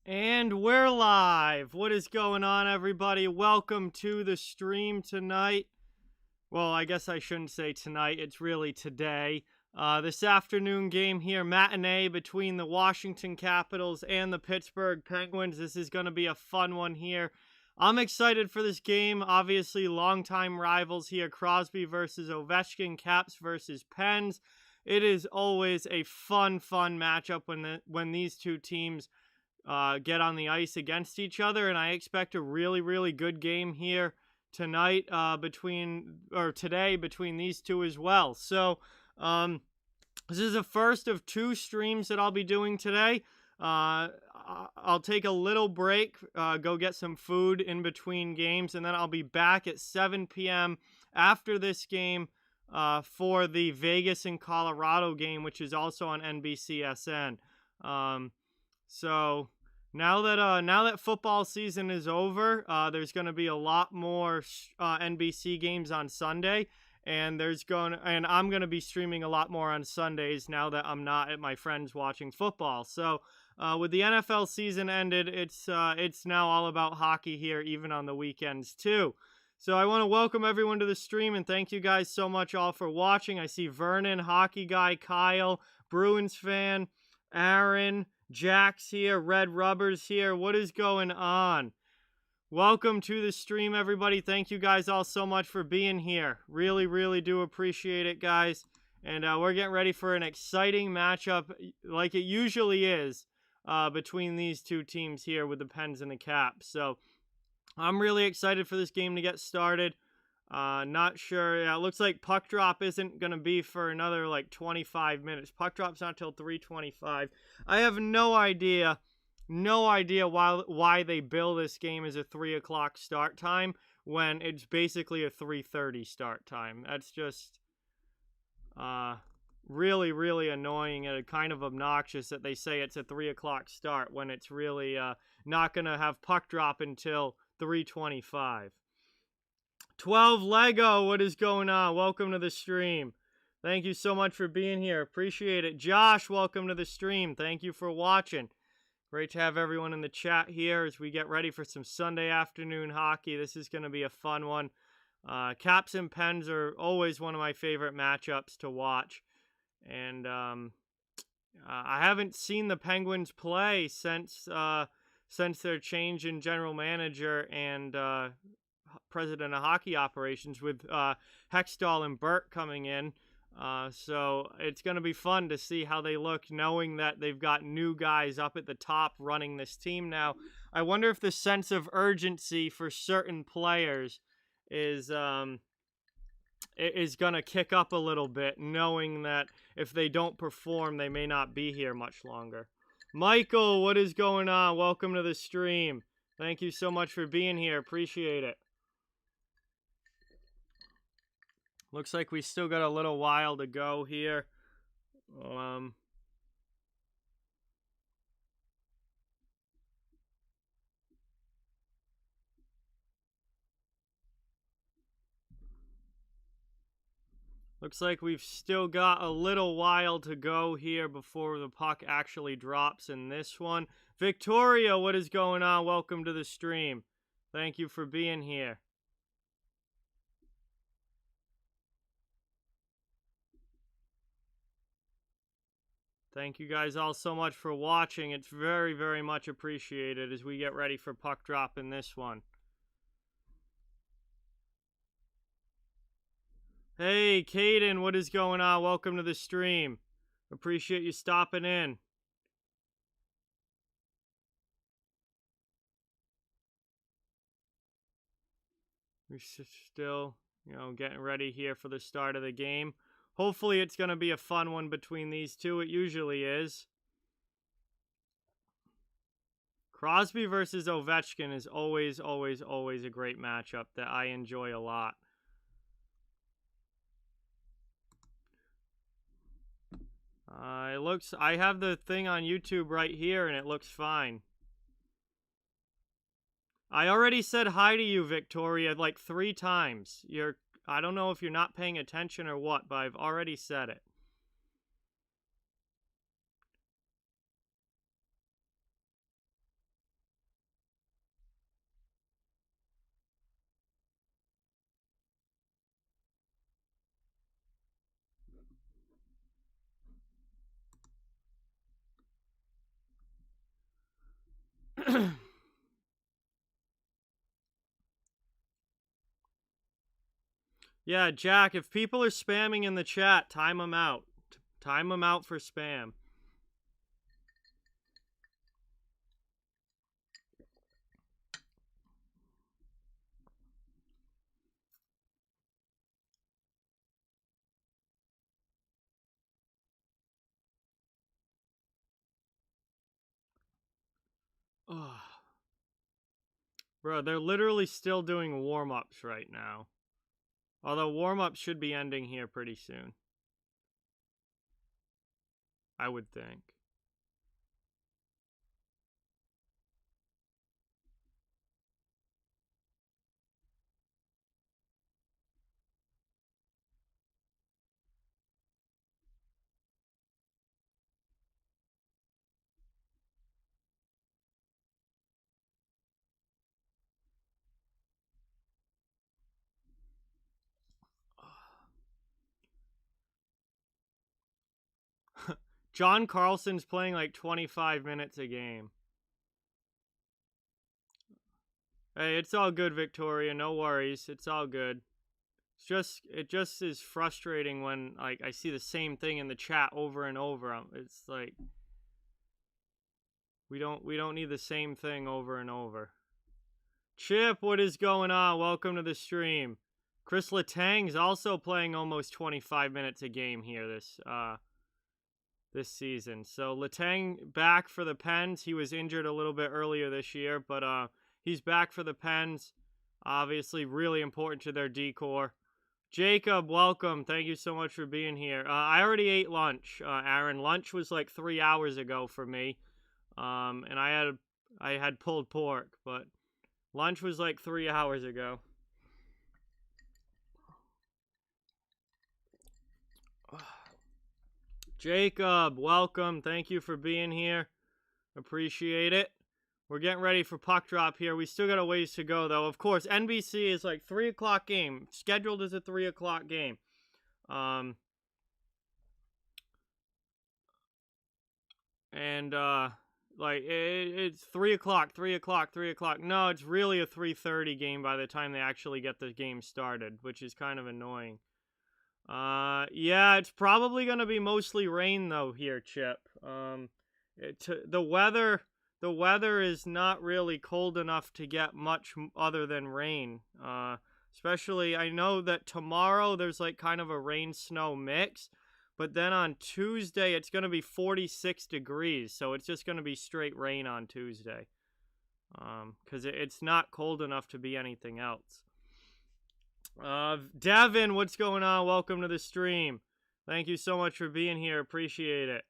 And we're live. What is going on, everybody? Welcome to the stream tonight. Well, I guess I shouldn't say tonight. It's really today. This afternoon game here, matinee between the Washington Capitals and the Pittsburgh Penguins. This is going to be a fun one here. I'm excited for this game. Obviously, longtime rivals here. Crosby versus Ovechkin, Caps versus Pens. It is always a fun matchup when these two teams get on the ice against each other, and I expect a really good game here tonight today between these two as well. So this is the first of two streams that I'll be doing today. I'll take a little break, go get some food in between games, and then I'll be back at 7 p.m. after this game for the Vegas and Colorado game, which is also on NBCSN. So now that football season is over, there's going to be a lot more NBC games on Sunday, and I'm going to be streaming a lot more on Sundays now that I'm not at my friends watching football. So with the NFL season ended, it's now all about hockey here, even on the weekends too. So I want to welcome everyone to the stream, and thank you guys so much all for watching. I see Vernon, Hockey Guy, Kyle, Bruins fan, Aaron, Jack's here, Red Rubbers here. What is going on? Welcome to the stream, everybody. Thank you guys all so much for being here. Really do appreciate it, guys. And we're getting ready for an exciting matchup, like it usually is, between these two teams here with the Pens and the Caps. So I'm really excited for this game to get started. Not sure. Yeah, it looks like puck drop isn't going to be for another like 25 minutes. Puck drop's not till 3:25. I have no idea why they bill this game as a 3 o'clock start time when it's basically a 3:30 start time. That's just really annoying and kind of obnoxious that they say it's a 3 o'clock start when it's really not going to have puck drop until 3:25. 12 Lego, what is going on? Welcome to the stream. Thank you so much for being here. Appreciate it. Josh, welcome to the stream. Thank you for watching. Great to have everyone in the chat here as we get ready for some Sunday afternoon hockey. This is going to be a fun one. Caps and Pens are always one of my favorite matchups to watch. And I haven't seen the Penguins play since their change in general manager and president of hockey operations with Hextall and Burt coming in. So it's going to be fun to see how they look, knowing that they've got new guys up at the top running this team now. I wonder if the sense of urgency for certain players is going to kick up a little bit, knowing that if they don't perform, they may not be here much longer. Michael, what is going on? Welcome to the stream. Thank you so much for being here. Appreciate it. Looks like we still got a little while to go here. Looks like we've still got a little while to go here before the puck actually drops in this one. Victoria, what is going on? Welcome to the stream. Thank you for being here. Thank you guys all so much for watching. It's very much appreciated as we get ready for puck drop in this one. Hey, Caden, what is going on? Welcome to the stream. Appreciate you stopping in. We're still, getting ready here for the start of the game. Hopefully it's going to be a fun one between these two. It usually is. Crosby versus Ovechkin is always a great matchup that I enjoy a lot. I have the thing on YouTube right here and it looks fine. I already said hi to you, Victoria, like 3 times. I don't know if you're not paying attention or what, but I've already said it. Yeah, Jack, if people are spamming in the chat, time them out. Time them out for spam. Oh. Bro, they're literally still doing warm-ups right now. Although warm-ups should be ending here pretty soon. I would think. John Carlson's playing like 25 minutes a game. Hey, it's all good, Victoria. No worries. It's all good. It just is frustrating when like I see the same thing in the chat over and over. It's like we don't need the same thing over and over. Chip, what is going on? Welcome to the stream. Chris Letang's also playing almost 25 minutes a game here this season. So Letang back for the Pens. He was injured a little bit earlier this year, but he's back for the Pens. Obviously, really important to their decor. Jacob, welcome. Thank you so much for being here. I already ate lunch, Aaron. Lunch was like 3 hours ago for me, and I had pulled pork, but lunch was like 3 hours ago. Jacob, welcome. Thank you for being here. Appreciate it. We're getting ready for puck drop here. We still got a ways to go, though. Of course, NBC is like 3 o'clock game. Scheduled as a 3 o'clock game. Like, it's 3 o'clock, 3 o'clock, 3 o'clock. No, it's really a 3:30 game by the time they actually get the game started, which is kind of annoying. Yeah, it's probably going to be mostly rain, though, here, Chip. The weather is not really cold enough to get much other than rain. Especially, I know that tomorrow there's like kind of a rain-snow mix, but then on Tuesday it's going to be 46 degrees, so it's just going to be straight rain on Tuesday. Because it's not cold enough to be anything else. Devin, what's going on? Welcome to the stream. Thank you so much for being here. Appreciate it.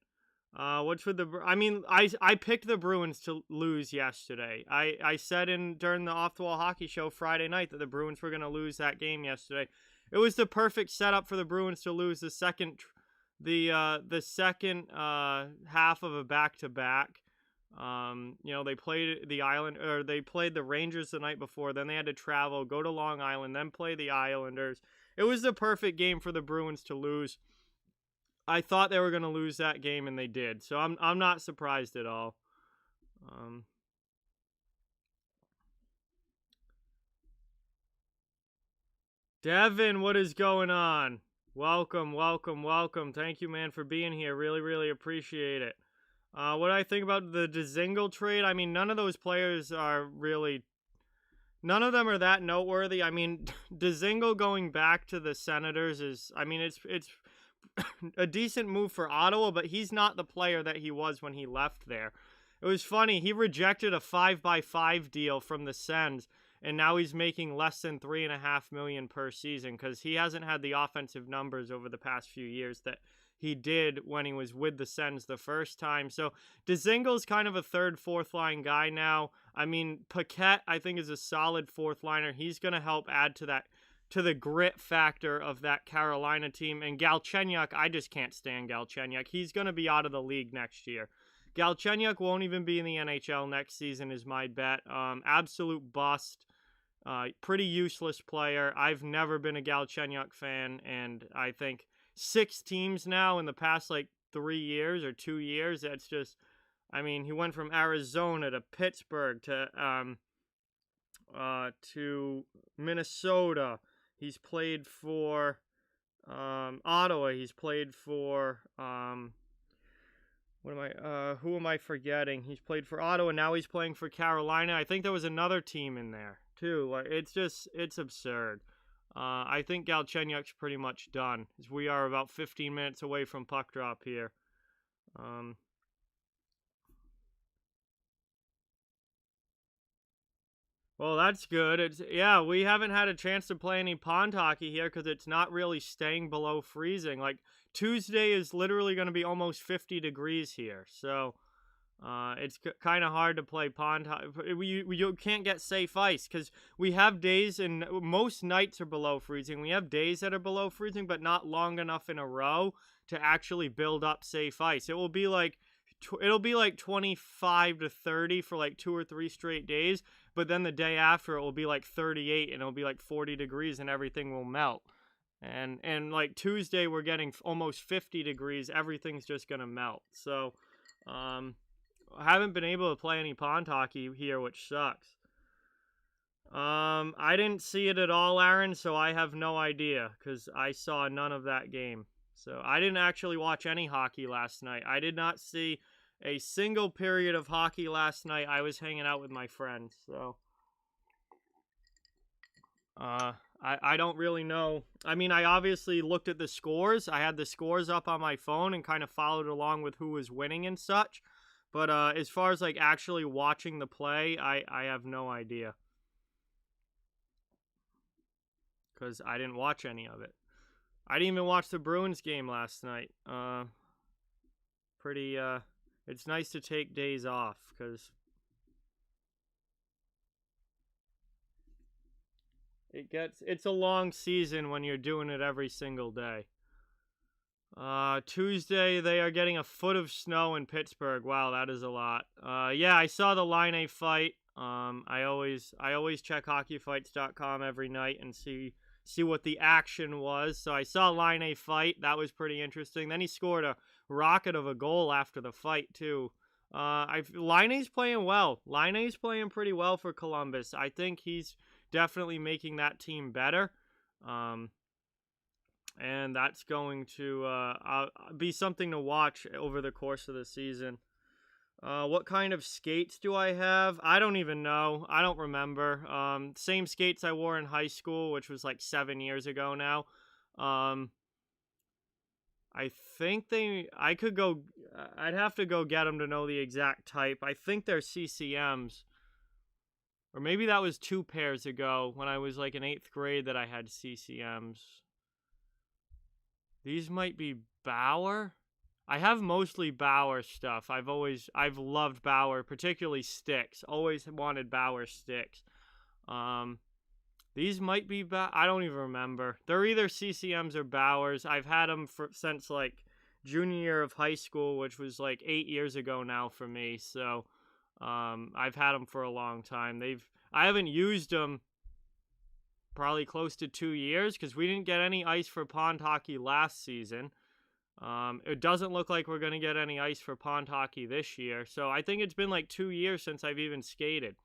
What's with the... I mean, I picked the Bruins to lose yesterday. I said during the Off the Wall Hockey Show Friday night that the Bruins were going to lose that game yesterday. It was the perfect setup for the Bruins to lose the second half of a back-to-back. They played they played the Rangers the night before, then they had to travel, go to Long Island, then play the Islanders. It was the perfect game for the Bruins to lose. I thought they were going to lose that game, and they did. So I'm not surprised at all. Devin, what is going on? Welcome, welcome, welcome. Thank you, man, for being here. Really, really appreciate it. What do I think about the Dzingel trade? I mean, none of those players are really... None of them are that noteworthy. I mean, Dzingel going back to the Senators is... I mean, it's a decent move for Ottawa, but he's not the player that he was when he left there. It was funny. He rejected a 5x5 deal from the Sens, and now he's making less than $3.5 million per season because he hasn't had the offensive numbers over the past few years that he did when he was with the Sens the first time. So Dzingel's kind of a third, fourth line guy now. I mean, Paquette, I think, is a solid fourth liner. He's going to help add to the grit factor of that Carolina team. And Galchenyuk, I just can't stand Galchenyuk. He's going to be out of the league next year. Galchenyuk won't even be in the NHL next season is my bet. Absolute bust. Pretty useless player. I've never been a Galchenyuk fan, and I think 6 teams now in the past like 3 years or 2 years. That's just, I mean, he went from Arizona to Pittsburgh to Minnesota. He's played for Ottawa. He's played for who am I forgetting? He's played for Ottawa. Now he's playing for Carolina. I think there was another team in there too. Like, it's absurd. I think Galchenyuk's pretty much done. We are about 15 minutes away from puck drop here. Well, that's good. We haven't had a chance to play any pond hockey here because it's not really staying below freezing. Like, Tuesday is literally going to be almost 50 degrees here, so it's kind of hard to play pond hockey. You can't get safe ice because we have days, and most nights are below freezing. We have days that are below freezing, but not long enough in a row to actually build up safe ice. It'll be like 25 to 30 for like 2 or 3 straight days, but then the day after it will be like 38 and it'll be like 40 degrees and everything will melt. And like Tuesday we're getting almost 50 degrees. Everything's just gonna melt. So I haven't been able to play any pond hockey here, which sucks. I didn't see it at all, Aaron, so I have no idea because I saw none of that game. So I didn't actually watch any hockey last night. I did not see a single period of hockey last night. I was hanging out with my friends. So I don't really know. I mean, I obviously looked at the scores. I had the scores up on my phone and kind of followed along with who was winning and such. But as far as like actually watching the play, I have no idea. Because I didn't watch any of it. I didn't even watch the Bruins game last night. It's nice to take days off because it's a long season when you're doing it every single day. Tuesday they are getting a foot of snow in Pittsburgh. Wow, that is a lot. Yeah, I saw the Line A fight. I always check hockeyfights.com every night and see what the action was. So I saw Line A fight. That was pretty interesting. Then he scored a rocket of a goal after the fight too. Line A's playing well. Line A's playing pretty well for Columbus. I think he's definitely making that team better. And that's going to be something to watch over the course of the season. What kind of skates do I have? I don't even know. I don't remember. Same skates I wore in high school, which was like 7 years ago now. I think I'd have to go get them to know the exact type. I think they're CCMs. Or maybe that was 2 pairs ago when I was like in 8th grade that I had CCMs. These might be Bauer. I have mostly Bauer stuff. I've loved Bauer, particularly sticks. Always wanted Bauer sticks. These might be I don't even remember. They're either CCMs or Bauers. I've had them since like junior year of high school, which was like 8 years ago now for me. So I've had them for a long time. I haven't used them probably close to 2 years because we didn't get any ice for pond hockey last season. It doesn't look like we're going to get any ice for pond hockey this year. So I think it's been like 2 years since I've even skated.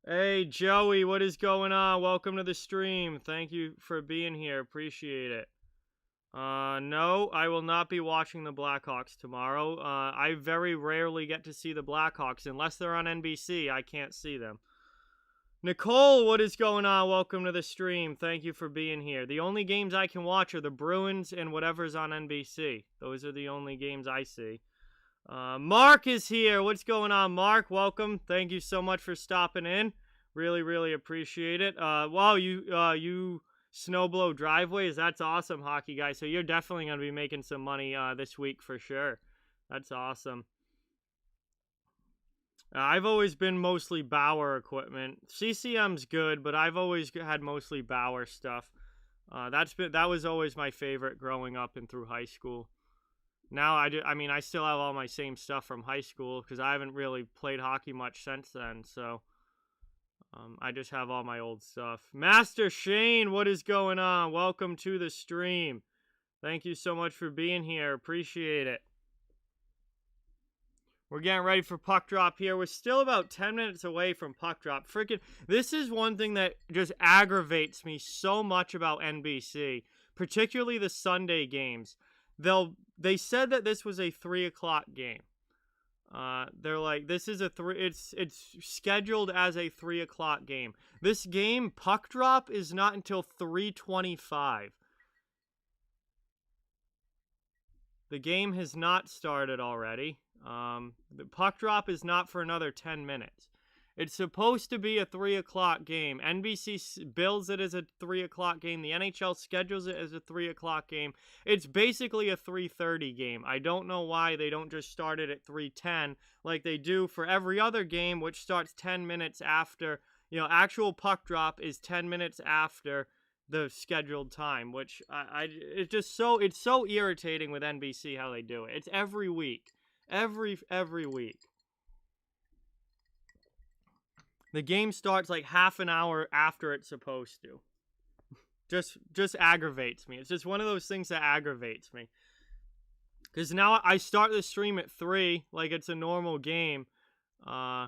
Hey, Joey, what is going on? Welcome to the stream. Thank you for being here. Appreciate it. No, I will not be watching the Blackhawks tomorrow. I very rarely get to see the Blackhawks. Unless they're on NBC, I can't see them. Nicole, what is going on? Welcome to the stream. Thank you for being here. The only games I can watch are the Bruins and whatever's on NBC. Those are the only games I see. Mark is here. What's going on, Mark? Welcome. Thank you so much for stopping in. Really, really appreciate it. Wow, you snowblow driveways. That's awesome, hockey guy. So you're definitely going to be making some money this week for sure. That's awesome. I've always been mostly Bauer equipment. CCM's good, but I've always had mostly Bauer stuff. That was always my favorite growing up and through high school. Now I still have all my same stuff from high school because I haven't really played hockey much since then. So I just have all my old stuff. Master Shane, what is going on? Welcome to the stream. Thank you so much for being here. Appreciate it. We're getting ready for puck drop here. We're still about 10 minutes away from puck drop. Freaking, this is one thing that just aggravates me so much about NBC, particularly the Sunday games. They said that this was a 3 o'clock game. They're like, this is it's scheduled as a 3 o'clock game. This game, puck drop, is not until 3:25. The game has not started already. The puck drop is not for another 10 minutes. It's supposed to be a 3 o'clock game. NBC bills it as a 3 o'clock game. The NHL schedules it as a 3 o'clock game. It's basically a 3:30 game. I don't know why they don't just start it at 3:10 like they do for every other game, which starts 10 minutes after. Actual puck drop is 10 minutes after the scheduled time, which it's so irritating with NBC how they do it. It's every week. Every week. The game starts like half an hour after it's supposed to. Just aggravates me. It's just one of those things that aggravates me. Because now I start the stream at 3 like it's a normal game. I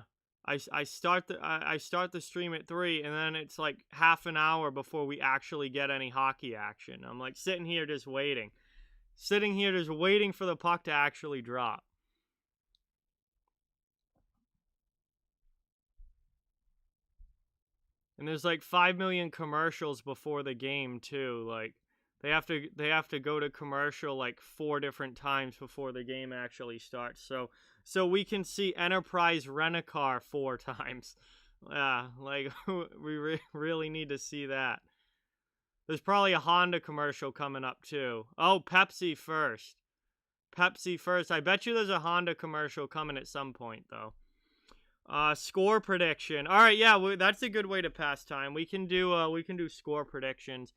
start the stream at 3 and then it's like half an hour before we actually get any hockey action. I'm like sitting here just waiting. Sitting here just waiting for the puck to actually drop. And there's like 5 million commercials before the game too. Like they have to go to commercial like 4 different times before the game actually starts. So we can see Enterprise Rent-A-Car 4 times. Yeah, like we really need to see that. There's probably a Honda commercial coming up too. Oh, Pepsi first. Pepsi first. I bet you there's a Honda commercial coming at some point though. Score prediction. All right, yeah, that's a good way to pass time. We can do score predictions.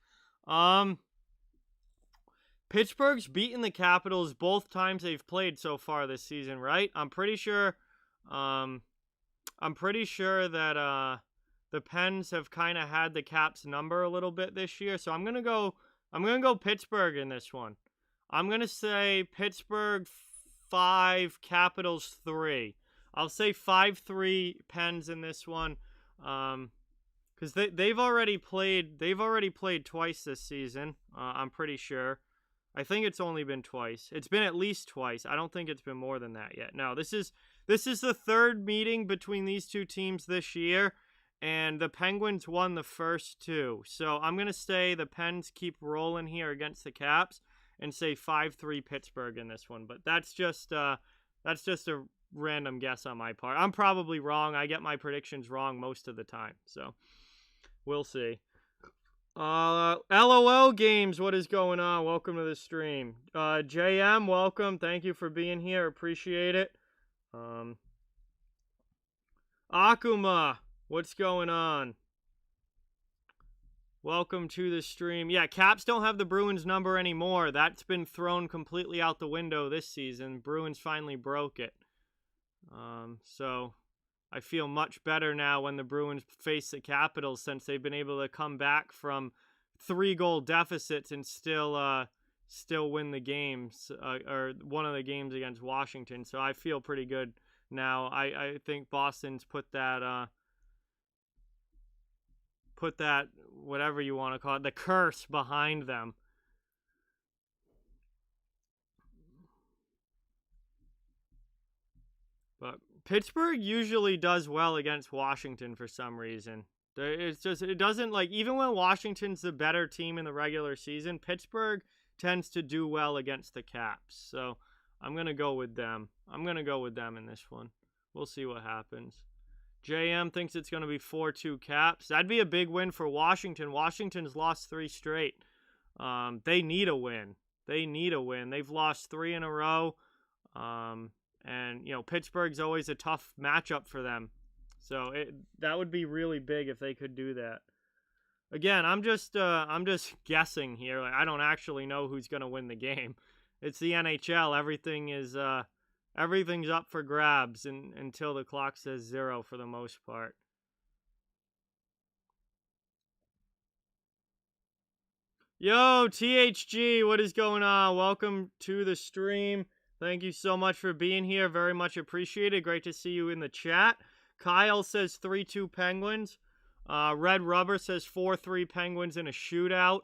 Pittsburgh's beaten the Capitals both times they've played so far this season, right? I'm pretty sure that the Pens have kind of had the Caps number a little bit this year, so I'm gonna go Pittsburgh in this one. I'm gonna say Pittsburgh 5, Capitals 3. I'll say 5-3 Pens in this one, because they've already played twice this season. I'm pretty sure. I think it's only been twice. It's been at least twice. I don't think it's been more than that yet. No, this is the third meeting between these two teams this year, and the Penguins won the first 2. So I'm gonna say the Pens keep rolling here against the Caps, and say 5-3 Pittsburgh in this one. But that's just a random guess on my part. I'm probably wrong. I get my predictions wrong most of the time, so we'll see. LOL Games, what is going on? Welcome to the stream. JM, welcome. Thank you for being here. Appreciate it. Akuma, what's going on? Welcome to the stream. Yeah, Caps don't have the Bruins number anymore. That's been thrown completely out the window this season. Bruins finally broke it. So I feel much better now when the Bruins face the Capitals, since they've been able to come back from 3-goal deficits and still win the games, or one of the games against Washington. So I feel pretty good now. I think Boston's put that whatever you want to call it, the curse behind them. But Pittsburgh usually does well against Washington for some reason. It's just, it doesn't, like, even when Washington's the better team in the regular season, Pittsburgh tends to do well against the Caps. So I'm going to go with them. I'm going to go with them in this one. We'll see what happens. JM thinks it's going to be 4-2 Caps. That'd be a big win for Washington. Washington's lost 3 straight. They need a win. They've lost 3 in a row. And, Pittsburgh's always a tough matchup for them. So that would be really big if they could do that. Again, I'm just guessing here. Like, I don't actually know who's going to win the game. It's the NHL. Everything's up for grabs until the clock says 0 for the most part. Yo, THG, what is going on? Welcome to the stream. Thank you so much for being here. Very much appreciated. Great to see you in the chat. Kyle says 3-2 Penguins. Red Rubber says 4-3 Penguins in a shootout.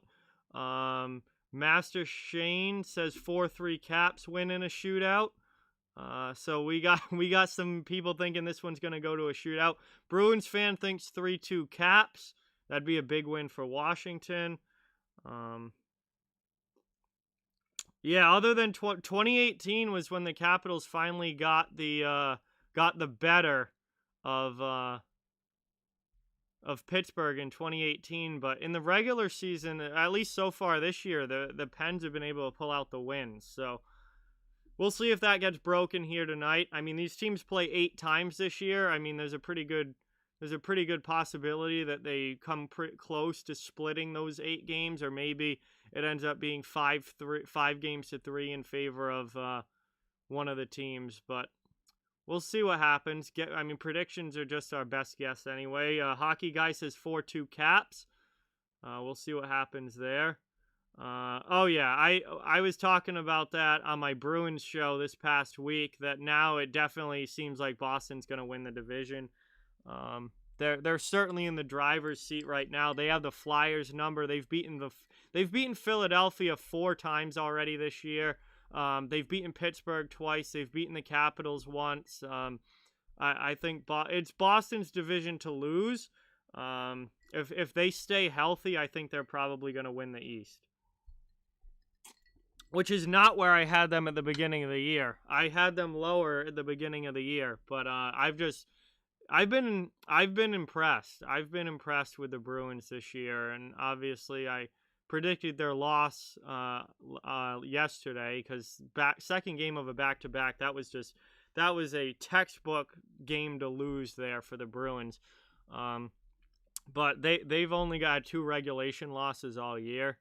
Master Shane says 4-3 Caps win in a shootout. So we got some people thinking this one's going to go to a shootout. Bruins fan thinks 3-2 Caps. That'd be a big win for Washington. Yeah, other than 2018 was when the Capitals finally got the better of Pittsburgh in 2018, but in the regular season, at least so far this year, the Pens have been able to pull out the wins. So we'll see if that gets broken here tonight. I mean, these teams play 8 times this year. I mean, there's a pretty good possibility that they come close to splitting those 8 games, or maybe it ends up being 5 games to 3 in favor of one of the teams. But we'll see what happens. Predictions are just our best guess anyway. Hockey Guy says 4-2 Caps. We'll see what happens there. Oh yeah, I was talking about that on my Bruins show this past week, that now it definitely seems like Boston's going to win the division. They're certainly in the driver's seat right now. They have the Flyers number. They've beaten Philadelphia 4 times already this year. They've beaten Pittsburgh twice. They've beaten the Capitals once. I think it's Boston's division to lose. If they stay healthy, I think they're probably going to win the East, which is not where I had them at the beginning of the year. I had them lower at the beginning of the year, but I've been impressed. I've been impressed with the Bruins this year, and obviously I predicted their loss yesterday, because second game of a back-to-back, that was a textbook game to lose there for the Bruins. But they've only got 2 regulation losses all year.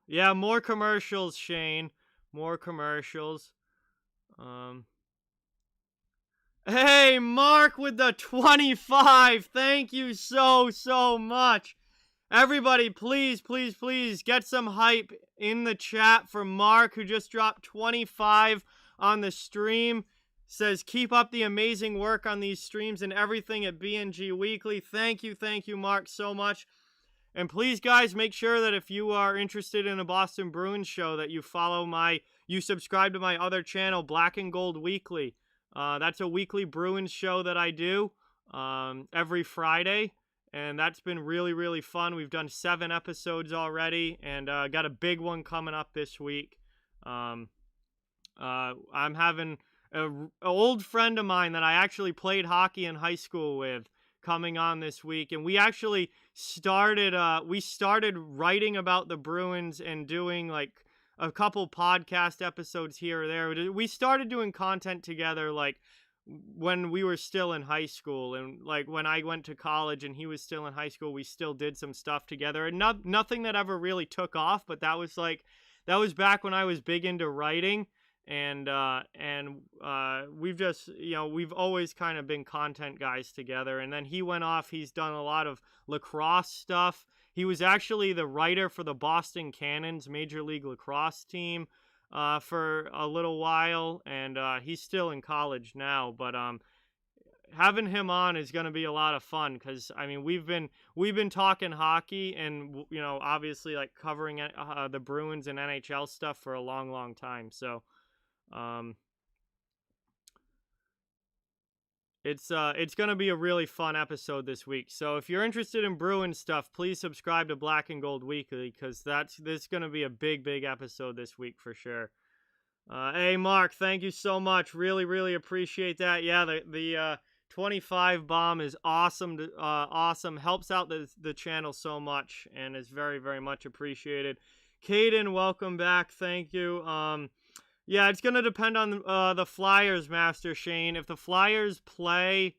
Yeah, more commercials, Shane. More commercials. Hey, Mark with the 25. Thank you so much. Everybody, please get some hype in the chat for Mark, who just dropped 25 on the stream. Says, keep up the amazing work on these streams and everything at BNG Weekly. Thank you, Mark, so much. And please, guys, make sure that if you are interested in a Boston Bruins show, that you subscribe to my other channel, Black and Gold Weekly. That's a weekly Bruins show that I do every Friday, and that's been really fun. We've done 7 episodes already, and got a big one coming up this week. I'm having an old friend of mine that I actually played hockey in high school with coming on this week, and we actually started writing about the Bruins and doing like a couple podcast episodes here or there. We started doing content together like when we were still in high school, and like when I went to college and he was still in high school, we still did some stuff together, and nothing that ever really took off, but that was back when I was big into writing. And we've just, we've always kind of been content guys together. And then he went off, he's done a lot of lacrosse stuff. He was actually the writer for the Boston Cannons Major League Lacrosse team for a little while, and he's still in college now, but having him on is going to be a lot of fun, because I mean we've been talking hockey and obviously like covering the Bruins and NHL stuff for a long time. So it's going to be a really fun episode this week. So if you're interested in Bruins stuff, please subscribe to Black and Gold Weekly, because this is going to be a big episode this week for sure. Hey Mark, thank you so much. Really appreciate that. Yeah, the 25 bomb is awesome. Awesome. Helps out the channel so much and is very much appreciated. Caden, welcome back. Thank you. Yeah, it's going to depend on the Flyers, Master Shane. If the Flyers play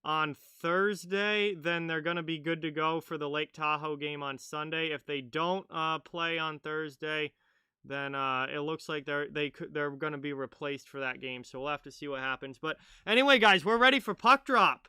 on Thursday, then they're going to be good to go for the Lake Tahoe game on Sunday. If they don't play on Thursday, then it looks like they're going to be replaced for that game. So we'll have to see what happens. But anyway, guys, we're ready for puck drop.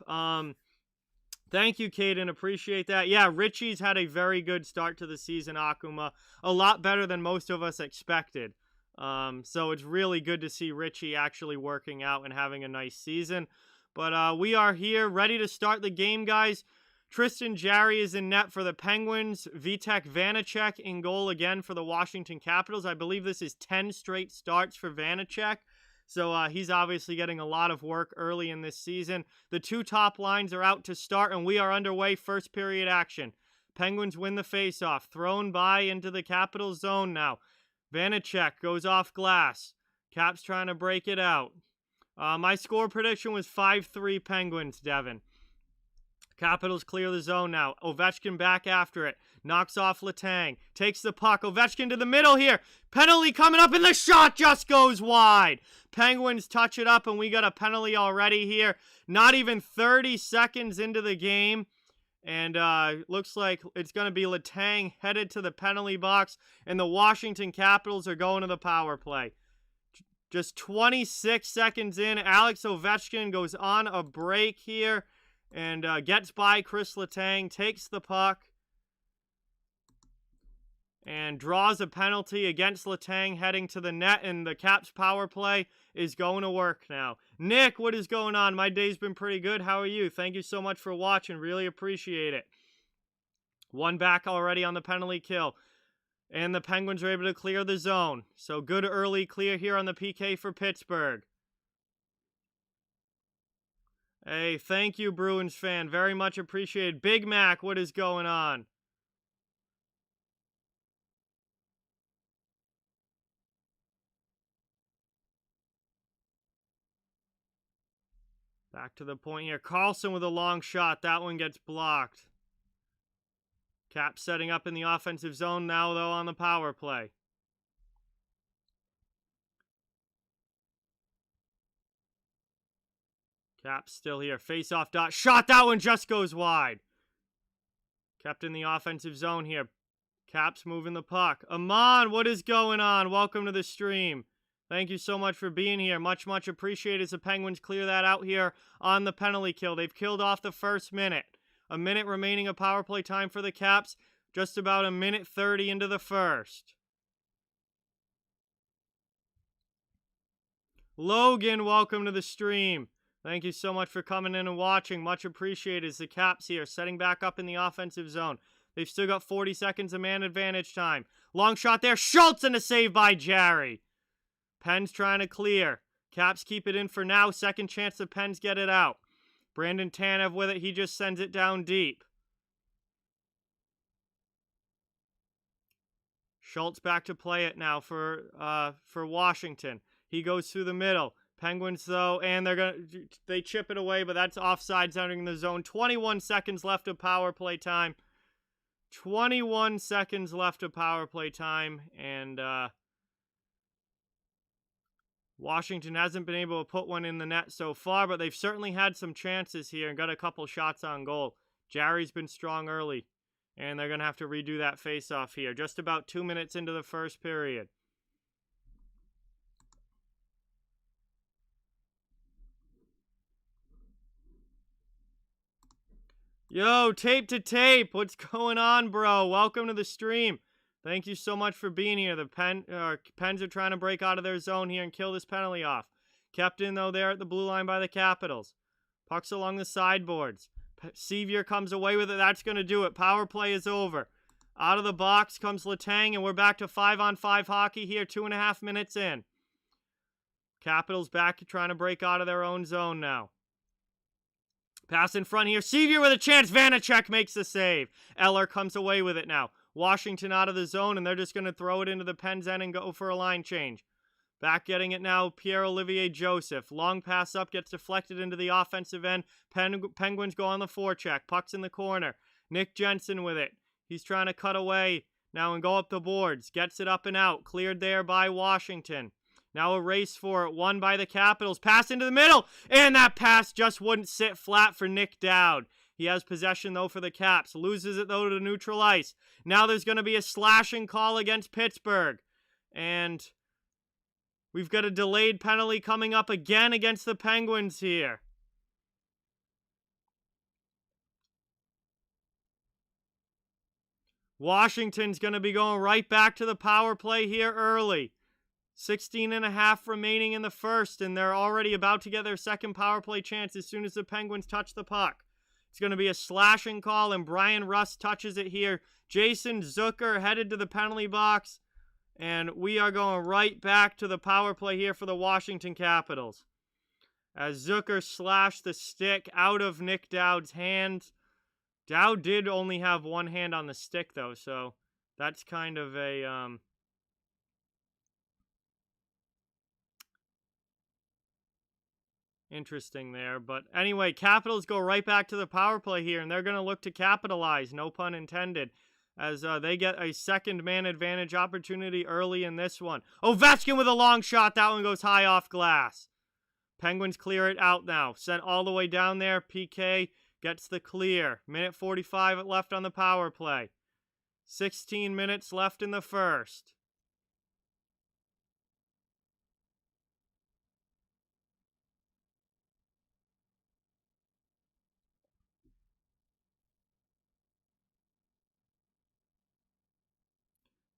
Thank you, Caden. Appreciate that. Yeah, Richie's had a very good start to the season, Akuma. A lot better than most of us expected. So it's really good to see Richie actually working out and having a nice season. But we are here ready to start the game, guys. Tristan Jarry is in net for the Penguins. Vitek Vanacek in goal again for the Washington Capitals. I believe this is 10 straight starts for Vanacek. So he's obviously getting a lot of work early in this season. The two top lines are out to start, and we are underway. First period action. Penguins win the faceoff. Thrown by into the Capitals zone now. Vanacek goes off glass. Caps trying to break it out. My score prediction was 5-3 Penguins, Devin. Capitals clear the zone now. Ovechkin back after it. Knocks off Letang. Takes the puck. Ovechkin to the middle here. Penalty coming up, and the shot just goes wide. Penguins touch it up, and we got a penalty already here. Not even 30 seconds into the game. And looks like it's going to be Letang headed to the penalty box. And the Washington Capitals are going to the power play. Just 26 seconds in, Alex Ovechkin goes on a break here. And gets by Chris Letang, takes the puck, and draws a penalty against Letang heading to the net, and the Caps power play is going to work now. Nick, what is going on? My day's been pretty good. How are you? Thank you so much for watching. Really appreciate it. One back already on the penalty kill. And the Penguins are able to clear the zone. So good early clear here on the PK for Pittsburgh. Hey, thank you, Bruins fan. Very much appreciated. Big Mac, what is going on? Back to the point here. Carlson with a long shot. That one gets blocked. Cap setting up in the offensive zone now, though, on the power play. Cap's still here. Face-off dot. Shot. That one just goes wide. Kept in the offensive zone here. Cap's moving the puck. Amon, what is going on? Welcome to the stream. Thank you so much for being here. Much, much appreciated as the Penguins clear that out here on the penalty kill. They've killed off the first minute. A minute remaining of power play time for the Caps. Just about a minute 30 into the first. Logan, welcome to the stream. Thank you so much for coming in and watching. Much appreciated as the Caps here setting back up in the offensive zone. They've still got 40 seconds of man advantage time. Long shot there. Schultz and a save by Jarry. Penn's trying to clear. Caps keep it in for now. Second chance the Pens get it out. Brandon Tanev with it. He just sends it down deep. Schultz back to play it now for Washington. He goes through the middle. Penguins, though, and they chip it away, but that's offsides entering the zone. 21 seconds left of power play time. 21 seconds left of power play time, and Washington hasn't been able to put one in the net so far, but they've certainly had some chances here and got a couple shots on goal. Jarry's been strong early, and they're going to have to redo that face-off here. Just about 2 minutes into the first period. Yo, tape to tape. What's going on, bro? Welcome to the stream. Thank you so much for being here. The Pens are trying to break out of their zone here and kill this penalty off. Kept in, though, there at the blue line by the Capitals. Pucks along the sideboards. Sevier comes away with it. That's going to do it. Power play is over. Out of the box comes Letang, and we're back to 5-on-5 hockey here, 2.5 minutes in. Capitals back trying to break out of their own zone now. Pass in front here. Sevier with a chance. Vanacek makes the save. Eller comes away with it now. Washington out of the zone, and they're just going to throw it into the Pens end and go for a line change. Back getting it now, Pierre-Olivier Joseph. Long pass up, gets deflected into the offensive end. Penguins go on the forecheck. Puck's in the corner. Nick Jensen with it. He's trying to cut away now and go up the boards. Gets it up and out. Cleared there by Washington. Now a race for it, won by the Capitals. Pass into the middle, and that pass just wouldn't sit flat for Nick Dowd. He has possession, though, for the Caps. Loses it, though, to neutral ice. Now there's going to be a slashing call against Pittsburgh. And we've got a delayed penalty coming up again against the Penguins here. Washington's going to be going right back to the power play here early. 16.5 remaining in the first, and they're already about to get their second power play chance as soon as the Penguins touch the puck. It's going to be a slashing call, and Brian Rust touches it here. Jason Zucker headed to the penalty box, and we are going right back to the power play here for the Washington Capitals. As Zucker slashed the stick out of Nick Dowd's hands. Dowd did only have one hand on the stick, though, so that's kind of a interesting there. But anyway, Capitals go right back to the power play here, and they're going to look to capitalize, no pun intended, as they get a second man advantage opportunity early in this one. Ovechkin with a long shot. That one goes high off glass. Penguins clear it out now. Sent all the way down there. PK gets the clear. Minute 45 left on the power play. 16 minutes left in the first.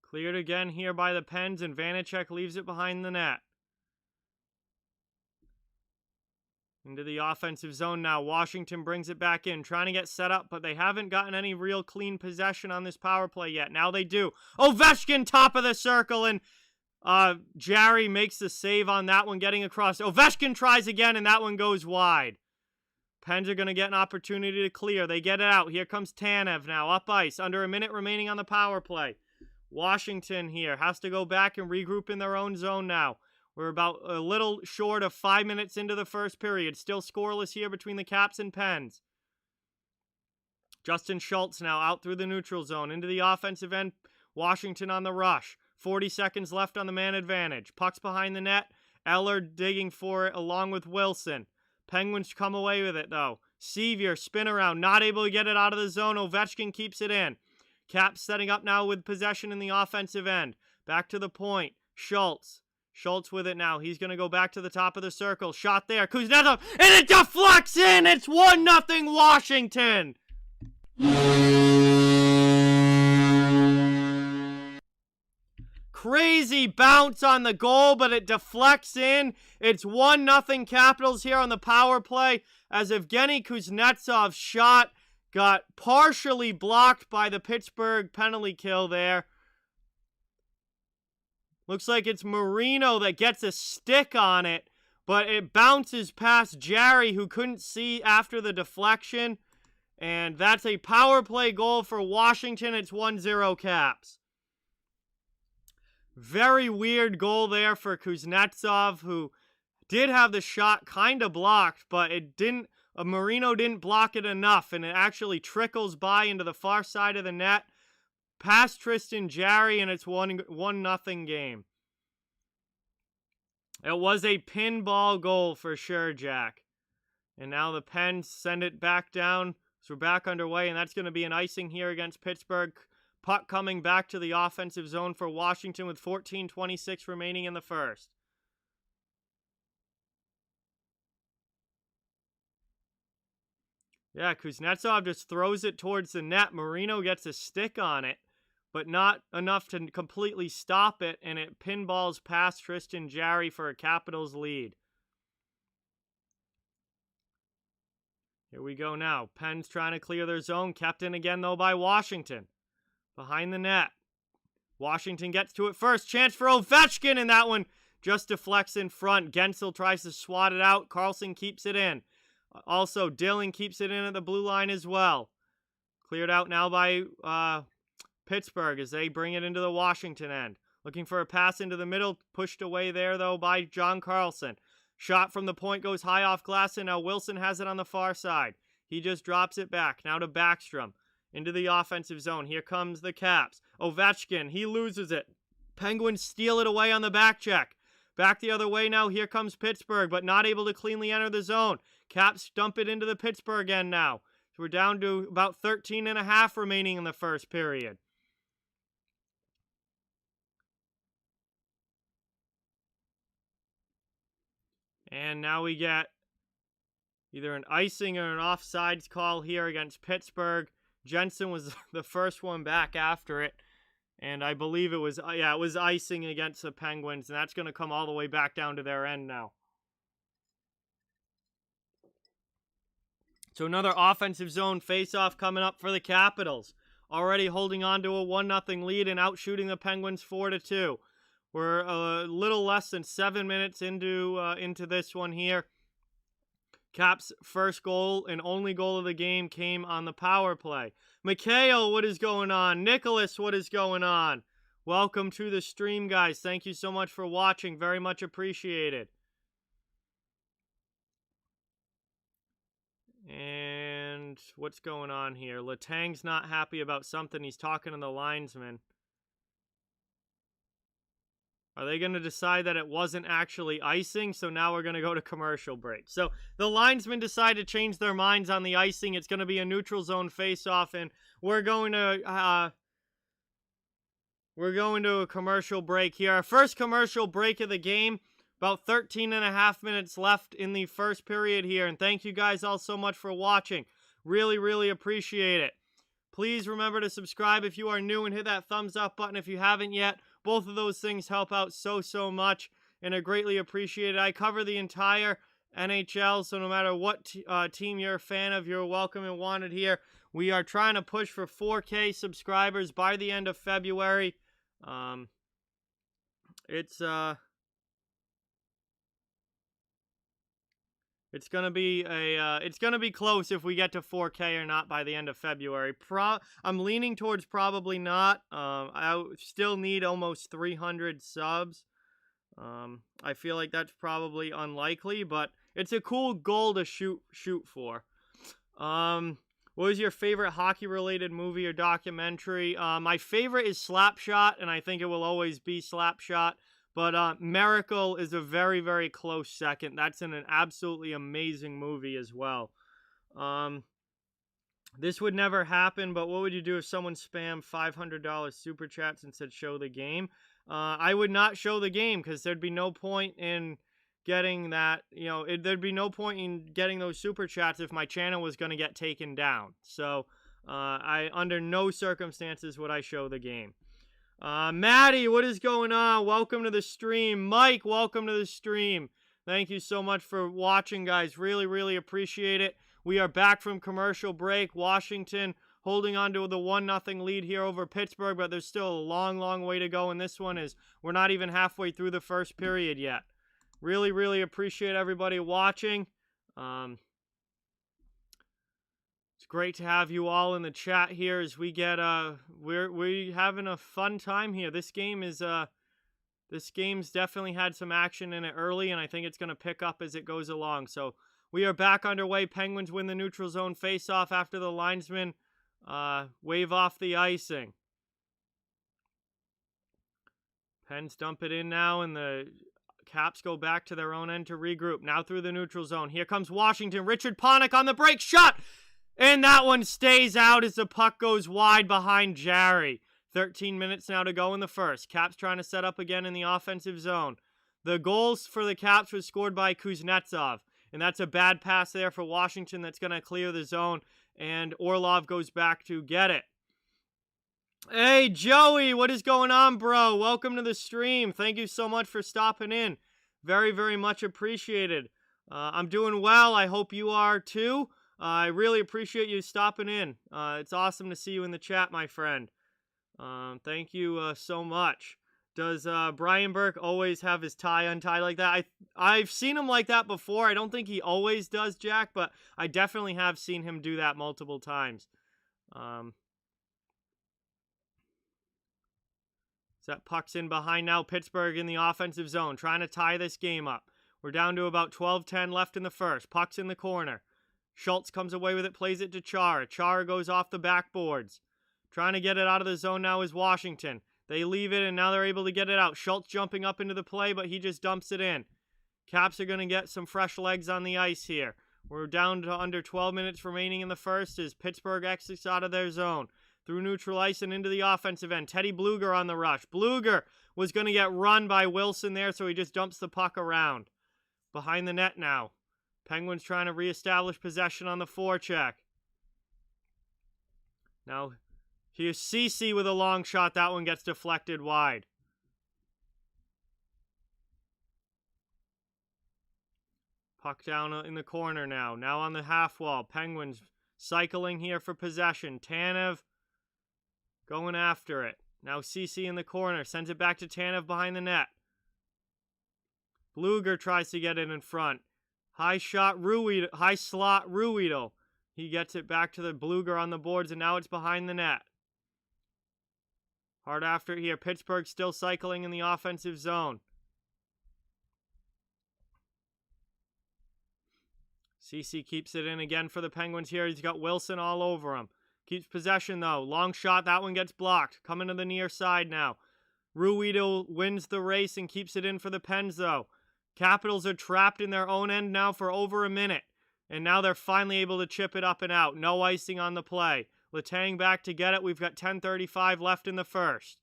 Cleared again here by the Pens, and Vanacek leaves it behind the net. Into the offensive zone now. Washington brings it back in, trying to get set up, but they haven't gotten any real clean possession on this power play yet. Now they do. Ovechkin, top of the circle, and Jarry makes the save on that one, getting across. Ovechkin tries again, and that one goes wide. Pens are going to get an opportunity to clear. They get it out. Here comes Tanev now, up ice, under a minute remaining on the power play. Washington here has to go back and regroup in their own zone now. We're about a little short of 5 minutes into the first period. Still scoreless here between the Caps and Pens. Justin Schultz now out through the neutral zone. Into the offensive end. Washington on the rush. 40 seconds left on the man advantage. Puck's behind the net. Eller digging for it along with Wilson. Penguins come away with it though. Sevier spin around. Not able to get it out of the zone. Ovechkin keeps it in. Caps setting up now with possession in the offensive end. Back to the point. Schultz. Schultz with it now. He's going to go back to the top of the circle. Shot there. Kuznetsov. And it deflects in. It's 1-0 Washington. Crazy bounce on the goal, but it deflects in. It's 1-0 Capitals here on the power play as Evgeny Kuznetsov's shot got partially blocked by the Pittsburgh penalty kill there. Looks like it's Marino that gets a stick on it, but it bounces past Jarry, who couldn't see after the deflection. And that's a power play goal for Washington. It's 1-0 Caps. Very weird goal there for Kuznetsov, who did have the shot kind of blocked, but it didn't. Marino didn't block it enough, and it actually trickles by into the far side of the net, past Tristan Jarry, and it's 1-0 game. It was a pinball goal for sure, Jack. And now the Pens send it back down. So we're back underway, and that's going to be an icing here against Pittsburgh. Puck coming back to the offensive zone for Washington with 14:26 remaining in the first. Yeah, Kuznetsov just throws it towards the net. Marino gets a stick on it, but not enough to completely stop it, and it pinballs past Tristan Jarry for a Capitals lead. Here we go now. Pens trying to clear their zone. Kept in again, though, by Washington. Behind the net. Washington gets to it first. Chance for Ovechkin, and that one just deflects in front. Guentzel tries to swat it out. Carlson keeps it in. Also, Dillon keeps it in at the blue line as well. Cleared out now by Pittsburgh as they bring it into the Washington end. Looking for a pass into the middle. Pushed away there, though, by John Carlson. Shot from the point goes high off glass, and now Wilson has it on the far side. He just drops it back. Now to Backstrom. Into the offensive zone. Here comes the Caps. Ovechkin, he loses it. Penguins steal it away on the back check. Back the other way now. Here comes Pittsburgh, but not able to cleanly enter the zone. Caps dump it into the Pittsburgh end now. So we're down to about 13.5 remaining in the first period. And now we get either an icing or an offsides call here against Pittsburgh. Jensen was the first one back after it. And I believe it was icing against the Penguins. And that's going to come all the way back down to their end now. So another offensive zone face-off coming up for the Capitals. Already holding on to a 1-0 lead and outshooting the Penguins 4-2. We're a little less than 7 minutes into this one here. Caps' first goal and only goal of the game came on the power play. Mikhail, what is going on? Nicholas, what is going on? Welcome to the stream, guys. Thank you so much for watching. Very much appreciated. And what's going on here? Letang's not happy about something. He's talking to the linesman. Are they going to decide that it wasn't actually icing? So now we're going to go to commercial break. So the linesmen decide to change their minds on the icing. It's going to be a neutral zone face-off, and we're going to a commercial break here. Our first commercial break of the game. About 13 and a half minutes left in the first period here. And thank you guys all so much for watching. Really, really appreciate it. Please remember to subscribe if you are new and hit that thumbs up button if you haven't yet. Both of those things help out so much and are greatly appreciated. I cover the entire NHL, so no matter what team you're a fan of, you're welcome and wanted here. We are trying to push for 4K subscribers by the end of February. It's gonna be close if we get to 4K or not by the end of February. I'm leaning towards probably not. I still need almost 300 subs. I feel like that's probably unlikely, but it's a cool goal to shoot for. What was your favorite hockey-related movie or documentary? My favorite is Slapshot, and I think it will always be Slapshot. But Miracle is a very, very close second. That's an absolutely amazing movie as well. This would never happen, but what would you do if someone spammed $500 super chats and said show the game? I would not show the game because there'd be no point in getting that. There'd be no point in getting those super chats if my channel was going to get taken down. So under no circumstances would I show the game. Maddie, what is going on? Welcome to the stream. Mike, welcome to the stream. Thank you so much for watching, guys. Really, really appreciate it. We are back from commercial break. Washington holding on to the 1-0 lead here over Pittsburgh, but there's still a long, long way to go in this one as we're not even halfway through the first period yet. Really, really appreciate everybody watching. Great to have you all in the chat here as we get we're having a fun time here. This game's definitely had some action in it early, and I think it's going to pick up as it goes along. So we are back underway. Penguins win the neutral zone face-off after the linesmen wave off the icing. Pens dump it in now, and the Caps go back to their own end to regroup. Now through the neutral zone. Here comes Washington. Richard Panik on the break. Shot! And that one stays out as the puck goes wide behind Jarry. 13 minutes now to go in the first. Caps trying to set up again in the offensive zone. The goals for the Caps was scored by Kuznetsov. And that's a bad pass there for Washington that's going to clear the zone. And Orlov goes back to get it. Hey, Joey, what is going on, bro? Welcome to the stream. Thank you so much for stopping in. Very, very much appreciated. I'm doing well. I hope you are too. I really appreciate you stopping in. It's awesome to see you in the chat, my friend. Thank you so much. Does Brian Burke always have his tie untied like that? I've seen him like that before. I don't think he always does, Jack, but I definitely have seen him do that multiple times. So that puck's in behind now. Pittsburgh in the offensive zone, trying to tie this game up. We're down to about 12-10 left in the first. Puck's in the corner. Schultz comes away with it, plays it to Chara. Chara goes off the backboards. Trying to get it out of the zone now is Washington. They leave it, and now they're able to get it out. Schultz jumping up into the play, but he just dumps it in. Caps are going to get some fresh legs on the ice here. We're down to under 12 minutes remaining in the first as Pittsburgh exits out of their zone. Through neutral ice and into the offensive end. Teddy Bluger on the rush. Bluger was going to get run by Wilson there, so he just dumps the puck around. Behind the net now. Penguins trying to reestablish possession on the forecheck. Now, here's CC with a long shot. That one gets deflected wide. Puck down in the corner now. Now on the half wall. Penguins cycling here for possession. Tanev going after it. Now CC in the corner. Sends it back to Tanev behind the net. Bluger tries to get it in front. High slot Ruedel. He gets it back to the Bluger on the boards, and now it's behind the net. Hard after here. Pittsburgh still cycling in the offensive zone. CC keeps it in again for the Penguins here. He's got Wilson all over him. Keeps possession, though. Long shot. That one gets blocked. Coming to the near side now. Ruedel wins the race and keeps it in for the Pens, though. Capitals are trapped in their own end now for over a minute. And now they're finally able to chip it up and out. No icing on the play. Letang back to get it. We've got 10:35 left in the first.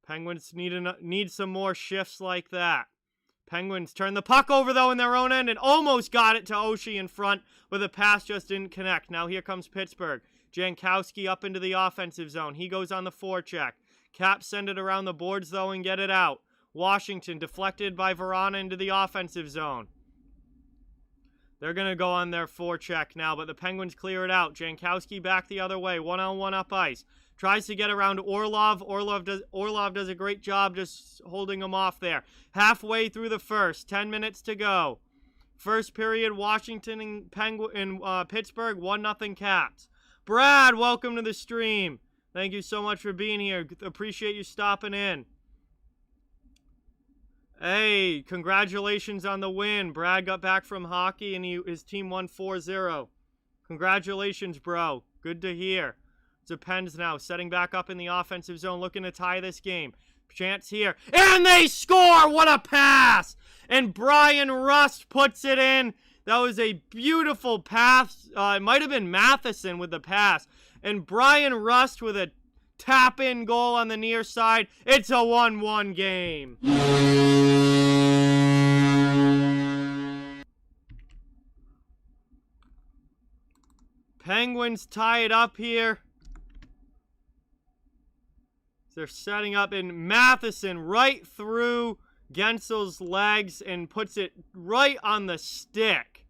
Penguins need some more shifts like that. Penguins turn the puck over, though, in their own end and almost got it to Oshie in front, but the pass just didn't connect. Now here comes Pittsburgh. Jankowski up into the offensive zone. He goes on the forecheck. Caps send it around the boards, though, and get it out. Washington deflected by Verana into the offensive zone. They're going to go on their forecheck now, but the Penguins clear it out. Jankowski back the other way, one-on-one up ice. Tries to get around Orlov. Orlov does a great job just holding him off there. Halfway through the first, 10 minutes to go. First period, Washington and Pittsburgh, 1-0 Caps. Brad, welcome to the stream. Thank you so much for being here. Appreciate you stopping in. Hey, congratulations on the win. Brad got back from hockey and his team won 4-0. Congratulations, bro. Good to hear. The Pens now setting back up in the offensive zone, looking to tie this game. Chance here. And they score! What a pass! And Brian Rust puts it in. That was a beautiful pass. It might have been Matheson with the pass. And Brian Rust with a tap-in goal on the near side. It's a 1-1 game. Penguins tie it up here. They're setting up, and Matheson right through Guentzel's legs and puts it right on the stick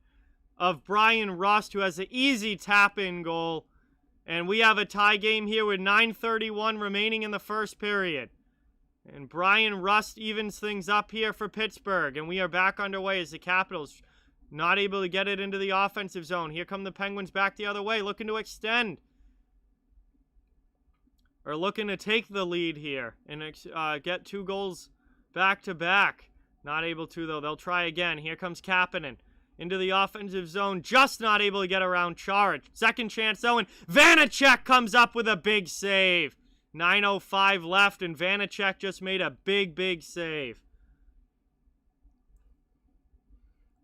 of Brian Rust, who has an easy tap-in goal. And we have a tie game here with 9:31 remaining in the first period. And Brian Rust evens things up here for Pittsburgh. And we are back underway as the Capitals not able to get it into the offensive zone. Here come the Penguins back the other way, looking to extend. Or looking to take the lead here and get 2 goals back-to-back. Not able to, though. They'll try again. Here comes Kapanen into the offensive zone. Just not able to get around Chara. Second chance, though, and Vanacek comes up with a big save. 9:05 left, and Vanacek just made a big save.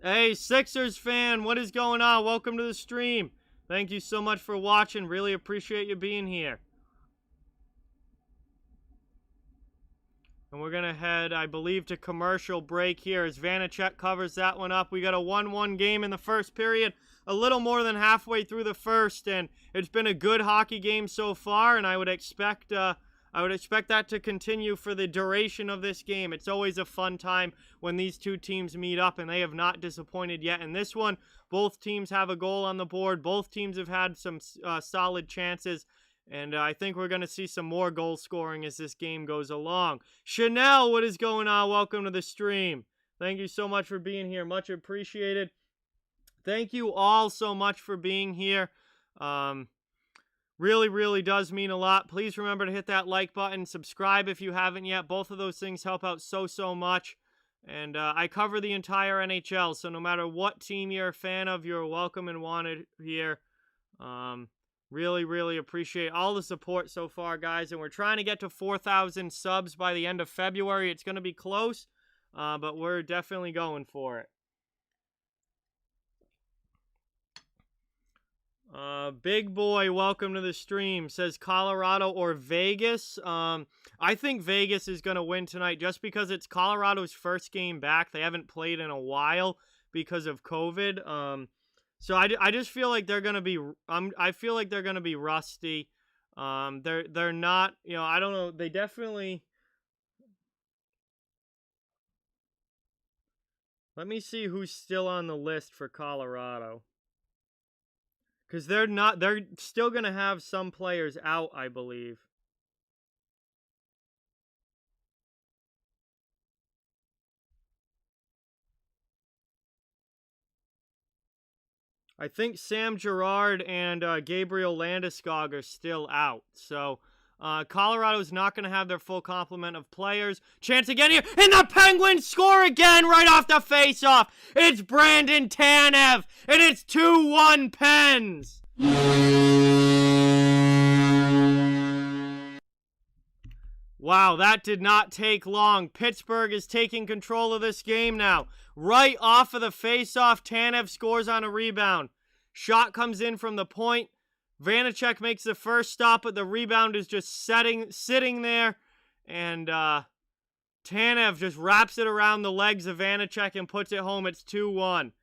Hey, Sixers fan, what is going on? Welcome to the stream. Thank you so much for watching. Really appreciate you being here. And we're going to head, I believe, to commercial break here as Vanacek covers that one up. We got a 1-1 game in the first period, a little more than halfway through the first, and it's been a good hockey game so far, and I would expect that to continue for the duration of this game. It's always a fun time when these two teams meet up, and they have not disappointed yet. In this one, both teams have a goal on the board. Both teams have had some solid chances. And I think we're going to see some more goal scoring as this game goes along. Chanel, what is going on? Welcome to the stream. Thank you so much for being here. Much appreciated. Thank you all so much for being here. Really does mean a lot. Please remember to hit that like button. Subscribe if you haven't yet. Both of those things help out so much. And I cover the entire NHL, so no matter what team you're a fan of, you're welcome and wanted here. Really appreciate all the support so far, guys. And we're trying to get to 4,000 subs by the end of February. It's going to be close, but we're definitely going for it. Big Boy, welcome to the stream. Says Colorado or Vegas. I think Vegas is going to win tonight just because it's Colorado's first game back. They haven't played in a while because of COVID. So I just feel like they're gonna be I feel like they're gonna be rusty. They're not, you know, I don't know. They definitely. Let me see who's still on the list for Colorado. Because they're still going to have some players out, I believe. I think Sam Girard and Gabriel Landeskog are still out. So Colorado's not going to have their full complement of players. Chance again here, and the Penguins score again right off the face-off. It's Brandon Tanev, and it's 2-1 Pens. Wow, that did not take long. Pittsburgh is taking control of this game now. Right off of the face-off, Tanev scores on a rebound. Shot comes in from the point. Vanacek makes the first stop, but the rebound is just sitting there. And Tanev just wraps it around the legs of Vanacek and puts it home. It's 2-1.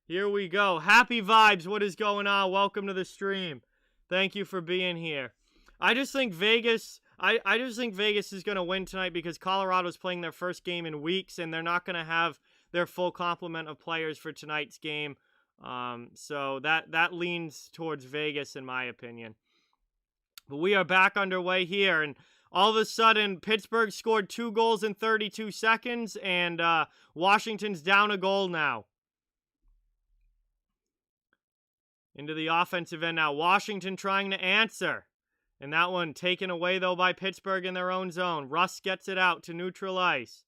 Here we go. Happy vibes. What is going on? Welcome to the stream. Thank you for being here. I just think Vegas is going to win tonight because Colorado's playing their first game in weeks, and they're not going to have their full complement of players for tonight's game. So that leans towards Vegas, in my opinion. But we are back underway here, and all of a sudden, Pittsburgh scored 2 goals in 32 seconds, and Washington's down a goal now. Into the offensive end now. Washington trying to answer. And that one taken away, though, by Pittsburgh in their own zone. Russ gets it out to neutral ice.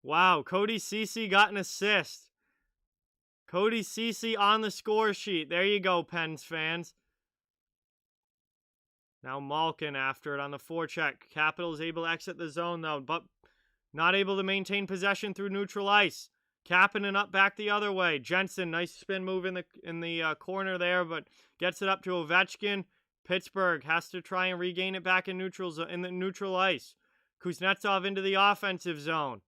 Wow, Cody Ceci got an assist. Cody Ceci on the score sheet. There you go, Pens fans. Now Malkin after it on the forecheck. Capitals able to exit the zone, though, but not able to maintain possession through neutral ice. Kapanen up back the other way. Jensen, nice spin move in the corner there, but gets it up to Ovechkin. Pittsburgh has to try and regain it back in the neutral ice. Kuznetsov into the offensive zone.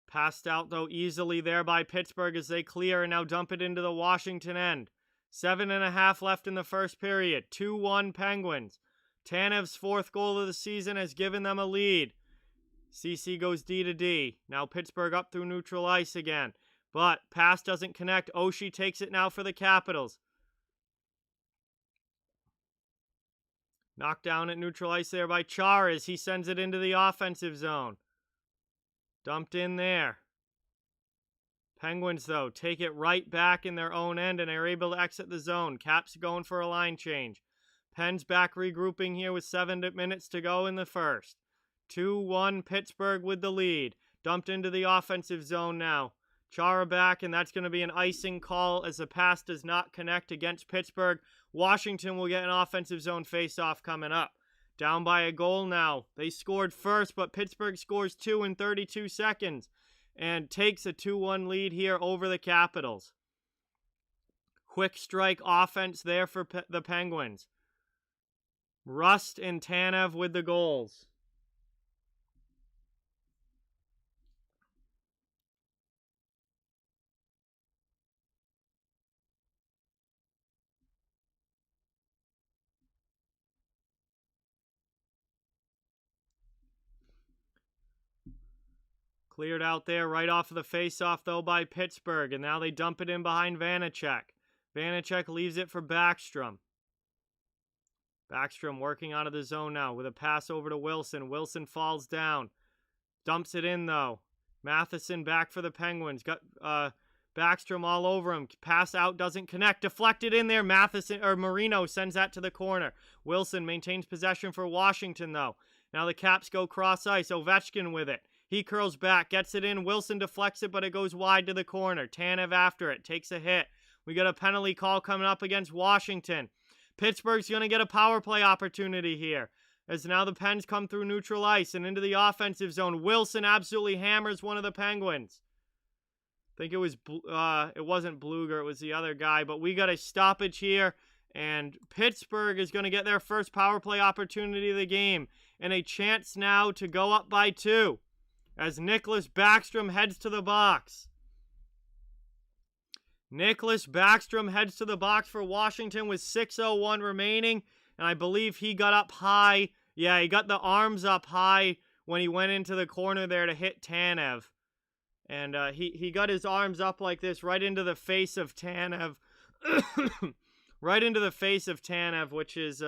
Passed out, though, easily there by Pittsburgh as they clear and now dump it into the Washington end. 7.5 left in the first period. 2-1 Penguins. Tanev's 4th goal of the season has given them a lead. CC goes D to D. Now Pittsburgh up through neutral ice again. But pass doesn't connect. Oshie takes it now for the Capitals. Knocked down at neutral ice there by Char as he sends it into the offensive zone. Dumped in there. Penguins, though, take it right back in their own end and are able to exit the zone. Caps going for a line change. Pens back regrouping here with 7 minutes to go in the first. 2-1 Pittsburgh with the lead. Dumped into the offensive zone now. Chara back, and that's going to be an icing call as the pass does not connect against Pittsburgh. Washington will get an offensive zone face-off coming up. Down by a goal now. They scored first, but Pittsburgh scores 2 in 32 seconds and takes a 2-1 lead here over the Capitals. Quick strike offense there for the Penguins. Rust and Tanev with the goals. Cleared out there right off of the face-off, though, by Pittsburgh. And now they dump it in behind Vanacek. Vanacek leaves it for Backstrom. Backstrom working out of the zone now with a pass over to Wilson. Wilson falls down. Dumps it in, though. Matheson back for the Penguins. Got Backstrom all over him. Pass out, doesn't connect. Deflected in there. Marino sends that to the corner. Wilson maintains possession for Washington, though. Now the Caps go cross ice. Ovechkin with it. He curls back, gets it in. Wilson deflects it, but it goes wide to the corner. Tanev after it, takes a hit. We got a penalty call coming up against Washington. Pittsburgh's going to get a power play opportunity here. As now the Pens come through neutral ice and into the offensive zone. Wilson absolutely hammers one of the Penguins. I think it wasn't Bluger, it was the other guy. But we got a stoppage here. And Pittsburgh is going to get their first power play opportunity of the game. And a chance now to go up by 2 as Nicholas Backstrom heads to the box. Nicholas Backstrom heads to the box for Washington with 6:01 remaining. And I believe he got up high. Yeah, he got the arms up high when he went into the corner there to hit Tanev. And he got his arms up like this right into the face of Tanev. Right into the face of Tanev, which is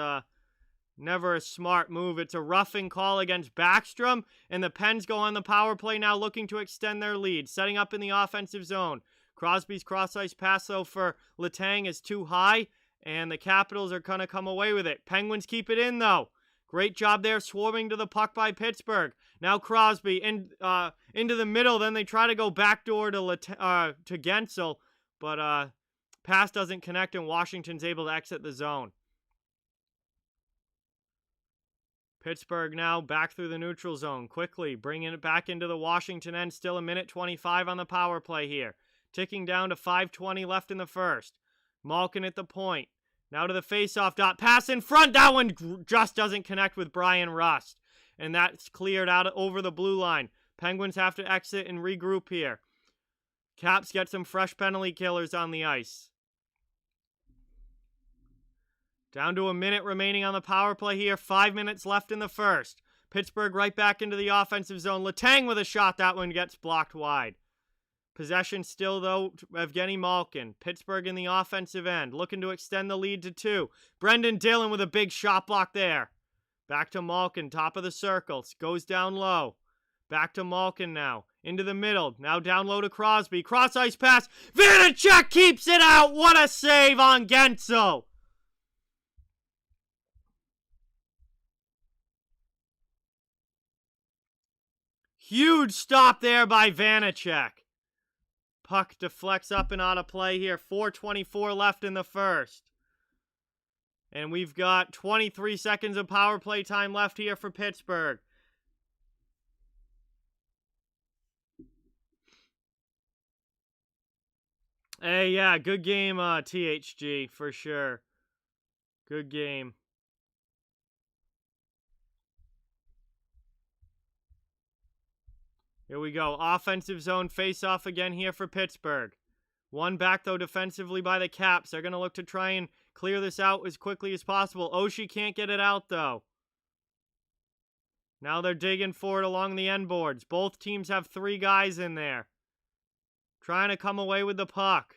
never a smart move. It's a roughing call against Backstrom, and the Pens go on the power play now looking to extend their lead, setting up in the offensive zone. Crosby's cross-ice pass, though, for Letang is too high, and the Capitals are going to come away with it. Penguins keep it in, though. Great job there swarming to the puck by Pittsburgh. Now Crosby into the middle. Then they try to go backdoor to Guentzel, but pass doesn't connect, and Washington's able to exit the zone. Pittsburgh now back through the neutral zone. Quickly bringing it back into the Washington end. Still a minute 25 on the power play here. Ticking down to 5:20 left in the first. Malkin at the point. Now to the faceoff dot. Pass in front. That one just doesn't connect with Brian Rust. And that's cleared out over the blue line. Penguins have to exit and regroup here. Caps get some fresh penalty killers on the ice. Down to a minute remaining on the power play here. 5 minutes left in the first. Pittsburgh right back into the offensive zone. Letang with a shot. That one gets blocked wide. Possession still, though, Evgeny Malkin. Pittsburgh in the offensive end, looking to extend the lead to 2. Brendan Dillon with a big shot block there. Back to Malkin, top of the circle. Goes down low. Back to Malkin now. Into the middle. Now down low to Crosby. Cross-ice pass. Vanacek keeps it out. What a save on Guentzel. Huge stop there by Vanacek. Puck deflects up and out of play here. 4:24 left in the first. And we've got 23 seconds of power play time left here for Pittsburgh. Hey, yeah, good game, THG, for sure. Good game. Here we go. Offensive zone face-off again here for Pittsburgh. One back, though, defensively by the Caps. They're going to look to try and clear this out as quickly as possible. Oshie can't get it out, though. Now they're digging for it along the end boards. Both teams have 3 guys in there. Trying to come away with the puck.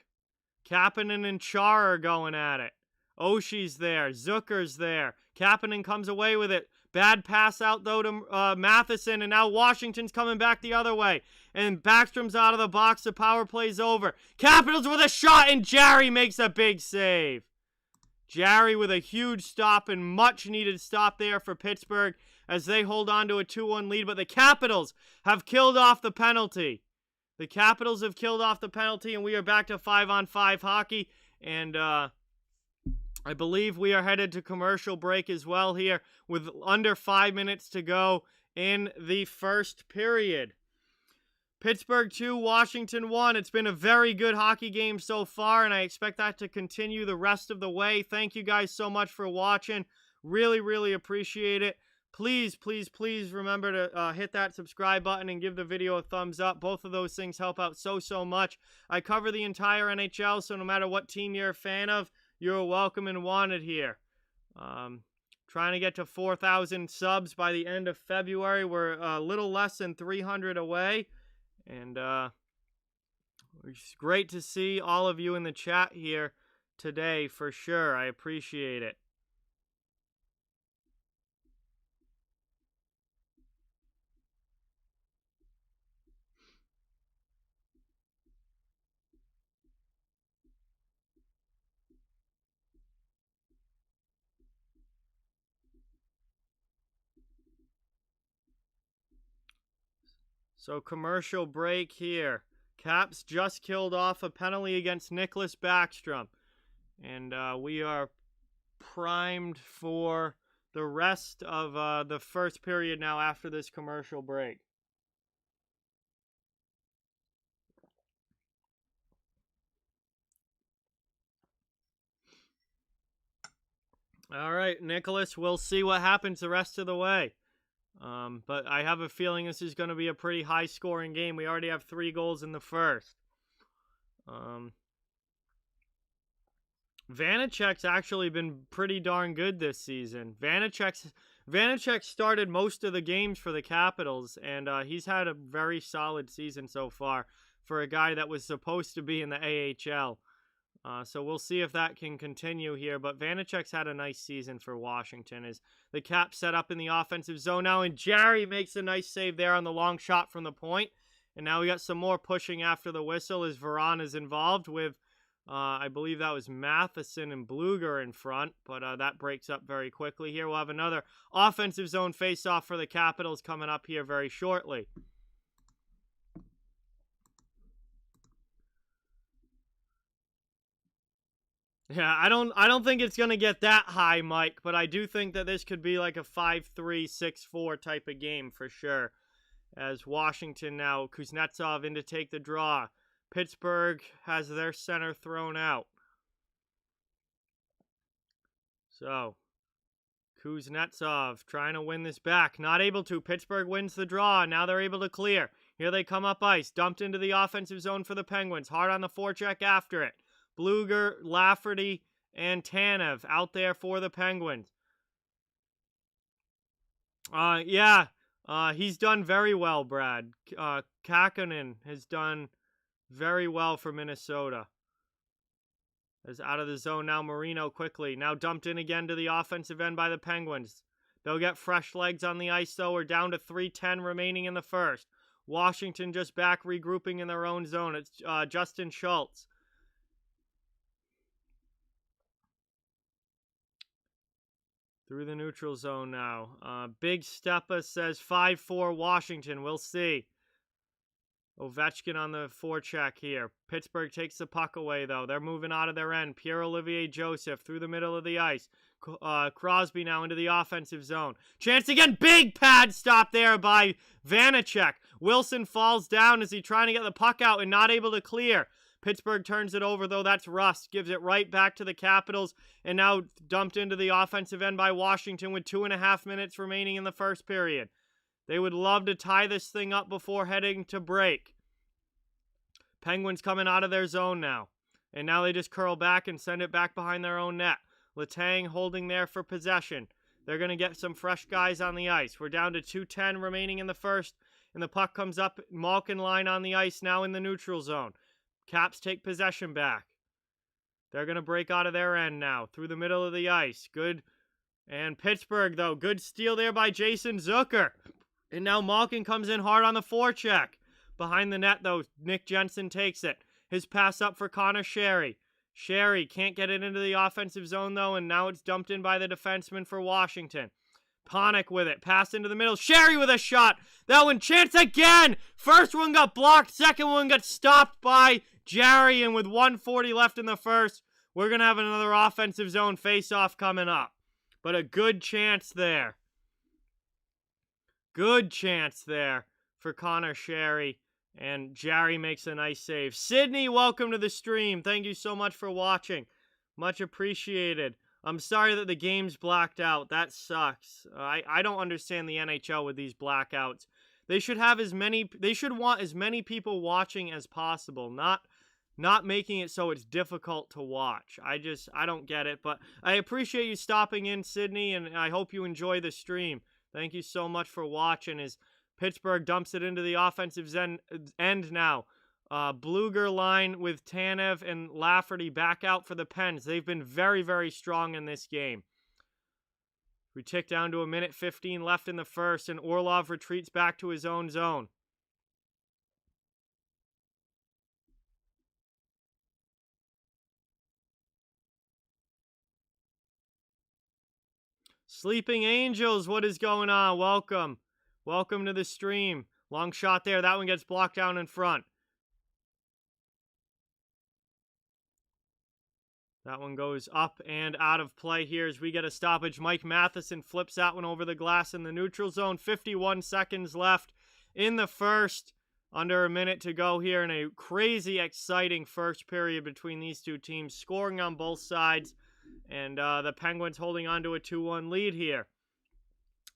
Kapanen and Char are going at it. Oshie's there. Zucker's there. Kapanen comes away with it. Bad pass out, though, to Matheson, and now Washington's coming back the other way. And Backstrom's out of the box. The power play's over. Capitals with a shot, and Jarry makes a big save. Jarry with a huge stop and much-needed stop there for Pittsburgh as they hold on to a 2-1 lead. But the Capitals have killed off the penalty. The Capitals have killed off the penalty, and we are back to 5-on-5 hockey. And I believe we are headed to commercial break as well here with under 5 minutes to go in the first period. Pittsburgh 2, Washington 1. It's been a very good hockey game so far, and I expect that to continue the rest of the way. Thank you guys so much for watching. Really, really appreciate it. Please, please, please remember to hit that subscribe button and give the video a thumbs up. Both of those things help out so much. I cover the entire NHL, so no matter what team you're a fan of, you're welcome and wanted here. Trying to get to 4,000 subs by the end of February. We're a little less than 300 away. And it's great to see all of you in the chat here today, for sure. I appreciate it. So commercial break here. Caps just killed off a penalty against Nicholas Backstrom. And we are primed for the rest of the first period now after this commercial break. All right, Nicholas, we'll see what happens the rest of the way. But I have a feeling this is going to be a pretty high-scoring game. We already have 3 goals in the first. Vanacek's actually been pretty darn good this season. Vanacek started most of the games for the Capitals, and he's had a very solid season so far for a guy that was supposed to be in the AHL. So we'll see if that can continue here. But Vanacek's had a nice season for Washington as the Caps set up in the offensive zone now, and Jarry makes a nice save there on the long shot from the point. And now we got some more pushing after the whistle as Varan is involved with, I believe that was Matheson and Bluger in front, but that breaks up very quickly here. We'll have another offensive zone face-off for the Capitals coming up here very shortly. Yeah, I don't think it's going to get that high, Mike, but I do think that this could be like a 5-3, 6-4 type of game for sure. As Washington now, Kuznetsov in to take the draw. Pittsburgh has their center thrown out. So, Kuznetsov trying to win this back. Not able to. Pittsburgh wins the draw. Now they're able to clear. Here they come up ice. Dumped into the offensive zone for the Penguins. Hard on the forecheck after it. Bluger, Lafferty, and Tanev out there for the Penguins. He's done very well, Brad. Kakkonen has done very well for Minnesota. Is out of the zone now. Marino quickly. Now dumped in again to the offensive end by the Penguins. They'll get fresh legs on the ice, though. We're down to 3:10 remaining in the first. Washington just back regrouping in their own zone. It's Justin Schultz. Through the neutral zone now. Big Steppa says 5-4 Washington. We'll see. Ovechkin on the forecheck here. Pittsburgh takes the puck away, though. They're moving out of their end. Pierre-Olivier Joseph through the middle of the ice. Crosby now into the offensive zone. Chance again. Big pad stop there by Vanacek. Wilson falls down as he's trying to get the puck out and not able to clear. Pittsburgh turns it over, though. That's Rust. Gives it right back to the Capitals. And now dumped into the offensive end by Washington with 2.5 minutes remaining in the first period. They would love to tie this thing up before heading to break. Penguins coming out of their zone now. And now they just curl back and send it back behind their own net. Letang holding there for possession. They're going to get some fresh guys on the ice. We're down to 2:10 remaining in the first. And the puck comes up. Malkin line on the ice now in the neutral zone. Caps take possession back. They're going to break out of their end now. Through the middle of the ice. Good. And Pittsburgh, though. Good steal there by Jason Zucker. And now Malkin comes in hard on the forecheck. Behind the net, though, Nick Jensen takes it. His pass up for Connor Sherry. Sherry can't get it into the offensive zone, though, and now it's dumped in by the defenseman for Washington. Panik with it. Pass into the middle. Sherry with a shot. That one, chance again. First one got blocked. Second one got stopped by Jarry, and with 1:40 left in the first, we're going to have another offensive zone face-off coming up. But a good chance there. Good chance there for Connor Sherry. And Jarry makes a nice save. Sydney, welcome to the stream. Thank you so much for watching. Much appreciated. I'm sorry that the game's blacked out. That sucks. I don't understand the NHL with these blackouts. They should want as many people watching as possible, not making it so it's difficult to watch. I don't get it, but I appreciate you stopping in, Sydney, and I hope you enjoy the stream. Thank you so much for watching as Pittsburgh dumps it into the offensive end now. Bluger line with Tanev and Lafferty back out for the Pens. They've been very, very strong in this game. We tick down to 1:15 left in the first, and Orlov retreats back to his own zone. Sleeping Angels, what is going on? Welcome. Welcome to the stream. Long shot there. That one gets blocked down in front. That one goes up and out of play here as we get a stoppage. Mike Matheson flips that one over the glass in the neutral zone. 51 seconds left in the first. Under a minute to go here in a crazy exciting first period between these two teams. Scoring on both sides. And the Penguins holding on to a 2-1 lead here.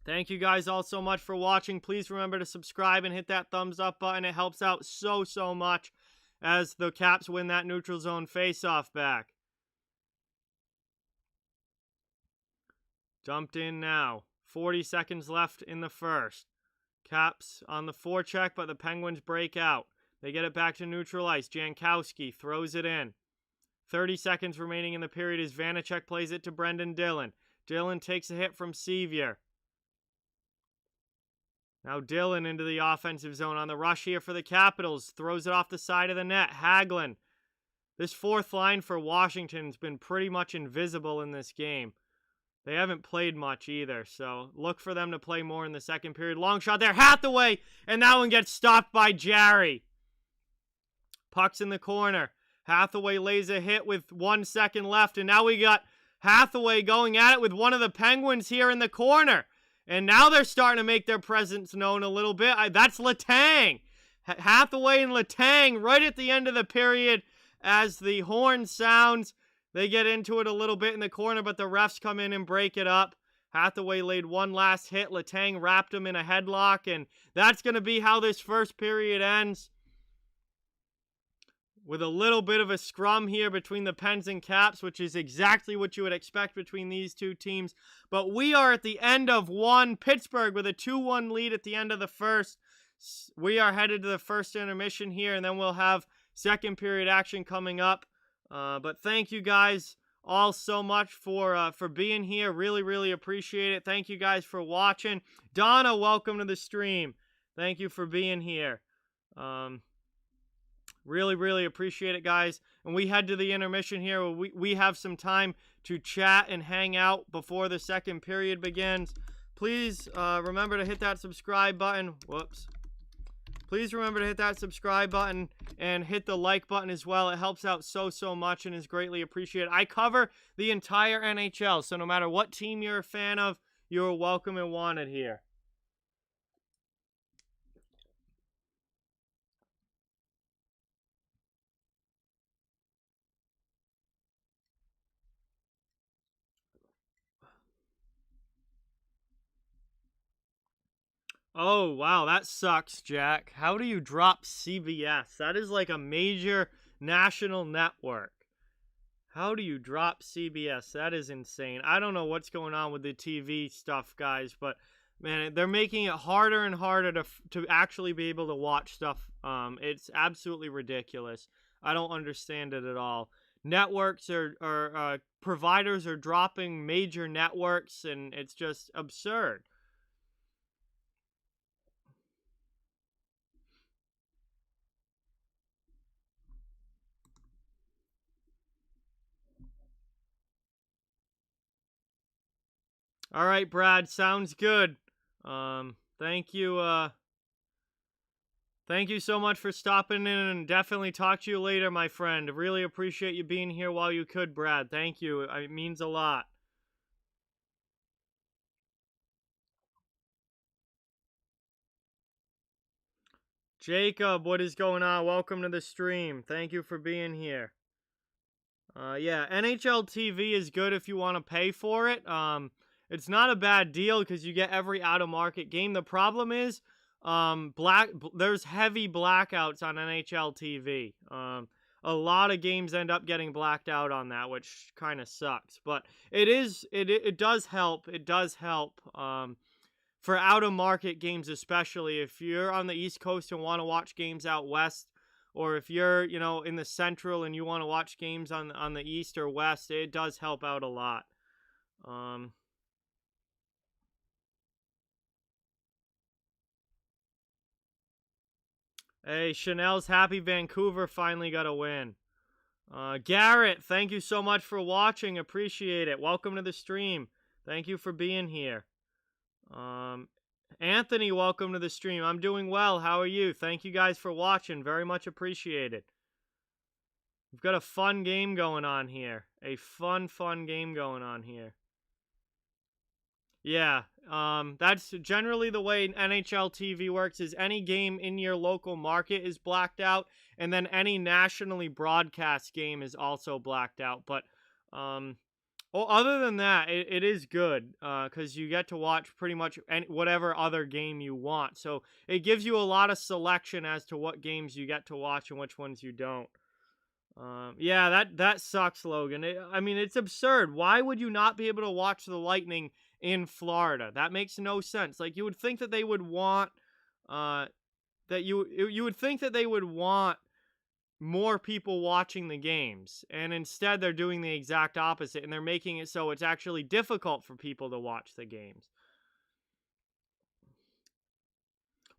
Thank you guys all so much for watching. Please remember to subscribe and hit that thumbs up button. It helps out so much as the Caps win that neutral zone faceoff back. Dumped in now. 40 seconds left in the first. Caps on the forecheck, but the Penguins break out. They get it back to neutral ice. Jankowski throws it in. 30 seconds remaining in the period as Vanacek plays it to Brendan Dillon. Dillon takes a hit from Sevier. Now Dillon into the offensive zone on the rush here for the Capitals. Throws it off the side of the net. Hagelin. This fourth line for Washington's been pretty much invisible in this game. They haven't played much either, so look for them to play more in the second period. Long shot there. Hathaway! And that one gets stopped by Jarry. Puck's in the corner. Hathaway lays a hit with 1 second left, and now we got Hathaway going at it with one of the Penguins here in the corner. And now they're starting to make their presence known a little bit. That's Letang. Hathaway and Letang right at the end of the period as the horn sounds. They get into it a little bit in the corner, but the refs come in and break it up. Hathaway laid one last hit. Letang wrapped him in a headlock, and that's going to be how this first period ends. With a little bit of a scrum here between the Pens and Caps, which is exactly what you would expect between these two teams. But we are at the end of one. Pittsburgh with a 2-1 lead at the end of the first. We are headed to the first intermission here, and then we'll have second period action coming up. But thank you guys all so much for being here. Really appreciate it. Thank you guys for watching. Donna, welcome to the stream. Thank you for being here. Really appreciate it, guys. And we head to the intermission here. We have some time to chat and hang out before the second period begins. Please remember to hit that subscribe button. Whoops. Please remember to hit that subscribe button and hit the like button as well. It helps out so much and is greatly appreciated. I cover the entire NHL, so no matter what team you're a fan of, you're welcome and wanted here. Oh, wow, that sucks, Jack. How do you drop CBS? That is like a major national network. How do you drop CBS? That is insane. I don't know what's going on with the TV stuff, guys, but, man, they're making it harder and harder to actually be able to watch stuff. It's absolutely ridiculous. I don't understand it at all. Networks providers are dropping major networks, and it's just absurd. All right, Brad, sounds good. Thank you. Thank you so much for stopping in, and definitely talk to you later, my friend. Really appreciate you being here while you could, Brad. Thank you. It means a lot. Jacob, what is going on? Welcome to the stream. Thank you for being here. Yeah, NHL TV is good if you want to pay for it. It's not a bad deal because you get every out-of-market game. The problem is, there's heavy blackouts on NHL TV. A lot of games end up getting blacked out on that, which kind of sucks. But it does help. It does help. For out-of-market games, especially if you're on the East Coast and want to watch games out west, or if you're, in the Central and you want to watch games on the East or West, it does help out a lot. Hey, Chanel's happy Vancouver finally got a win. Garrett, thank you so much for watching. Appreciate it. Welcome to the stream. Thank you for being here. Anthony, welcome to the stream. I'm doing well. How are you? Thank you guys for watching. Very much appreciated. We've got a fun game going on here. A fun game going on here. Yeah, that's generally the way NHL TV works, is any game in your local market is blacked out, and then any nationally broadcast game is also blacked out. But Well, other than that, it is good because you get to watch pretty much whatever other game you want. So it gives you a lot of selection as to what games you get to watch and which ones you don't. Yeah, that sucks, Logan. I mean, it's absurd. Why would you not be able to watch the Lightning in Florida? That makes no sense. Like you would think that they would want, that you would think that they would want more people watching the games, and instead they're doing the exact opposite, and they're making it so it's actually difficult for people to watch the games.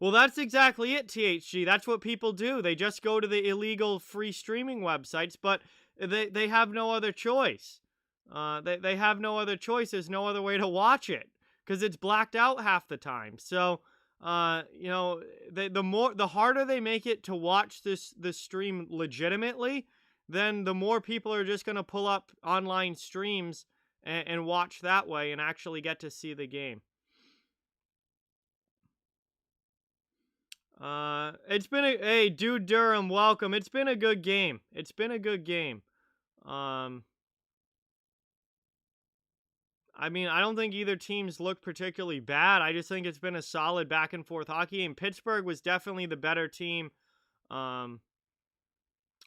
Well, that's exactly it, THG. That's what people do. They just go to the illegal free streaming websites, but they have no other choice. They have no other choice. There's no other way to watch it because it's blacked out half the time. So, you know, the harder they make it to watch this stream legitimately, then the more people are just going to pull up online streams and watch that way and actually get to see the game. It's been hey, dude Durham, welcome. It's been a good game. It's been a good game. Um, I mean, I don't think either team's looked particularly bad. I just think it's been a solid back and forth hockey game. Pittsburgh was definitely the better team. Um,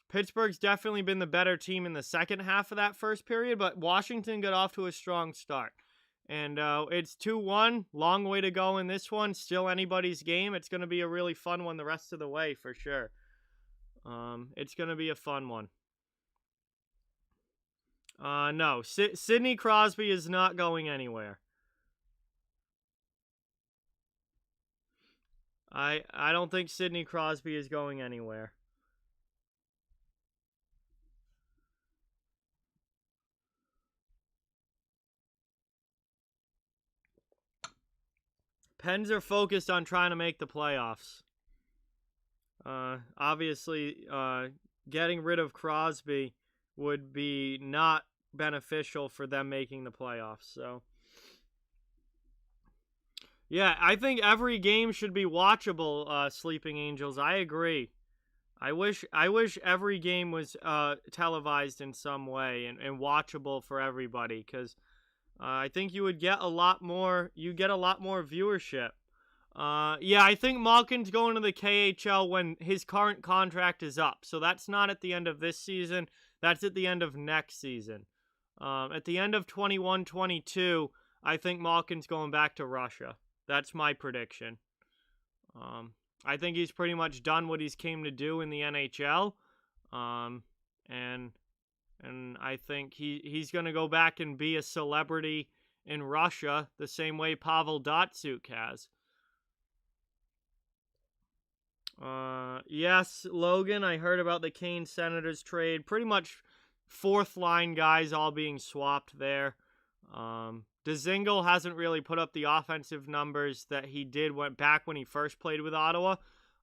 Pittsburgh's definitely been the better team in the second half of that first period, but Washington got off to a strong start. And it's 2-1. Long way to go in this one. Still anybody's game. It's going to be a really fun one the rest of the way for sure. It's going to be a fun one. No. Sidney Crosby is not going anywhere. I don't think Sidney Crosby is going anywhere. Pens are focused on trying to make the playoffs. Obviously, getting rid of Crosby would be not beneficial for them making the playoffs. So, yeah, I think every game should be watchable. Sleeping Angels, I agree. I wish every game was televised in some way and watchable for everybody because I think you would get a lot more. You get a lot more viewership. Yeah, I think Malkin's going to the KHL when his current contract is up. So that's not at the end of this season. That's at the end of next season. At the end of 21-22, I think Malkin's going back to Russia. That's my prediction. I think he's pretty much done what he's came to do in the NHL. And I think he's going to go back and be a celebrity in Russia the same way Pavel Datsyuk has. Yes, Logan, I heard about the Kane Senators trade. Pretty much fourth line guys all being swapped there. Dzingel hasn't really put up the offensive numbers that he did back when he first played with Ottawa.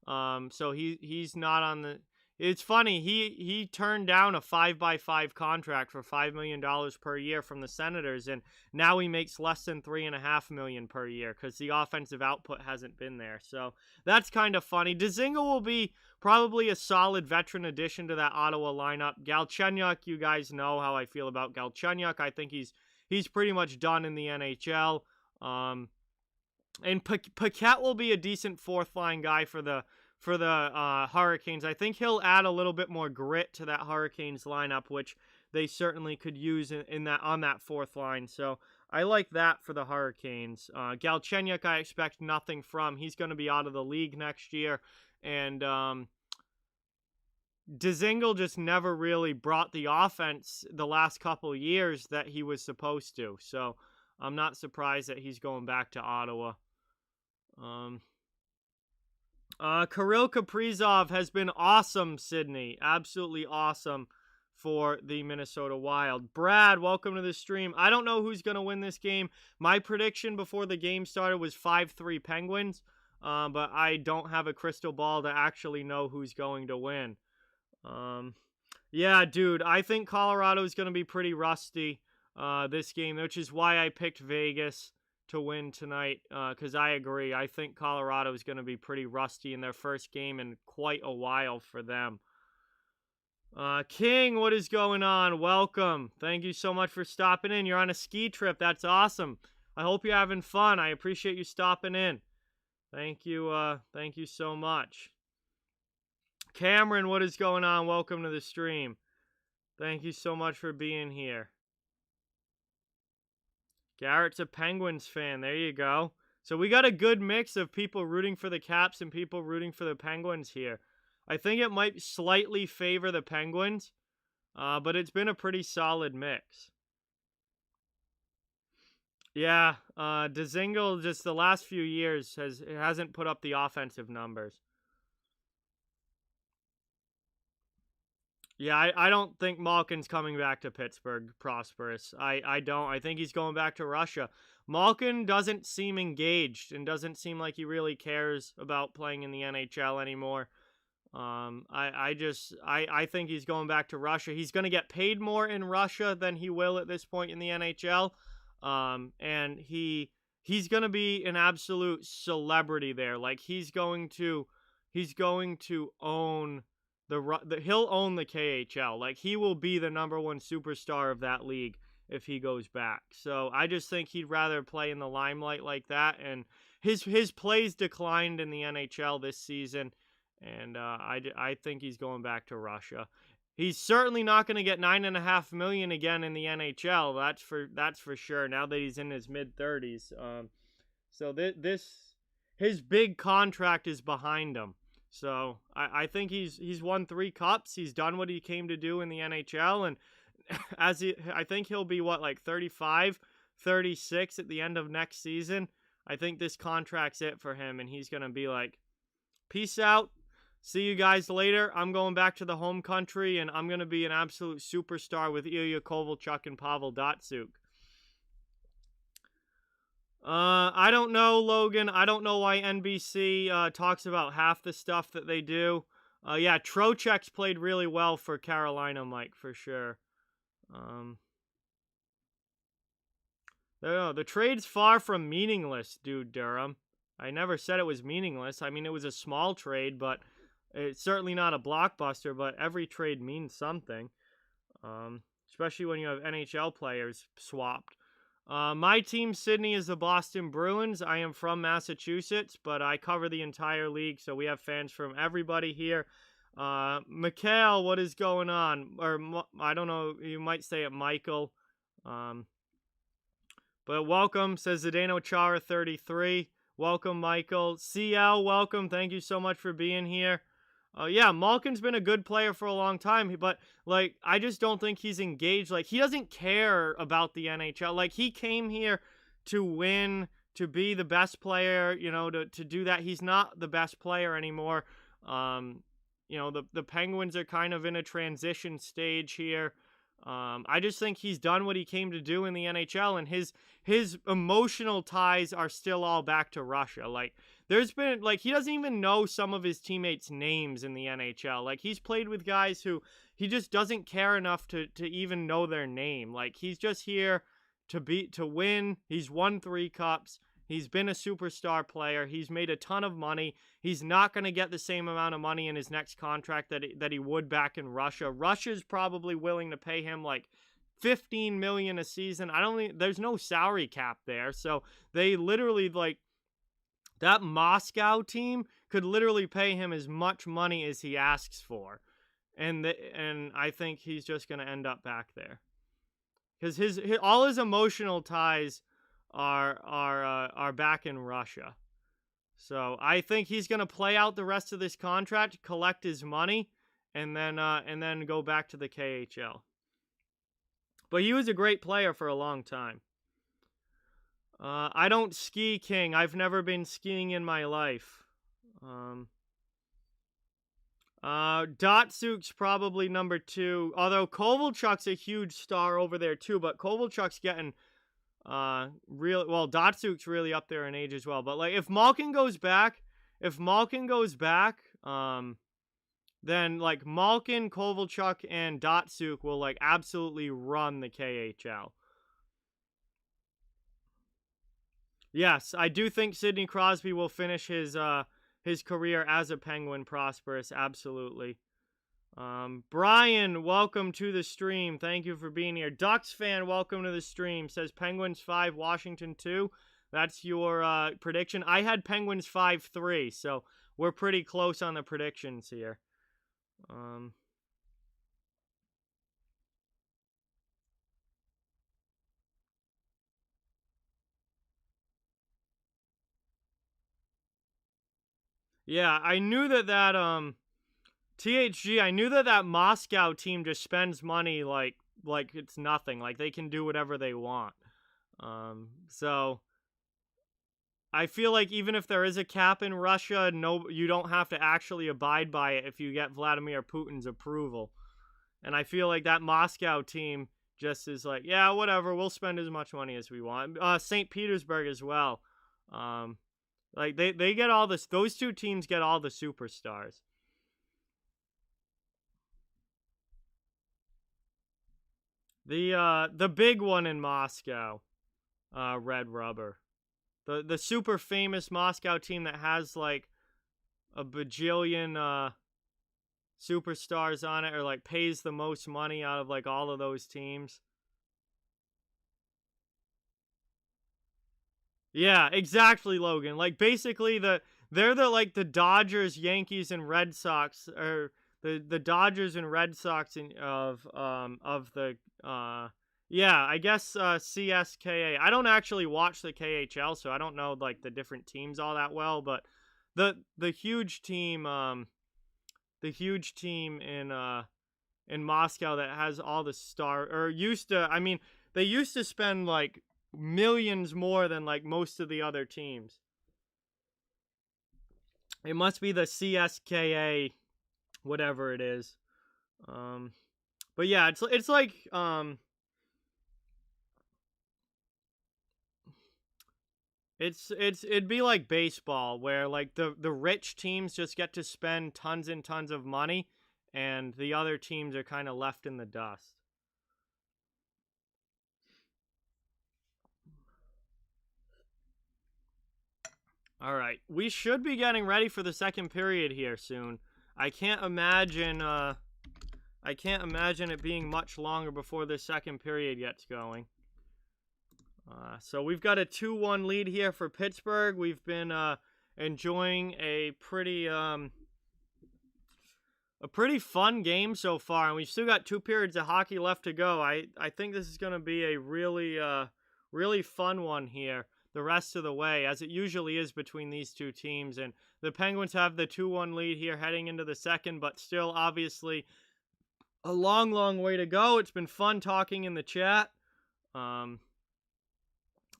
So he's not on the. It's funny, he turned down a 5x5 contract for $5 million per year from the Senators, and now he makes less than $3.5 million per year because the offensive output hasn't been there. So that's kind of funny. Dzingel will be probably a solid veteran addition to that Ottawa lineup. Galchenyuk, you guys know how I feel about Galchenyuk. I think he's pretty much done in the NHL. And Paquette will be a decent fourth line guy for the Hurricanes. I think he'll add a little bit more grit to that Hurricanes lineup, which they certainly could use in that on that fourth line. So I like that for the Hurricanes. Galchenyuk, I expect nothing from. He's going to be out of the league next year, and Dzingel just never really brought the offense the last couple years that he was supposed to. So I'm not surprised that he's going back to Ottawa. Kirill Kaprizov has been awesome, Sydney. Absolutely awesome for the Minnesota Wild. Brad, welcome to the stream. I don't know who's going to win this game. My prediction before the game started was 5-3 Penguins, but I don't have a crystal ball to actually know who's going to win. Yeah, dude, I think Colorado is going to be pretty rusty this game, which is why I picked Vegas to win tonight, because I agree. I think Colorado is going to be pretty rusty in their first game in quite a while for them. King, what is going on? Welcome. Thank you so much for stopping in. You're on a ski trip. That's awesome. I hope you're having fun. I appreciate you stopping in. Thank you so much. Cameron, what is going on? Welcome to the stream. Thank you so much for being here. Garrett's a Penguins fan. There you go. So we got a good mix of people rooting for the Caps and people rooting for the Penguins here. I think it might slightly favor the Penguins, but it's been a pretty solid mix. Yeah, Dzingel just the last few years hasn't put up the offensive numbers. Yeah, I don't think Malkin's coming back to Pittsburgh prosperous. I don't. I think he's going back to Russia. Malkin doesn't seem engaged and doesn't seem like he really cares about playing in the NHL anymore. I think he's going back to Russia. He's going to get paid more in Russia than he will at this point in the NHL. And he's going to be an absolute celebrity there. Like he's going to own he'll own the KHL. Like he will be the #1 superstar of that league if he goes back. So I just think he'd rather play in the limelight like that. And his plays declined in the NHL this season. And I think he's going back to Russia. He's certainly not going to get $9.5 million again in the NHL. That's for sure. Now that he's in his mid-30s, so his big contract is behind him. So I think he's won 3 cups. He's done what he came to do in the NHL, and I think he'll be like 35, 36 at the end of next season. I think this contract's it for him, and he's gonna be like, peace out. See you guys later. I'm going back to the home country, and I'm going to be an absolute superstar with Ilya Kovalchuk and Pavel Datsyuk. I don't know, Logan. I don't know why NBC talks about half the stuff that they do. Yeah, Trocheck's played really well for Carolina, Mike, for sure. The trade's far from meaningless, dude, Durham. I never said it was meaningless. I mean, it was a small trade, but it's certainly not a blockbuster, but every trade means something, especially when you have NHL players swapped. My team, Sydney, is the Boston Bruins. I am from Massachusetts, but I cover the entire league, so we have fans from everybody here. Mikhail, what is going on? Or I don't know, you might say it Michael. But welcome, says Zdeno Chara 33. Welcome, Michael. CL, welcome. Thank you so much for being here. Yeah, Malkin's been a good player for a long time, but, like, I just don't think he's engaged. Like, he doesn't care about the NHL. Like, he came here to win, to be the best player, you know, to do that. He's not the best player anymore. You know, the Penguins are kind of in a transition stage here. I just think he's done what he came to do in the NHL, and his emotional ties are still all back to Russia. Like, there's been, like, he doesn't even know some of his teammates' names in the NHL. Like, he's played with guys who he just doesn't care enough to even know their name. Like, he's just here to win. He's won 3 cups. He's been a superstar player. He's made a ton of money. He's not going to get the same amount of money in his next contract that he would back in Russia. Russia's probably willing to pay him like $15 million a season. There's no salary cap there. So they literally, like, that Moscow team could literally pay him as much money as he asks for. And I think he's just going to end up back there. Cuz all his emotional ties are back in Russia. So I think he's going to play out the rest of this contract, collect his money, and then go back to the KHL. But he was a great player for a long time. I don't ski, King. I've never been skiing in my life. Datsyuk's probably number 2, although Kovalchuk's a huge star over there too, but Kovalchuk's getting Datsyuk's really up there in age as well. But, like, if Malkin goes back, then, like, Malkin, Kovalchuk, and Datsyuk will, like, absolutely run the KHL. Yes, I do think Sidney Crosby will finish his career as a Penguin prosperous, absolutely. Brian, welcome to the stream. Thank you for being here. Ducks fan, welcome to the stream. Says Penguins 5, Washington 2. That's your prediction. I had Penguins 5-3, so we're pretty close on the predictions here. Yeah, I knew that THG, I knew that Moscow team just spends money like it's nothing. Like they can do whatever they want. So I feel like even if there is a cap in Russia, no, you don't have to actually abide by it if you get Vladimir Putin's approval. And I feel like that Moscow team just is like, yeah, whatever, we'll spend as much money as we want. St. Petersburg as well. Like they get all this. Those two teams get all the superstars. The big one in Moscow, Red Rubber, the super famous Moscow team that has like a bajillion superstars on it, or like pays the most money out of like all of those teams. Yeah, exactly, Logan. Like basically they're the like the Dodgers, Yankees, and Red Sox, or the Dodgers and Red Sox of the yeah, I guess CSKA. I don't actually watch the KHL, so I don't know like the different teams all that well, but the huge team in Moscow that has all the star, or used to, I mean, they used to spend like millions more than like most of the other teams. It must be the CSKA, whatever it is. But yeah, it's like it'd be like baseball, where like the rich teams just get to spend tons and tons of money, and the other teams are kind of left in the dust. All right, we should be getting ready for the second period here soon. I can't imagine it being much longer before the second period gets going. So we've got a 2-1 lead here for Pittsburgh. We've been enjoying a pretty fun game so far, and we've still got 2 periods of hockey left to go. I think this is going to be a really fun one here the rest of the way, as it usually is between these two teams. And the Penguins have the 2-1 lead here heading into the second, but still obviously a long way to go. It's been fun talking in the chat.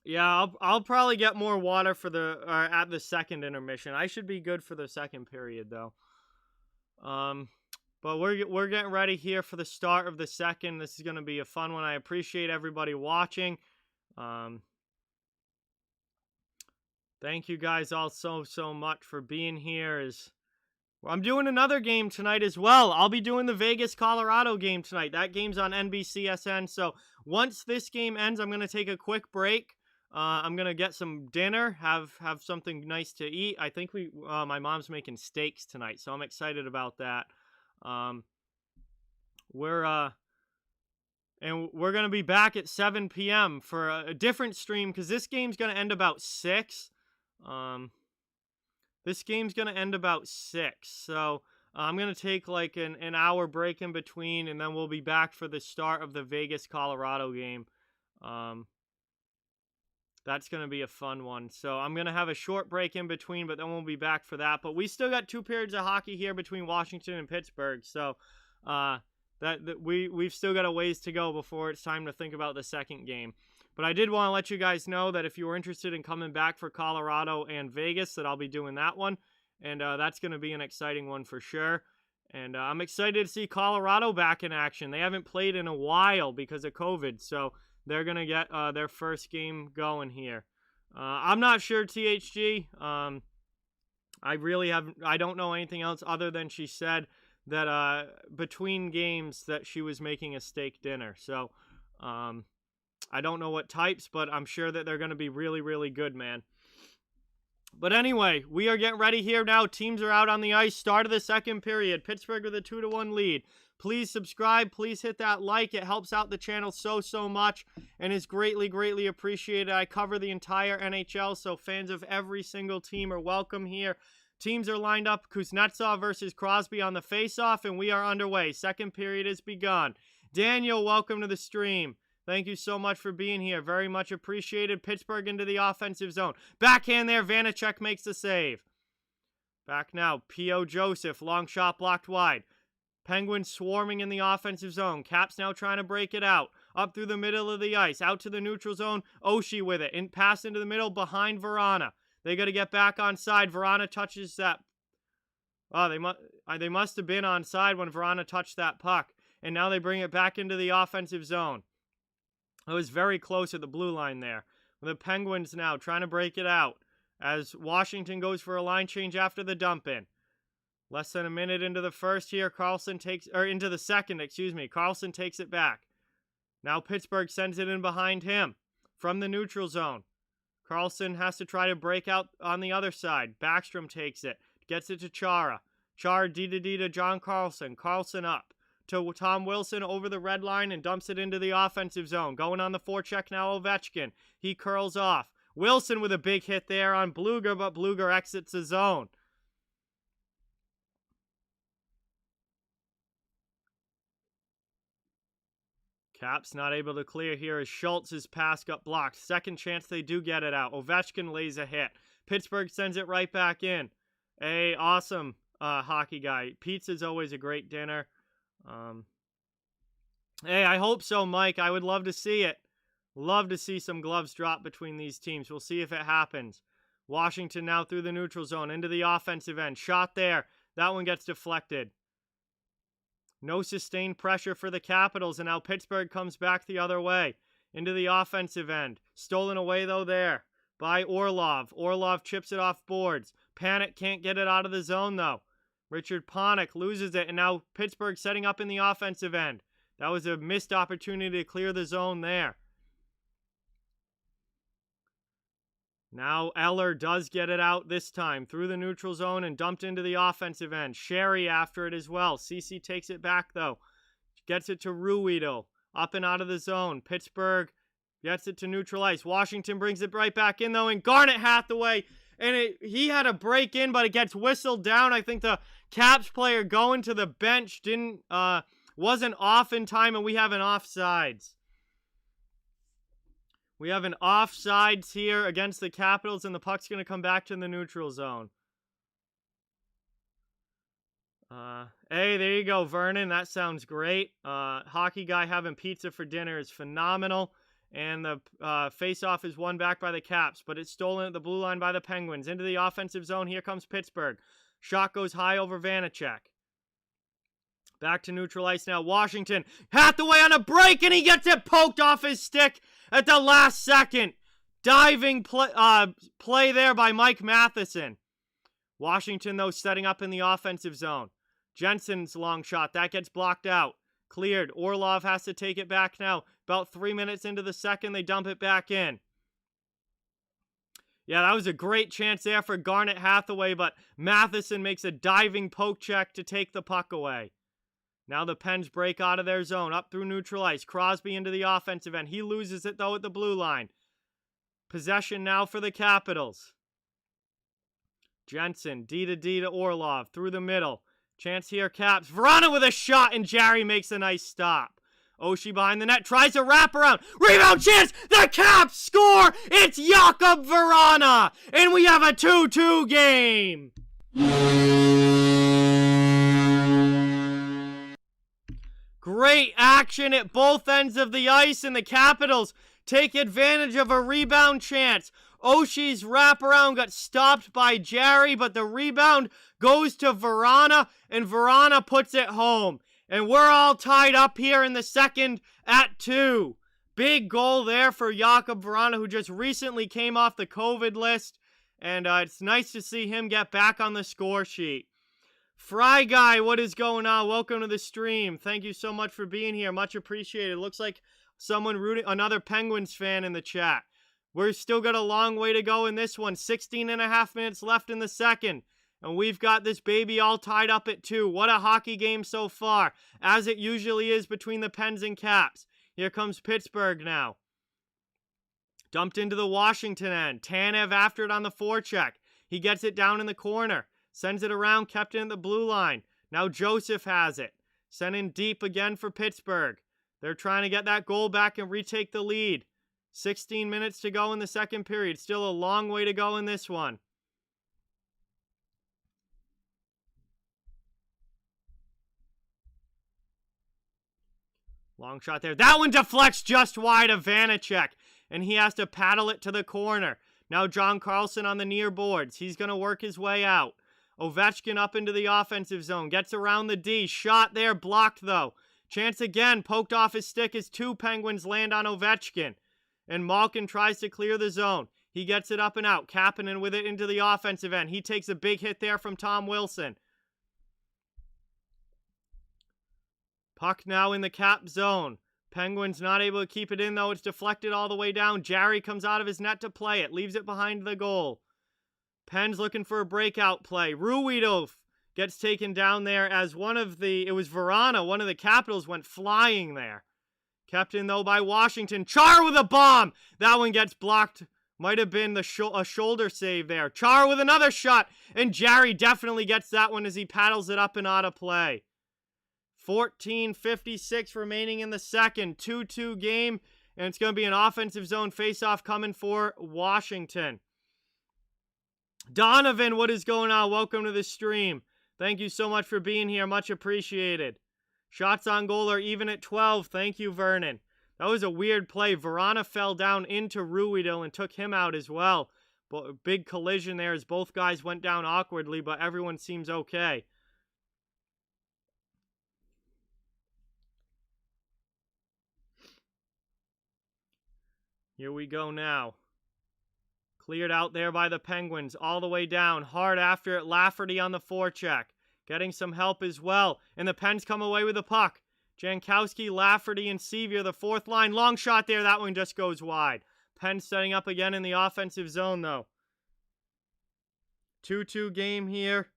Yeah, I'll probably get more water for at the second intermission. I should be good for the second period though. But we're getting ready here for the start of the second. This is going to be a fun one. I appreciate everybody watching. Thank you guys all so much for being here. I'm doing another game tonight as well. I'll be doing the Vegas-Colorado game tonight. That game's on NBCSN. So once this game ends, I'm going to take a quick break. I'm going to get some dinner, have something nice to eat. I think my mom's making steaks tonight, so I'm excited about that. We're going to be back at 7 p.m. for a different stream, because this game's going to end about 6. This game's going to end about 6, so I'm going to take like an hour break in between, and then we'll be back for the start of the Vegas-Colorado game. That's going to be a fun one. So I'm going to have a short break in between, but then we'll be back for that. But we still got 2 periods of hockey here between Washington and Pittsburgh, so we've still got a ways to go before it's time to think about the second game. But I did want to let you guys know that if you were interested in coming back for Colorado and Vegas, that I'll be doing that one. And that's going to be an exciting one for sure. And I'm excited to see Colorado back in action. They haven't played in a while because of COVID, so they're going to get their first game going here. I'm not sure, THG. I don't know anything else other than she said that between games that she was making a steak dinner. So I don't know what types, but I'm sure that they're going to be really good, man. But anyway, we are getting ready here now. Teams are out on the ice. Start of the second period. Pittsburgh with a 2-1 lead. Please subscribe. Please hit that like. It helps out the channel so much and is greatly appreciated. I cover the entire NHL, so fans of every single team are welcome here. Teams are lined up. Kuznetsov versus Crosby on the faceoff, and we are underway. Second period has begun. Daniel, welcome to the stream. Thank you so much for being here. Very much appreciated. Pittsburgh into the offensive zone. Backhand there. Vanacek makes the save. Back now. P.O. Joseph. Long shot blocked wide. Penguins swarming in the offensive zone. Caps now trying to break it out. Up through the middle of the ice. Out to the neutral zone. Oshie with it. In pass into the middle behind Vrana. They got to get back on side. Vrana touches that. Oh, they must have been on side when Vrana touched that puck. And now they bring it back into the offensive zone. It was very close at the blue line there. The Penguins now trying to break it out as Washington goes for a line change after the dump in. Less than a minute into the first here, into the second, excuse me. Carlson takes it back. Now Pittsburgh sends it in behind him from the neutral zone. Carlson has to try to break out on the other side. Backstrom takes it, gets it to Chara. Chara D to John Carlson. Carlson up to Tom Wilson over the red line and dumps it into the offensive zone. Going on the forecheck now, Ovechkin. He curls off. Wilson with a big hit there on Bluger, but Bluger exits the zone. Caps not able to clear here as Schultz's pass got blocked. Second chance they do get it out. Ovechkin lays a hit. Pittsburgh sends it right back in. Hey, awesome hockey guy. Pizza's always a great dinner. Hey, I hope so, Mike. I would love to see it. Love to see some gloves drop between these teams. We'll see if it happens. Washington now through the neutral zone into the offensive end. Shot there. That one gets deflected. No sustained pressure for the Capitals, and now Pittsburgh comes back the other way into the offensive end. Stolen away, though, there by Orlov. Orlov chips it off boards. Panik can't get it out of the zone, though. Richard Panik loses it, and now Pittsburgh setting up in the offensive end. That was a missed opportunity to clear the zone there. Now Eller does get it out this time through the neutral zone and dumped into the offensive end. Sherry after it as well. CC takes it back, though. Gets it to Ruido. Up and out of the zone. Pittsburgh gets it to neutral ice. Washington brings it right back in, though, and Garnet Hathaway. And he had a break in, but it gets whistled down. I think the Caps player going to the bench wasn't off in time, and we have an offsides. We have an offsides here against the Capitals, and the puck's going to come back to the neutral zone. Hey, there you go, Vernon. That sounds great. Hockey guy having pizza for dinner is phenomenal. And the face-off is won back by the Caps, but it's stolen at the blue line by the Penguins. Into the offensive zone, here comes Pittsburgh. Shot goes high over Vanacek. Back to neutral ice now. Washington. Hathaway on a break, and he gets it poked off his stick at the last second. Diving play there by Mike Matheson. Washington, though, setting up in the offensive zone. Jensen's long shot. That gets blocked out. Cleared. Orlov has to take it back now. About 3 minutes into the second, they dump it back in. Yeah, that was a great chance there for Garnet Hathaway, but Matheson makes a diving poke check to take the puck away. Now the Pens break out of their zone, up through neutral ice. Crosby into the offensive end. He loses it, though, at the blue line. Possession now for the Capitals. Jensen, D to Orlov, through the middle. Chance here, Caps. Vrana with a shot, and Jarry makes a nice stop. Oshie behind the net, tries a wraparound. Rebound chance! The Caps score! It's Jakub Vrana! And we have a 2-2 game! Great action at both ends of the ice, and the Capitals take advantage of a rebound chance. Oshie's wraparound got stopped by Jarry, but the rebound goes to Vrana, and Vrana puts it home. And we're all tied up here in the second at 2. Big goal there for Jakub Vrana, who just recently came off the COVID list. And it's nice to see him get back on the score sheet. Fry Guy, what is going on? Welcome to the stream. Thank you so much for being here. Much appreciated. Looks like someone another Penguins fan in the chat. We're still got a long way to go in this one. 16 and a half minutes left in the second. And we've got this baby all tied up at 2. What a hockey game so far, as it usually is between the Pens and Caps. Here comes Pittsburgh now. Dumped into the Washington end. Tanev after it on the forecheck. He gets it down in the corner. Sends it around, kept it in the blue line. Now Joseph has it. Sent in deep again for Pittsburgh. They're trying to get that goal back and retake the lead. 16 minutes to go in the second period. Still a long way to go in this one. Long shot there. That one deflects just wide of Vanacek, and he has to paddle it to the corner. Now John Carlson on the near boards. He's going to work his way out. Ovechkin up into the offensive zone. Gets around the D. Shot there. Blocked, though. Chance again. Poked off his stick as 2 Penguins land on Ovechkin. And Malkin tries to clear the zone. He gets it up and out. Kapanen with it into the offensive end. He takes a big hit there from Tom Wilson. Puck now in the Cap zone. Penguins not able to keep it in, though. It's deflected all the way down. Jarry comes out of his net to play it. Leaves it behind the goal. Pens looking for a breakout play. Ruhwedel gets taken down there as it was Verona, one of the Capitals, went flying there. Kept in, though, by Washington. Char with a bomb! That one gets blocked. Might have been a shoulder save there. Char with another shot, and Jarry definitely gets that one as he paddles it up and out of play. 14:56 remaining in the second. 2-2 game, and it's going to be an offensive zone faceoff coming for Washington. Donovan, what is going on? Welcome to the stream. Thank you so much for being here. Much appreciated. Shots on goal are even at 12. Thank you, Vernon. That was a weird play. Verona fell down into Ruhwedel and took him out as well. But big collision there as both guys went down awkwardly, but everyone seems okay. Here we go now. Cleared out there by the Penguins. All the way down. Hard after it. Lafferty on the forecheck. Getting some help as well. And the Pens come away with the puck. Jankowski, Lafferty, and Sevier, the fourth line. Long shot there. That one just goes wide. Pens setting up again in the offensive zone, though. 2-2 game here.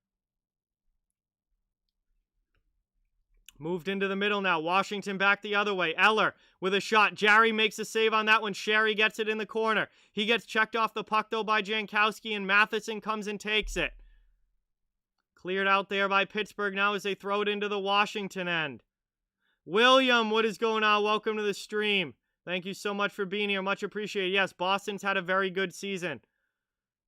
Moved into the middle now. Washington back the other way. Eller with a shot. Jarry makes a save on that one. Sherry gets it in the corner. He gets checked off the puck, though, by Jankowski, and Matheson comes and takes it. Cleared out there by Pittsburgh now as they throw it into the Washington end. William, what is going on? Welcome to the stream. Thank you so much for being here. Much appreciated. Yes, Boston's had a very good season.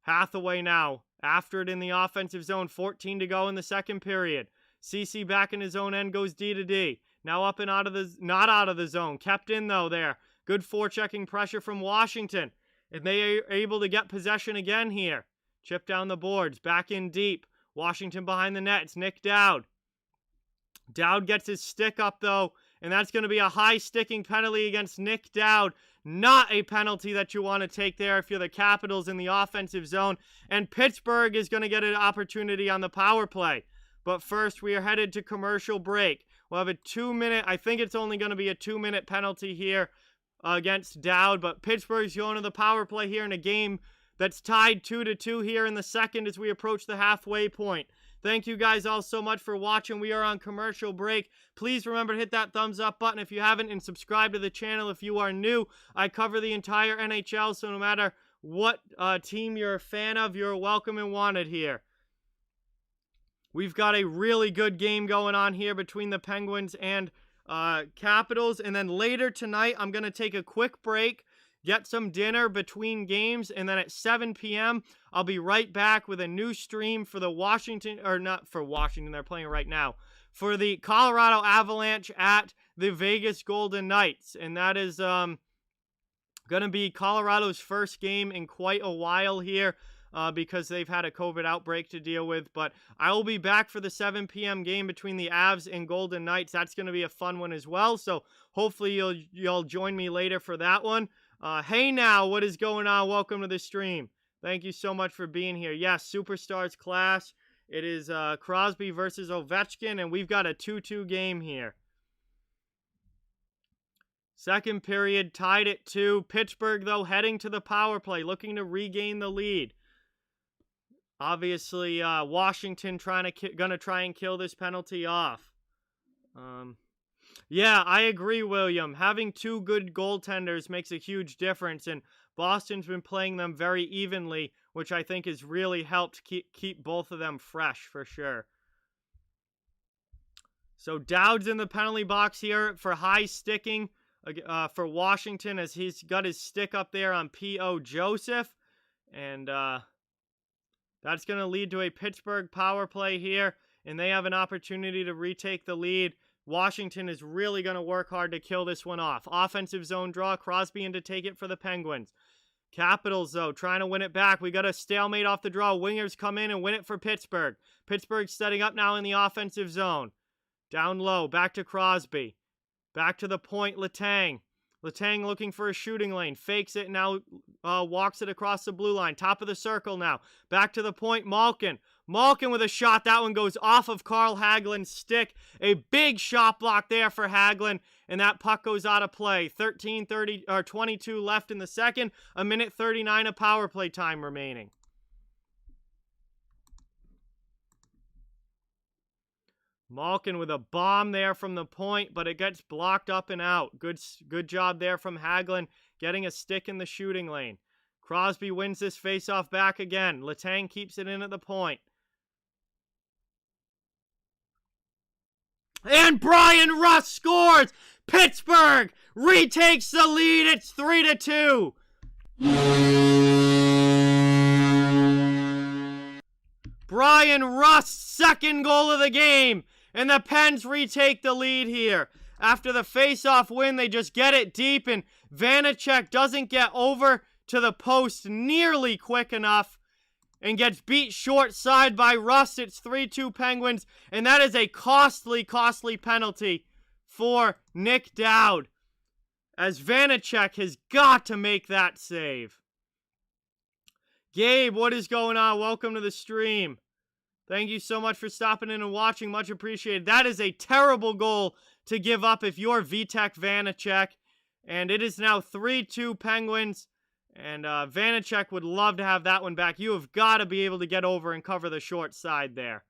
Hathaway now. After it in the offensive zone. 14 to go in the second period. CC back in his own end, goes D to D. Now up and not out of the zone. Kept in, though, there. Good forechecking pressure from Washington. And they are able to get possession again here. Chip down the boards. Back in deep. Washington behind the net. It's Nick Dowd. Dowd gets his stick up, though. And that's going to be a high sticking penalty against Nick Dowd. Not a penalty that you want to take there if you're the Capitals in the offensive zone. And Pittsburgh is going to get an opportunity on the power play. But first, we are headed to commercial break. We'll have a 2-minute, I think it's only going to be a 2-minute penalty here against Dowd. But Pittsburgh's going to the power play here in a game that's tied 2-2 here in the second as we approach the halfway point. Thank you guys all so much for watching. We are on commercial break. Please remember to hit that thumbs up button if you haven't, and subscribe to the channel if you are new. I cover the entire NHL, so no matter what team you're a fan of, you're welcome and wanted here. We've got a really good game going on here between the Penguins and Capitals. And then later tonight, I'm going to take a quick break, get some dinner between games, and then at 7 p.m., I'll be right back with a new stream for the not for Washington, they're playing right now, for the Colorado Avalanche at the Vegas Golden Knights. And that is going to be Colorado's first game in quite a while here. Because they've had a COVID outbreak to deal with. But I will be back for the 7 p.m. game between the Avs and Golden Knights. That's going to be a fun one as well. So hopefully you'll join me later for that one. Hey now, what is going on? Welcome to the stream. Thank you so much for being here. Yes, Superstars Clash. It is Crosby versus Ovechkin, and we've got a 2-2 game here. Second period tied at 2. Pittsburgh, though, heading to the power play, looking to regain the lead. Obviously, Washington gonna try and kill this penalty off. Yeah, I agree, William. Having 2 good goaltenders makes a huge difference, and Boston's been playing them very evenly, which I think has really helped keep both of them fresh for sure. So Dowd's in the penalty box here for high sticking for Washington, as he's got his stick up there on P.O. Joseph. And that's going to lead to a Pittsburgh power play here, and they have an opportunity to retake the lead. Washington is really going to work hard to kill this one off. Offensive zone draw, Crosby in to take it for the Penguins. Capitals, though, trying to win it back. We got a stalemate off the draw. Wingers come in and win it for Pittsburgh. Pittsburgh setting up now in the offensive zone. Down low, back to Crosby. Back to the point, Letang. Letang looking for a shooting lane. Fakes it, now walks it across the blue line. Top of the circle now. Back to the point, Malkin. Malkin with a shot. That one goes off of Carl Hagelin's stick. A big shot block there for Hagelin, and that puck goes out of play. 22 left in the second. 1:39 of power play time remaining. Malkin with a bomb there from the point, but it gets blocked up and out. Good job there from Hagelin, getting a stick in the shooting lane. Crosby wins this faceoff back again. Letang keeps it in at the point. And Brian Rust scores! Pittsburgh retakes the lead. It's 3-2. Brian Rust's second goal of the game. And the Pens retake the lead here. After the face-off win, they just get it deep, and Vanacek doesn't get over to the post nearly quick enough and gets beat short side by Rust. It's 3-2 Penguins, and that is a costly penalty for Nick Dowd, as Vanacek has got to make that save. Gabe, what is going on? Welcome to the stream. Thank you so much for stopping in and watching. Much appreciated. That is a terrible goal to give up if you're Vitek Vanacek. And it is now 3-2 Penguins. And Vanacek would love to have that one back. You have got to be able to get over and cover the short side there.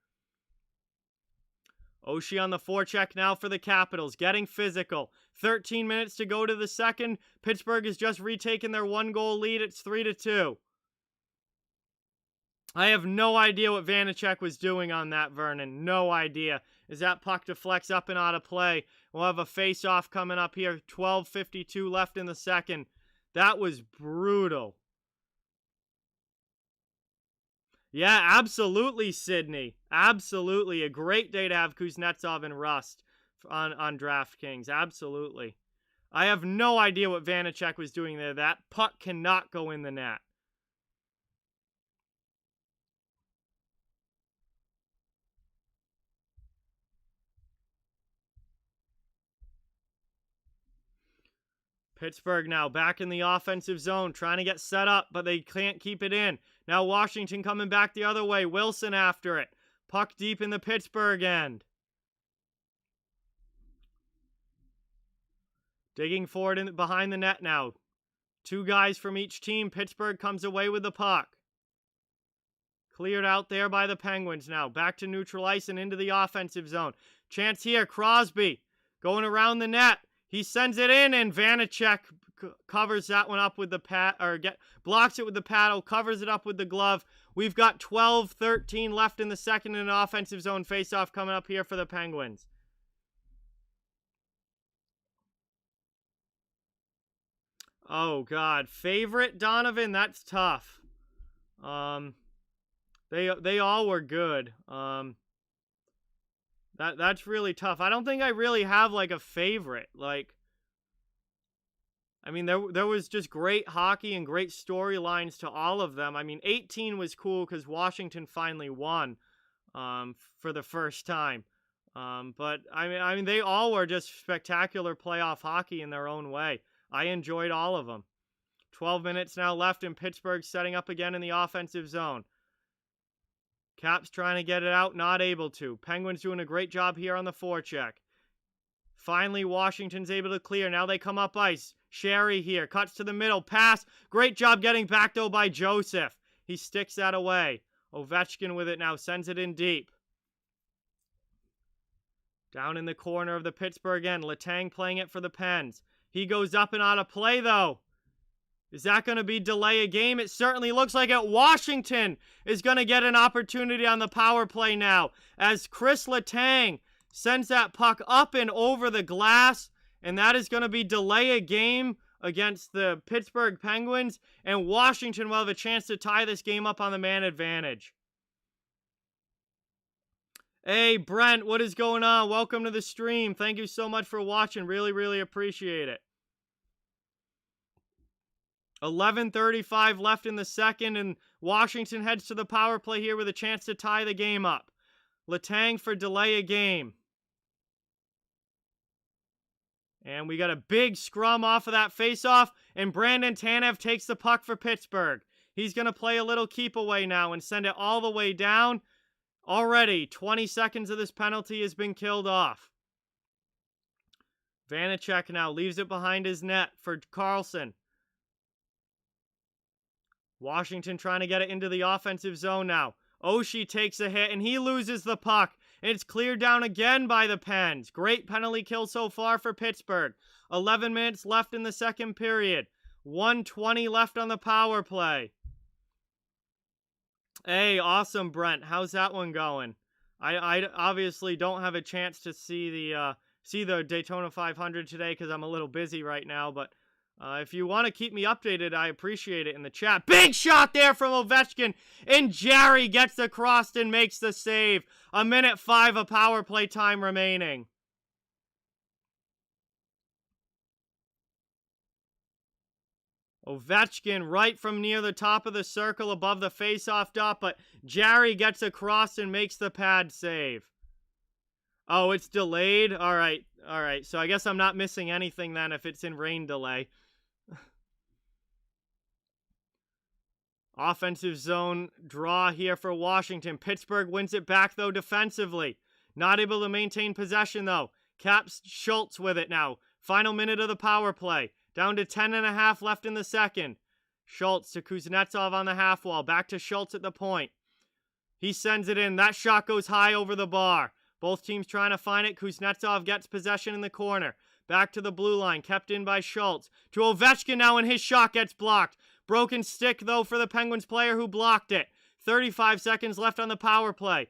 Oshie on the forecheck now for the Capitals. Getting physical. 13 minutes to go to the second. Pittsburgh has just retaken their 1-goal lead. It's 3-2. I have no idea what Vanacek was doing on that, Vernon. No idea. Is that puck deflects up and out of play? We'll have a face-off coming up here. 12:52 left in the second. That was brutal. Yeah, absolutely, Sydney. Absolutely. A great day to have Kuznetsov and Rust on DraftKings. Absolutely. I have no idea what Vanacek was doing there. That puck cannot go in the net. Pittsburgh now back in the offensive zone, trying to get set up, but they can't keep it in. Now Washington coming back the other way. Wilson after it. Puck deep in the Pittsburgh end. Digging forward behind the net now. 2 guys from each team. Pittsburgh comes away with the puck. Cleared out there by the Penguins now. Back to neutral ice and into the offensive zone. Chance here. Crosby going around the net. He sends it in, and Vanacek covers that one up with the blocks it with the paddle, covers it up with the glove. We've got 12:13 left in the second in an offensive zone faceoff coming up here for the Penguins. Oh God, favorite Donovan? That's tough. They all were good. That's really tough. I don't think I really have like a favorite. Like, I mean, there was just great hockey and great storylines to all of them. I mean, 18 was cool because Washington finally won for the first time. But I mean, they all were just spectacular playoff hockey in their own way. I enjoyed all of them. 12 minutes now left, in Pittsburgh setting up again in the offensive zone. Caps trying to get it out, not able to. Penguins doing a great job here on the forecheck. Finally, Washington's able to clear. Now they come up ice. Sherry here. Cuts to the middle. Pass. Great job getting back, though, by Joseph. He sticks that away. Ovechkin with it now. Sends it in deep. Down in the corner of the Pittsburgh end. Letang playing it for the Pens. He goes up and out of play, though. Is that going to be delay a game? It certainly looks like it. Washington is going to get an opportunity on the power play now, as Chris Letang sends that puck up and over the glass, and that is going to be delay a game against the Pittsburgh Penguins, and Washington will have a chance to tie this game up on the man advantage. Hey, Brent, what is going on? Welcome to the stream. Thank you so much for watching. Really, really appreciate it. 11:35 left in the second, and Washington heads to the power play here with a chance to tie the game up. Letang for delay a game. And we got a big scrum off of that faceoff, and Brandon Tanev takes the puck for Pittsburgh. He's going to play a little keep away now and send it all the way down. Already, 20 seconds of this penalty has been killed off. Vanacek now leaves it behind his net for Carlson. Washington trying to get it into the offensive zone now. Oshie takes a hit, and he loses the puck. It's cleared down again by the Pens. Great penalty kill so far for Pittsburgh. 11 minutes left in the second period. 1:20 left on the power play. Hey, awesome, Brent. How's that one going? I obviously don't have a chance to see the Daytona 500 today because I'm a little busy right now, but if you want to keep me updated, I appreciate it in the chat. Big shot there from Ovechkin, and Jarry gets the cross and makes the save. 1:05 of power play time remaining. Ovechkin right from near the top of the circle above the face-off dot, but Jarry gets across and makes the pad save. Oh, it's delayed? All right. So I guess I'm not missing anything then if it's in rain delay. Offensive zone draw here for Washington. Pittsburgh wins it back, though, defensively. Not able to maintain possession, though. Caps Schultz with it now. Final minute of the power play. Down to 10.5 left in the second. Schultz to Kuznetsov on the half wall. Back to Schultz at the point. He sends it in. That shot goes high over the bar. Both teams trying to find it. Kuznetsov gets possession in the corner. Back to the blue line. Kept in by Schultz. To Ovechkin now, and his shot gets blocked. Broken stick, though, for the Penguins player who blocked it. 35 seconds left on the power play.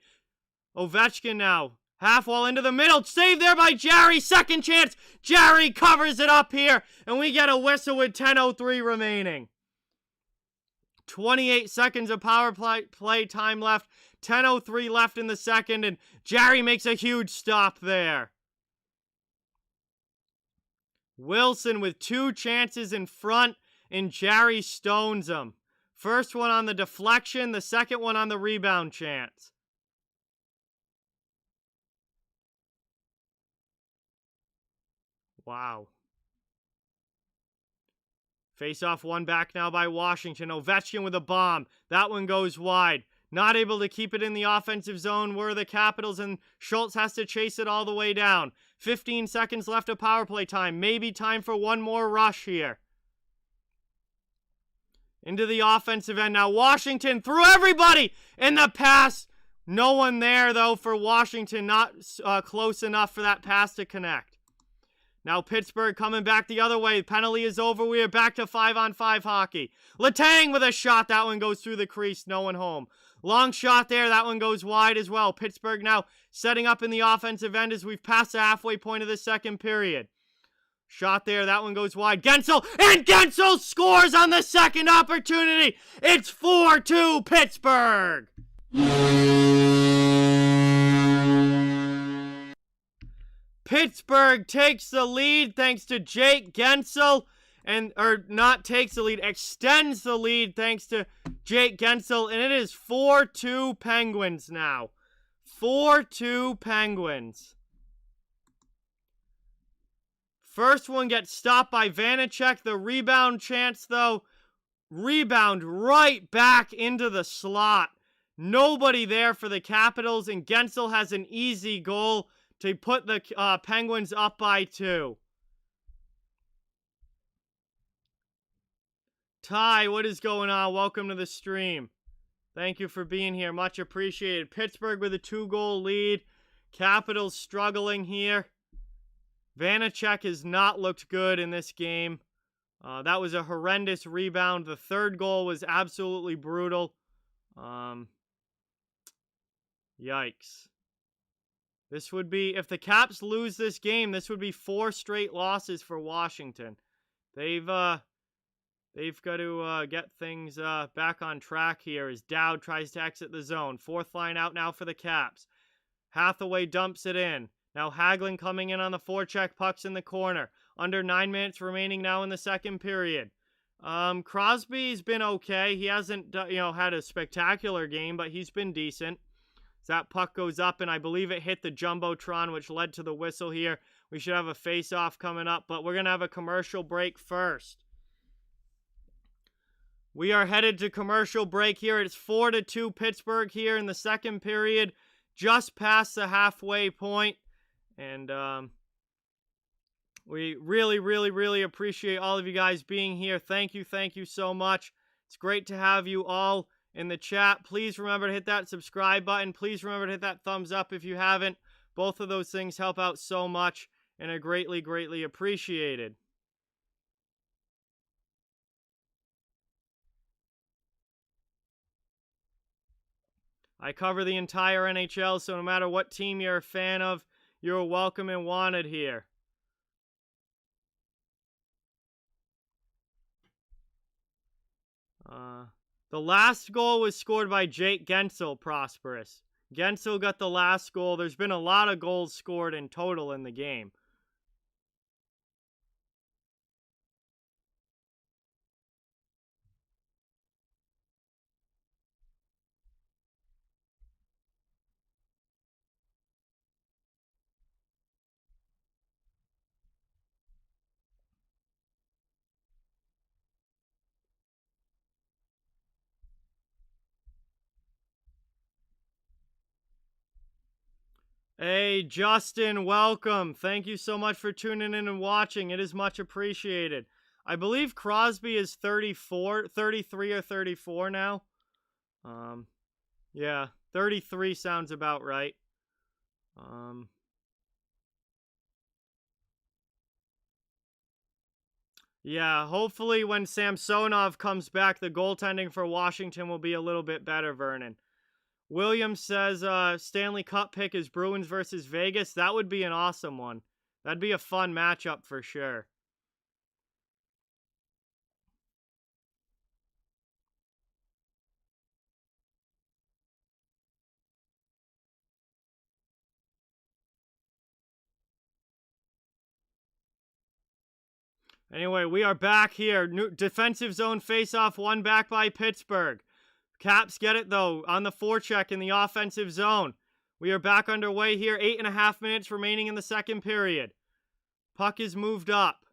Ovechkin now. Half wall into the middle. Saved there by Jarry. Second chance. Jarry covers it up here. And we get a whistle with 10:03 remaining. 28 seconds of power play time left. 10:03 left in the second. And Jarry makes a huge stop there. Wilson with 2 chances in front. And Jarry stones him. First one on the deflection. The second one on the rebound chance. Wow. Face-off one back now by Washington. Ovechkin with a bomb. That one goes wide. Not able to keep it in the offensive zone were the Capitals, and Schultz has to chase it all the way down. 15 seconds left of power play time. Maybe time for one more rush here. Into the offensive end now. Washington through everybody in the pass. No one there, though, for Washington. Not close enough for that pass to connect. Now Pittsburgh coming back the other way. Penalty is over. We are back to 5-on-5 hockey. Letang with a shot. That one goes through the crease. No one home. Long shot there. That one goes wide as well. Pittsburgh now setting up in the offensive end as we've passed the halfway point of the second period. Shot there. That one goes wide. Guentzel. And Guentzel scores on the second opportunity. It's 4-2 Pittsburgh. Pittsburgh takes the lead thanks to Jake Guentzel. Extends the lead thanks to Jake Guentzel. And it is 4-2 Penguins now. 4-2 Penguins. First one gets stopped by Vanacek. The rebound chance, though. Rebound right back into the slot. Nobody there for the Capitals, and Guentzel has an easy goal to put the Penguins up by 2. Ty, what is going on? Welcome to the stream. Thank you for being here. Much appreciated. Pittsburgh with a 2-goal lead. Capitals struggling here. Vanacek has not looked good in this game. That was a horrendous rebound. The third goal was absolutely brutal. Yikes. This would be, if the Caps lose this game, this would be 4 straight losses for Washington. They've got to get things back on track here as Dowd tries to exit the zone. Fourth line out now for the Caps. Hathaway dumps it in. Now Hagelin coming in on the forecheck, pucks in the corner. Under 9 minutes remaining now in the second period. Crosby's been okay. He hasn't had a spectacular game, but he's been decent. So that puck goes up, and I believe it hit the Jumbotron, which led to the whistle here. We should have a face-off coming up, but we're going to have a commercial break first. We are headed to commercial break here. It's 4-2 Pittsburgh here in the second period, just past the halfway point. And we really, really, really appreciate all of you guys being here. Thank you so much. It's great to have you all in the chat. Please remember to hit that subscribe button. Please remember to hit that thumbs up if you haven't. Both of those things help out so much and are greatly, greatly appreciated. I cover the entire NHL, so no matter what team you're a fan of, you're welcome and wanted here. The last goal was scored by Jake Guentzel, Prosperous. Guentzel got the last goal. There's been a lot of goals scored in total in the game. Hey, Justin, welcome. Thank you so much for tuning in and watching. It is much appreciated. I believe Crosby is 33 or 34 now. Yeah, 33 sounds about right. Yeah, hopefully when Samsonov comes back, the goaltending for Washington will be a little bit better, Vernon. Williams says Stanley Cup pick is Bruins versus Vegas. That would be an awesome one. That'd be a fun matchup for sure. Anyway, we are back here. New defensive zone face-off, won back by Pittsburgh. Caps get it, though, on the forecheck in the offensive zone. We are back underway here. 8.5 minutes remaining in the second period. Puck is moved up.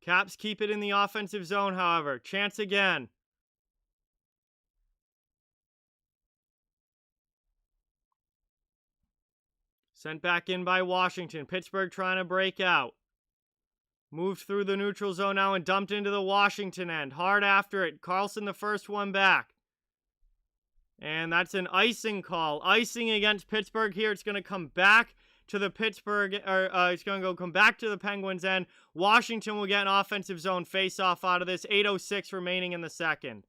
Caps keep it in the offensive zone, however. Chance again. Sent back in by Washington. Pittsburgh trying to break out. Moved through the neutral zone now and dumped into the Washington end. Hard after it. Carlson the first one back. And that's an icing call. Icing against Pittsburgh here. It's going to come back to the Pittsburgh, it's going to come back to the Penguins end. Washington will get an offensive zone face-off out of this. 8:06 remaining in the second.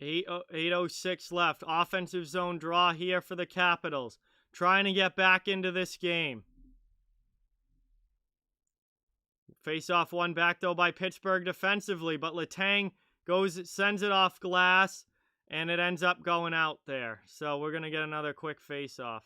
Eight oh six left. Offensive zone draw here for the Capitals. Trying to get back into this game. Face-off one back, though, by Pittsburgh defensively. But Letang sends it off glass, and it ends up going out there. So we're going to get another quick face-off.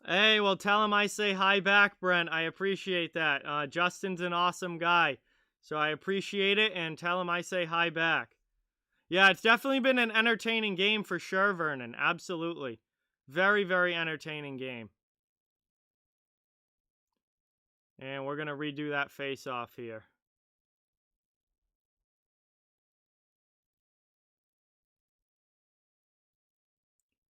Hey, well, tell him I say hi back, Brent. I appreciate that. Justin's an awesome guy, so I appreciate it, and tell him I say hi back. Yeah, it's definitely been an entertaining game for sure, Vernon. Absolutely. Very, very entertaining game. And we're going to redo that face-off here.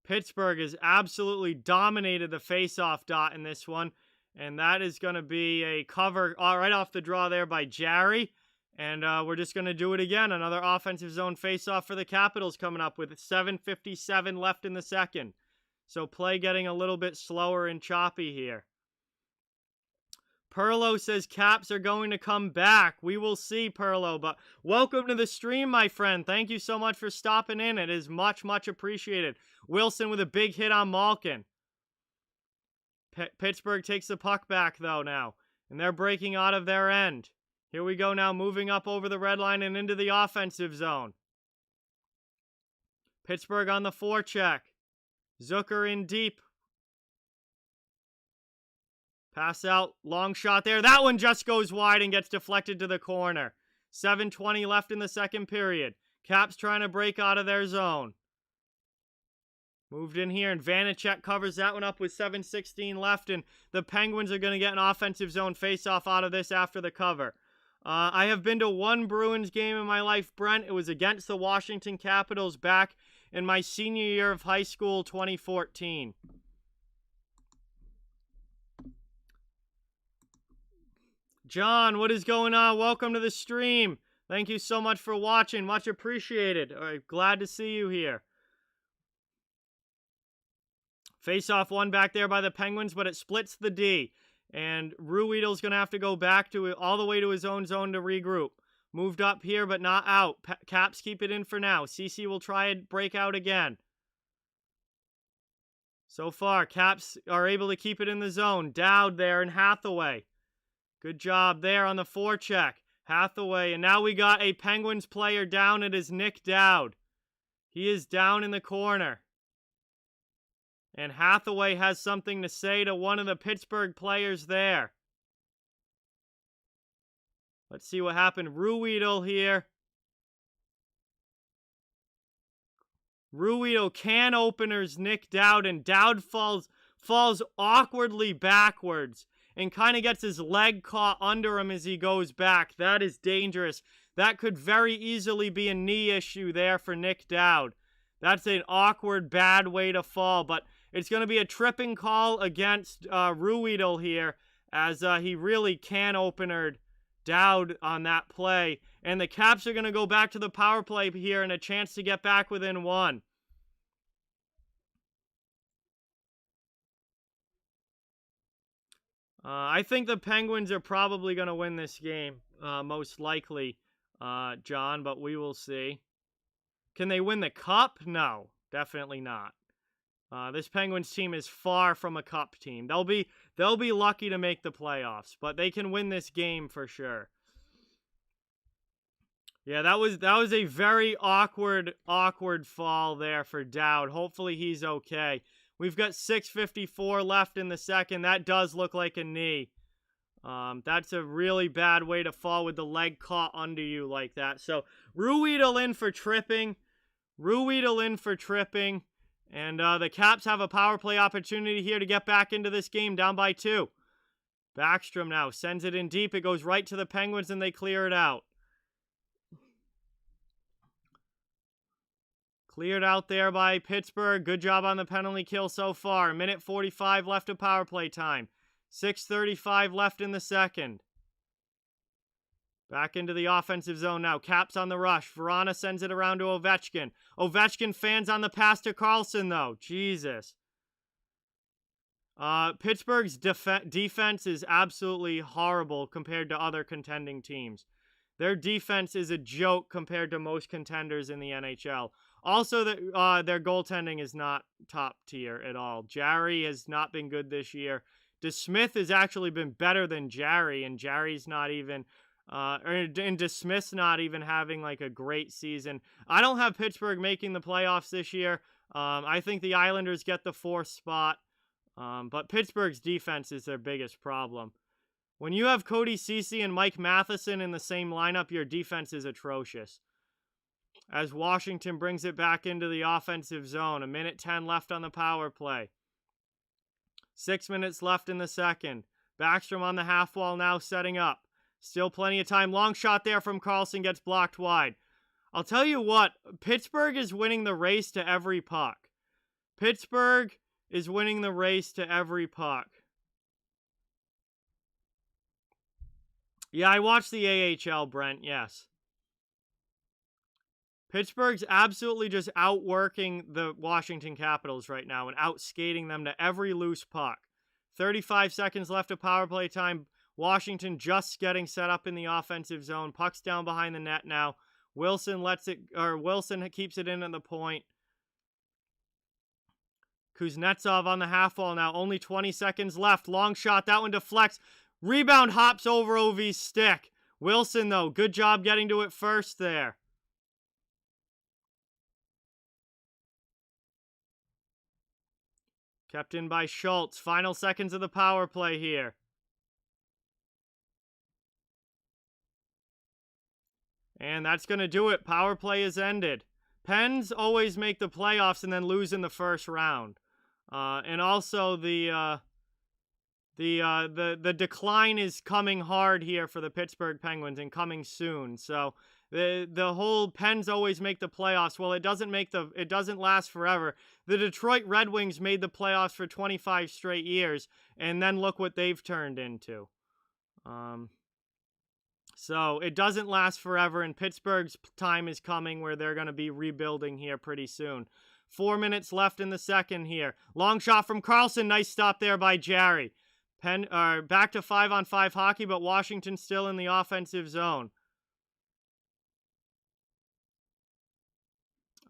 Pittsburgh has absolutely dominated the face-off dot in this one. And that is going to be a cover right off the draw there by Jarry. And we're just going to do it again. Another offensive zone face-off for the Capitals coming up with 7:57 left in the second. So play getting a little bit slower and choppy here. Perlo says Caps are going to come back. We will see, Perlo. But welcome to the stream, my friend. Thank you so much for stopping in. It is much, much appreciated. Wilson with a big hit on Malkin. Pittsburgh takes the puck back, though, now. And they're breaking out of their end. Here we go now, moving up over the red line and into the offensive zone. Pittsburgh on the forecheck. Zucker in deep. Pass out, long shot there. That one just goes wide and gets deflected to the corner. 7:20 left in the second period. Caps trying to break out of their zone. Moved in here, and Vanacek covers that one up with 7:16 left, and the Penguins are going to get an offensive zone face-off out of this after the cover. I have been to one Bruins game in my life, Brent. It was against the Washington Capitals back in my senior year of high school, 2014. John, what is going on? Welcome to the stream. Thank you so much for watching. Much appreciated. All right, glad to see you here. Face-off one back there by the Penguins, but it splits the D. And Ruhwedel's going to have to go back to it all the way to his own zone to regroup. Moved up here, but not out. Caps keep it in for now. CC will try and break out again. So far, Caps are able to keep it in the zone. Dowd there and Hathaway. Good job there on the forecheck. Hathaway, and now we got a Penguins player down. It is Nick Dowd. He is down in the corner. And Hathaway has something to say to one of the Pittsburgh players there. Let's see what happened. Ruhwedel here. Ruhwedel can openers Nick Dowd, and Dowd falls awkwardly backwards and kind of gets his leg caught under him as he goes back. That is dangerous. That could very easily be a knee issue there for Nick Dowd. That's an awkward, bad way to fall, but it's going to be a tripping call against Ruhwedel here, as he really can opener Dowd on that play. And the Caps are going to go back to the power play here and a chance to get back within one. I think the Penguins are probably going to win this game, most likely, John, but we will see. Can they win the Cup? No, definitely not. This Penguins team is far from a Cup team. They'll be lucky to make the playoffs, but they can win this game for sure. Yeah, that was a very awkward fall there for Dowd. Hopefully he's okay. We've got 6:54 left in the second. That does look like a knee. That's a really bad way to fall with the leg caught under you like that. So Ruhwedel in for tripping. And the Caps have a power play opportunity here to get back into this game, down by 2. Backstrom now sends it in deep. It goes right to the Penguins, and they clear it out. Cleared out there by Pittsburgh. Good job on the penalty kill so far. 1:45 left of power play time. 6:35 left in the second. Back into the offensive zone now. Caps on the rush. Verana sends it around to Ovechkin. Ovechkin fans on the pass to Carlson, though. Jesus. Pittsburgh's defense is absolutely horrible compared to other contending teams. Their defense is a joke compared to most contenders in the NHL. Also, their goaltending is not top tier at all. Jarry has not been good this year. DeSmith has actually been better than Jarry, and Jarry's not even, and DeSmith's not even having like a great season. I don't have Pittsburgh making the playoffs this year. I think the Islanders get the 4th spot. But Pittsburgh's defense is their biggest problem. When you have Cody Ceci and Mike Matheson in the same lineup, your defense is atrocious. As Washington brings it back into the offensive zone, 1:10 left on the power play. 6 minutes left in the second. Backstrom on the half wall now setting up. Still plenty of time. Long shot there from Carlson gets blocked wide. I'll tell you what, Pittsburgh is winning the race to every puck. Pittsburgh is winning the race to every puck. Yeah, I watched the AHL, Brent, yes. Pittsburgh's absolutely just outworking the Washington Capitals right now and outskating them to every loose puck. 35 seconds left of power play time. Washington just getting set up in the offensive zone. Puck's down behind the net now. Wilson keeps it in at the point. Kuznetsov on the half wall now. Only 20 seconds left. Long shot. That one deflects. Rebound hops over OV's stick. Wilson, though, good job getting to it first there. Kept in by Schultz. Final seconds of the power play here. And that's going to do it. Power play is ended. Pens always make the playoffs and then lose in the first round. And also the decline is coming hard here for the Pittsburgh Penguins and coming soon. So the whole Pens always make the playoffs. Well, it doesn't last forever. The Detroit Red Wings made the playoffs for 25 straight years, and then look what they've turned into. So it doesn't last forever, and Pittsburgh's time is coming where they're going to be rebuilding here pretty soon. 4 minutes left in the second here. Long shot from Carlson. Nice stop there by Jarry. Back to 5-on-5 hockey, but Washington still in the offensive zone.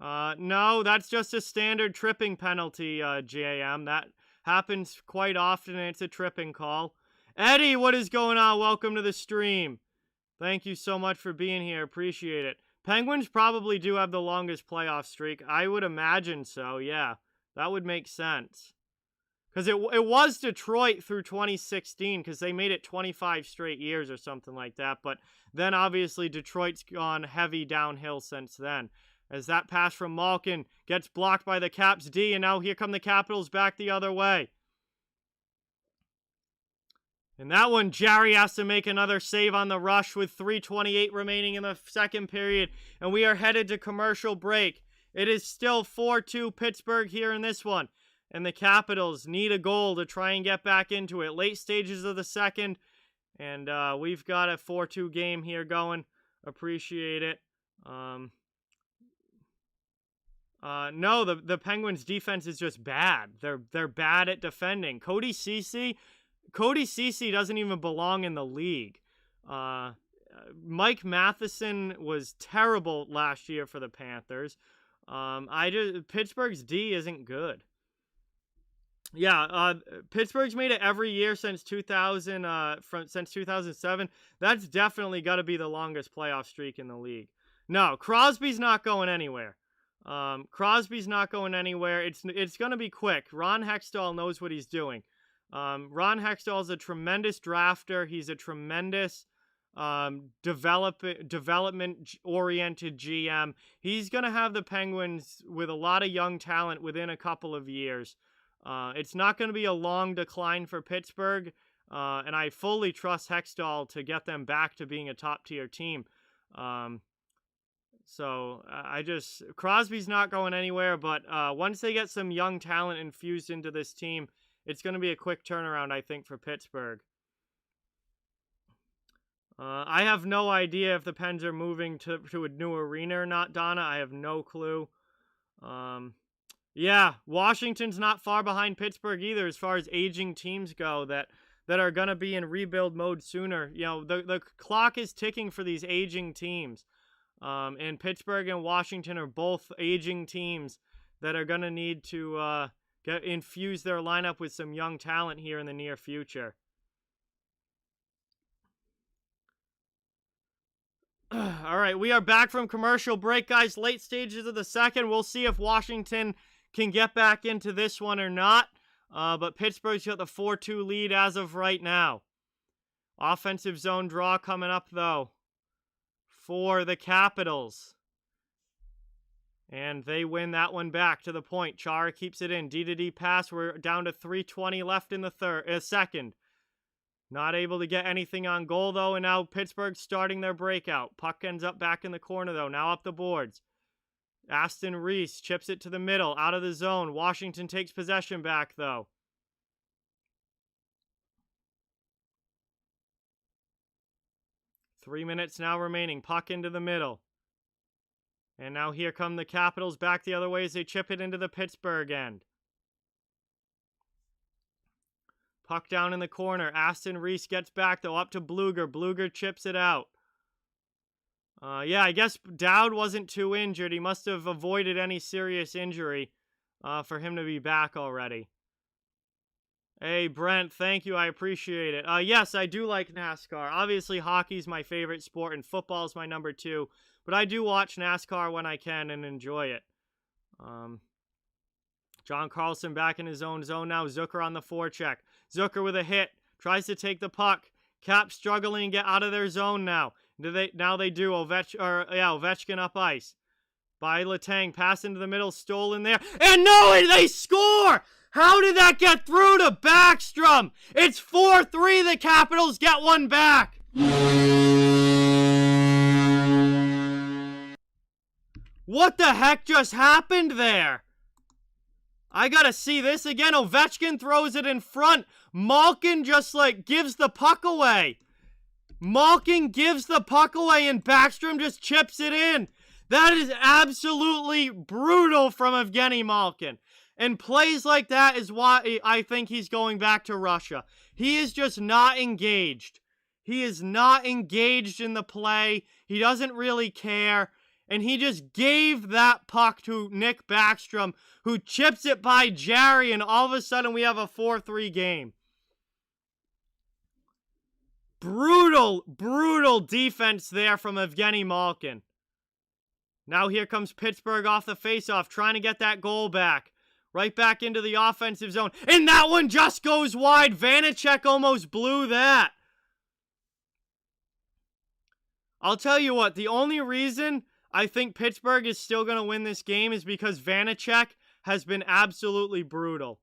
No, that's just a standard tripping penalty, JM. That happens quite often, and it's a tripping call. Eddie, what is going on? Welcome to the stream. Thank you so much for being here. Appreciate it. Penguins probably do have the longest playoff streak. I would imagine so, yeah. That would make sense. Because it was Detroit through 2016, because they made it 25 straight years or something like that. But then, obviously, Detroit's gone heavy downhill since then. As that pass from Malkin gets blocked by the Caps D, and now here come the Capitals back the other way. And that one, Jarry has to make another save on the rush with 3:28 remaining in the second period. And we are headed to commercial break. It is still 4-2 Pittsburgh here in this one. And the Capitals need a goal to try and get back into it. Late stages of the second. And we've got a 4-2 game here going. Appreciate it. No, the Penguins' defense is just bad. They're bad at defending. Cody Ceci doesn't even belong in the league. Mike Matheson was terrible last year for the Panthers. Pittsburgh's D isn't good. Yeah, Pittsburgh's made it every year since 2007. That's definitely got to be the longest playoff streak in the league. No, Crosby's not going anywhere. Crosby's not going anywhere. It's going to be quick. Ron Hextall knows what he's doing. Ron Hextall is a tremendous drafter. He's a tremendous development-oriented GM. He's going to have the Penguins with a lot of young talent within a couple of years. It's not going to be a long decline for Pittsburgh, and I fully trust Hextall to get them back to being a top-tier team. Crosby's not going anywhere, but once they get some young talent infused into this team, it's going to be a quick turnaround, I think, for Pittsburgh. I have no idea if the Pens are moving to a new arena or not, Donna. I have no clue. Yeah, Washington's not far behind Pittsburgh either as far as aging teams go that are going to be in rebuild mode sooner. You know, the clock is ticking for these aging teams. And Pittsburgh and Washington are both aging teams that are going to need to infuse their lineup with some young talent here in the near future. All right, we are back from commercial break, guys. Late stages of the second. We'll see if Washington can get back into this one or not. But Pittsburgh's got the 4-2 lead as of right now. Offensive zone draw coming up, though, for the Capitals. And they win that one back to the point. Chara keeps it in. D-to-D pass. We're down to 3:20 left in the second. Not able to get anything on goal, though, and now Pittsburgh starting their breakout. Puck ends up back in the corner, though. Now up the boards. Aston Reese chips it to the middle, out of the zone. Washington takes possession back, though. Three minutes now remaining. Puck into the middle. And now here come the Capitals back the other way as they chip it into the Pittsburgh end. Puck down in the corner. Aston Reese gets back, though, up to Bluger. Bluger chips it out. Yeah, I guess Dowd wasn't too injured. He must have avoided any serious injury for him to be back already. Hey, Brent, thank you. I appreciate it. Yes, I do like NASCAR. Obviously, hockey's my favorite sport, and football's my number 2. But I do watch NASCAR when I can and enjoy it. John Carlson back in his own zone now. Zucker on the forecheck. Zucker with a hit. Tries to take the puck. Caps struggling to get out of their zone now. Now they do. Ovechkin up ice. By Letang. Pass into the middle. Stolen there. And no, they score! How did that get through to Backstrom? It's 4-3. The Capitals get one back. What the heck just happened there? I gotta see this again. Ovechkin throws it in front. Malkin just gives the puck away. Malkin gives the puck away and Backstrom just chips it in. That is absolutely brutal from Evgeny Malkin. And plays like that is why I think he's going back to Russia. He is just not engaged. He is not engaged in the play. He doesn't really care. And he just gave that puck to Nick Backstrom, who chips it by Jarry, and all of a sudden we have a 4-3 game. Brutal, brutal defense there from Evgeny Malkin. Now here comes Pittsburgh off the faceoff, trying to get that goal back. Right back into the offensive zone. And that one just goes wide. Vanacek almost blew that. I'll tell you what, the only reason I think Pittsburgh is still going to win this game is because Vanacek has been absolutely brutal.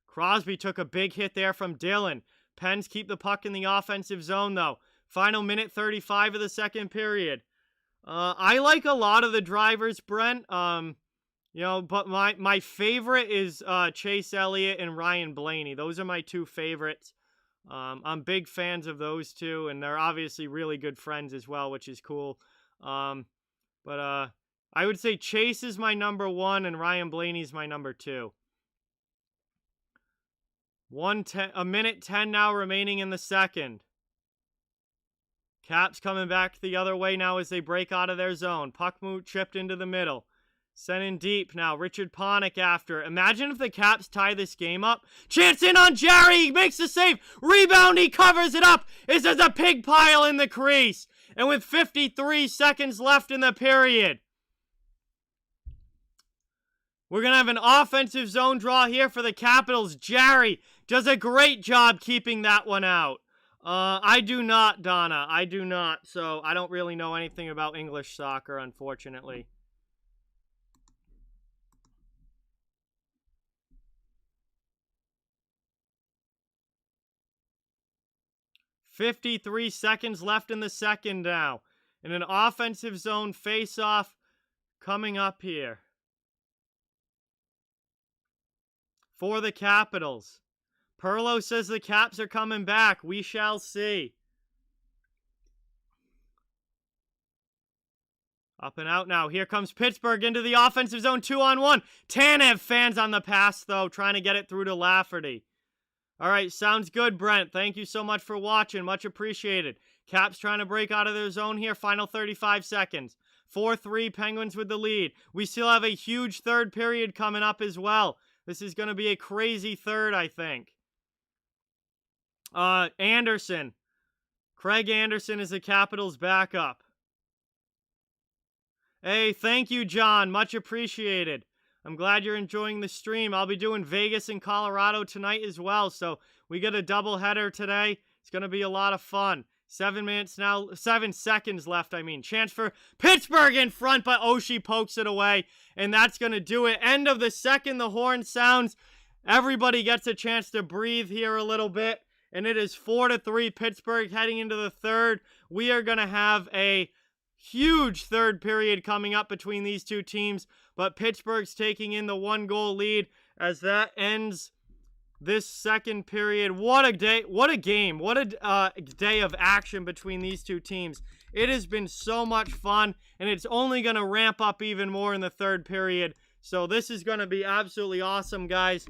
Crosby took a big hit there from Dillon. Pens keep the puck in the offensive zone, though. Final minute 35 of the second period. I like a lot of the drivers, Brent. But my favorite is Chase Elliott and Ryan Blaney. Those are my two favorites. I'm big fans of those two, and they're obviously really good friends as well, which is cool. But I would say Chase is my number 1, and Ryan Blaney's my number 2. A minute 10 now remaining in the second. Caps coming back the other way now as they break out of their zone. Puck move chipped into the middle. Sent in deep now. Richard Panik after. Imagine if the Caps tie this game up. Chance in on Jarry. He makes the save. Rebound. He covers it up. It's just a pig pile in the crease. And with 53 seconds left in the period, we're going to have an offensive zone draw here for the Capitals. Jarry does a great job keeping that one out. I do not, Donna. I do not. So I don't really know anything about English soccer, unfortunately. 53 seconds left in the second now. And an offensive zone face-off coming up here for the Capitals. Perlo says the Caps are coming back. We shall see. Up and out now. Here comes Pittsburgh into the offensive zone. 2-on-1. Tanev fans on the pass, though, trying to get it through to Lafferty. All right, sounds good, Brent. Thank you so much for watching. Much appreciated. Caps trying to break out of their zone here. Final 35 seconds. 4-3, Penguins with the lead. We still have a huge third period coming up as well. This is going to be a crazy third, I think. Anderson. Craig Anderson is the Capitals' backup. Hey, thank you, John. Much appreciated. I'm glad you're enjoying the stream. I'll be doing Vegas and Colorado tonight as well, so we get a doubleheader today. It's going to be a lot of fun. 7 minutes now, 7 seconds left, I mean. Chance for Pittsburgh in front, but Oshie pokes it away, and that's going to do it. End of the second, the horn sounds. Everybody gets a chance to breathe here a little bit, and it is 4-3 Pittsburgh heading into the third. We are going to have a huge third period coming up between these two teams, but Pittsburgh's taking in the 1-goal lead as that ends this second period. What a day, what a game, what a day of action between these two teams. It has been so much fun, and it's only going to ramp up even more in the third period. So this is going to be absolutely awesome, guys.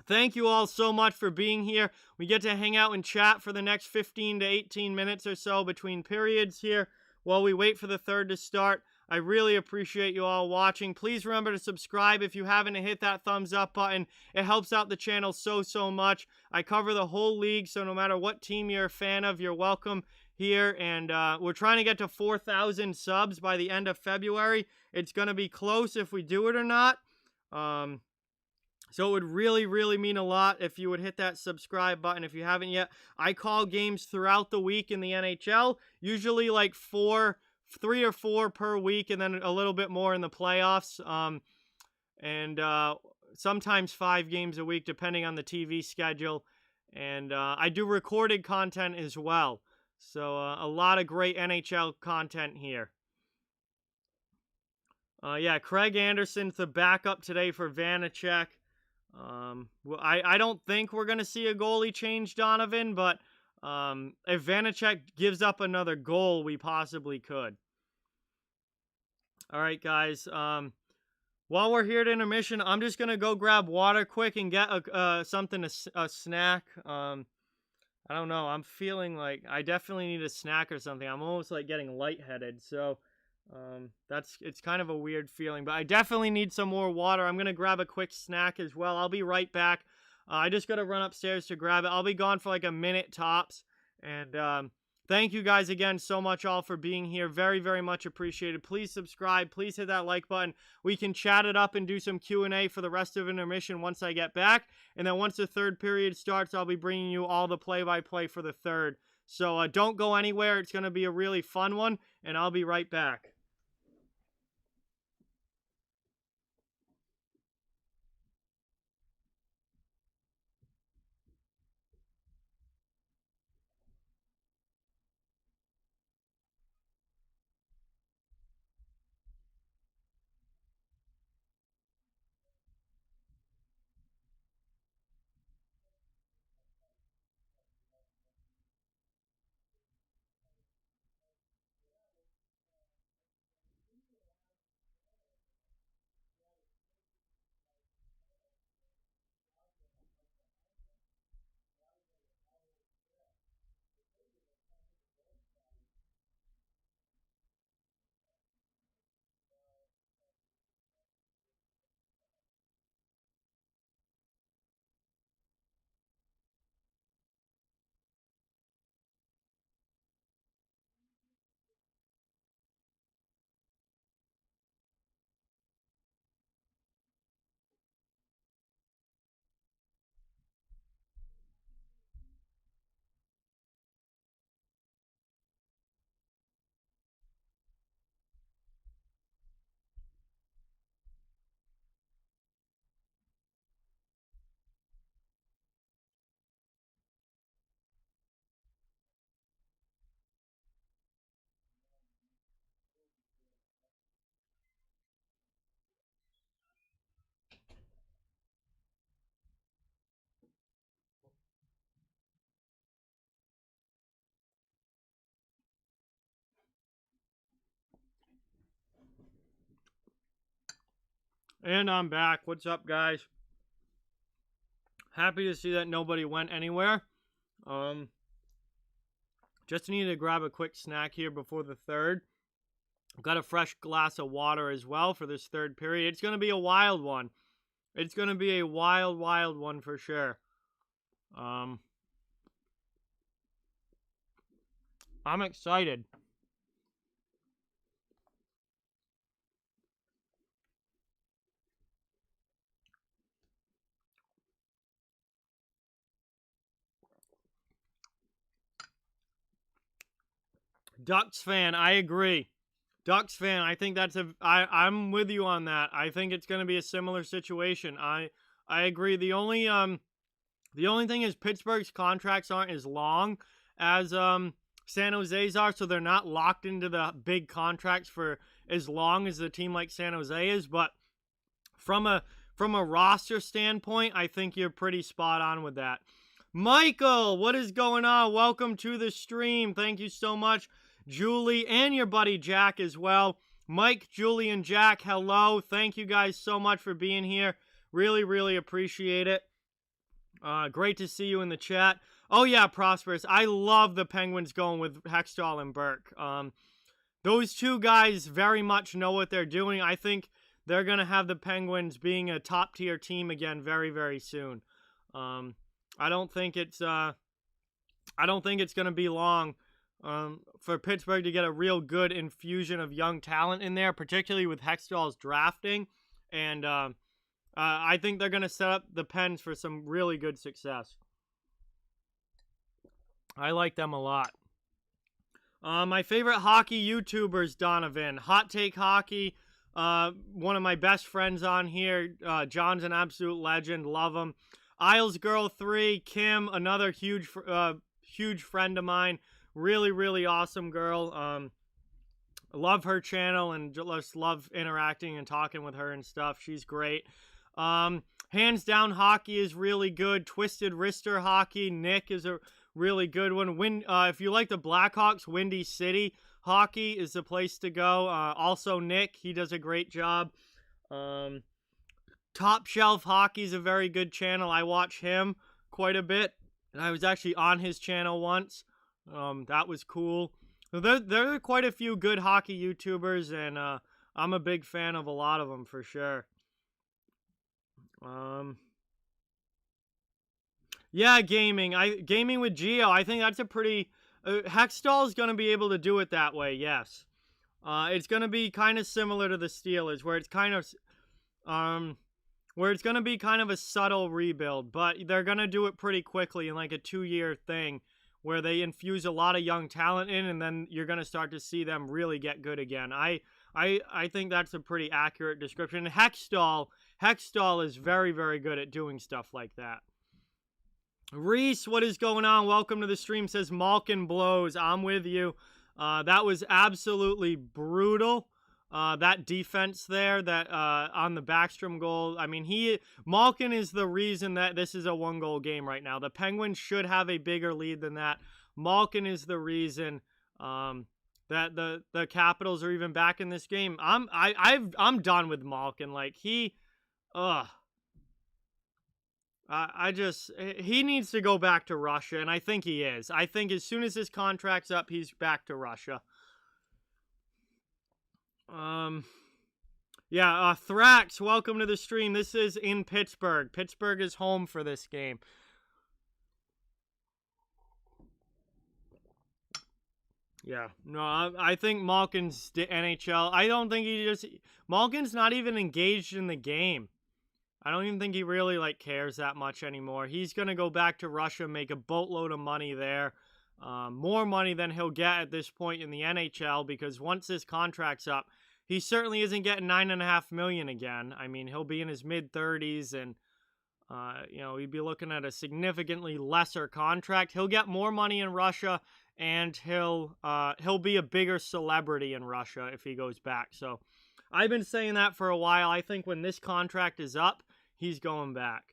Thank you all so much for being here. We get to hang out and chat for the next 15 to 18 minutes or so between periods here while we wait for the third to start. I really appreciate you all watching. Please remember to subscribe if you haven't, and hit that thumbs up button. It helps out the channel so much. I cover the whole league, so no matter what team you're a fan of, you're welcome here. And we're trying to get to 4,000 subs by the end of February. It's going to be close if we do it or not. So it would really mean a lot if you would hit that subscribe button if you haven't yet. I call games throughout the week in the NHL, usually like 3 or 4 per week, and then a little bit more in the playoffs. Sometimes 5 games a week, depending on the TV schedule. And I do recorded content as well. So a lot of great NHL content here. Yeah, Craig Anderson's the backup today for Vanacek. I don't think we're going to see a goalie change, Donovan, but if Vanacek gives up another goal, we possibly could. All right, guys. While we're here at intermission, I'm just going to go grab water quick and get something, a snack. I don't know. I'm feeling like I definitely need a snack or something. I'm almost like getting lightheaded, so it's kind of a weird feeling, but I definitely need some more water. I'm going to grab a quick snack as well. I'll be right back. I just got to run upstairs to grab it. I'll be gone for like a minute tops. And thank you guys again so much all for being here. Very much appreciated. Please subscribe. Please hit that like button. We can chat it up and do some Q&A for the rest of intermission once I get back. And then once the third period starts, I'll be bringing you all the play-by-play for the third. So don't go anywhere. It's going to be a really fun one, and I'll be right back. And I'm back. What's up, guys? Happy to see that nobody went anywhere. Just need to grab a quick snack here before the third. I've got a fresh glass of water as well for this third period. It's going to be a wild one. It's going to be a wild one for sure. I'm excited. . Ducks fan, I agree. Ducks fan, I think I'm with you on that. I think it's going to be a similar situation. I agree. The only thing is Pittsburgh's contracts aren't as long as San Jose's are, so they're not locked into the big contracts for as long as a team like San Jose is. But from a roster standpoint, I think you're pretty spot on with that. Michael, what is going on? Welcome to the stream. Thank you so much. Julie and your buddy Jack as well. Mike, Julie, and Jack, hello. Thank you guys so much for being here. Really, really appreciate it. Great to see you in the chat. Oh, yeah, Prosperous. I love the Penguins going with Hextall and Burke. Those two guys very much know what they're doing. I think they're going to have the Penguins being a top-tier team again very, very soon. I don't think it's going to be long for Pittsburgh to get a real good infusion of young talent in there, particularly with Hextall's drafting. And I think they're going to set up the Pens for some really good success. I like them a lot. My favorite hockey YouTubers, Donovan. Hot Take Hockey, one of my best friends on here. John's an absolute legend. Love him. Isles Girl 3, Kim, another huge friend of mine. Really, really awesome girl. Love her channel and just love interacting and talking with her and stuff. She's great. Hands Down Hockey is really good. Twisted Wrister Hockey, Nick is a really good one. If you like the Blackhawks, Windy City Hockey is the place to go. Also Nick, he does a great job. Top Shelf Hockey is a very good channel. I watch him quite a bit, and I was actually on his channel once. That was cool. So there are quite a few good hockey YouTubers, and I'm a big fan of a lot of them for sure. Yeah, gaming with Geo. I think that's a pretty Hextall is going to be able to do it that way. Yes, it's going to be kind of similar to the Steelers, where it's kind of where it's going to be kind of a subtle rebuild, but they're going to do it pretty quickly in like a 2-year thing, where they infuse a lot of young talent in, and then you're going to start to see them really get good again. I think that's a pretty accurate description. Hextall is very, very good at doing stuff like that. Reese, what is going on? Welcome to the stream. Says Malkin blows. I'm with you. That was absolutely brutal. That defense there, that on the Backstrom goal. I mean, Malkin is the reason that this is a 1-goal game right now. The Penguins should have a bigger lead than that. Malkin is the reason that the Capitals are even back in this game. I'm done with Malkin. Like he needs to go back to Russia, and I think he is. I think as soon as his contract's up, he's back to Russia. Yeah, Thrax, welcome to the stream. This is in Pittsburgh. Pittsburgh is home for this game. Yeah, no, I think Malkin's NHL. I don't think Malkin's not even engaged in the game. I don't even think he really cares that much anymore. He's going to go back to Russia, make a boatload of money there. More money than he'll get at this point in the NHL, because once his contract's up, he certainly isn't getting $9.5 million again. I mean, he'll be in his mid-30s, and he'd be looking at a significantly lesser contract. He'll get more money in Russia, and he'll be a bigger celebrity in Russia if he goes back. So I've been saying that for a while. I think when this contract is up, he's going back.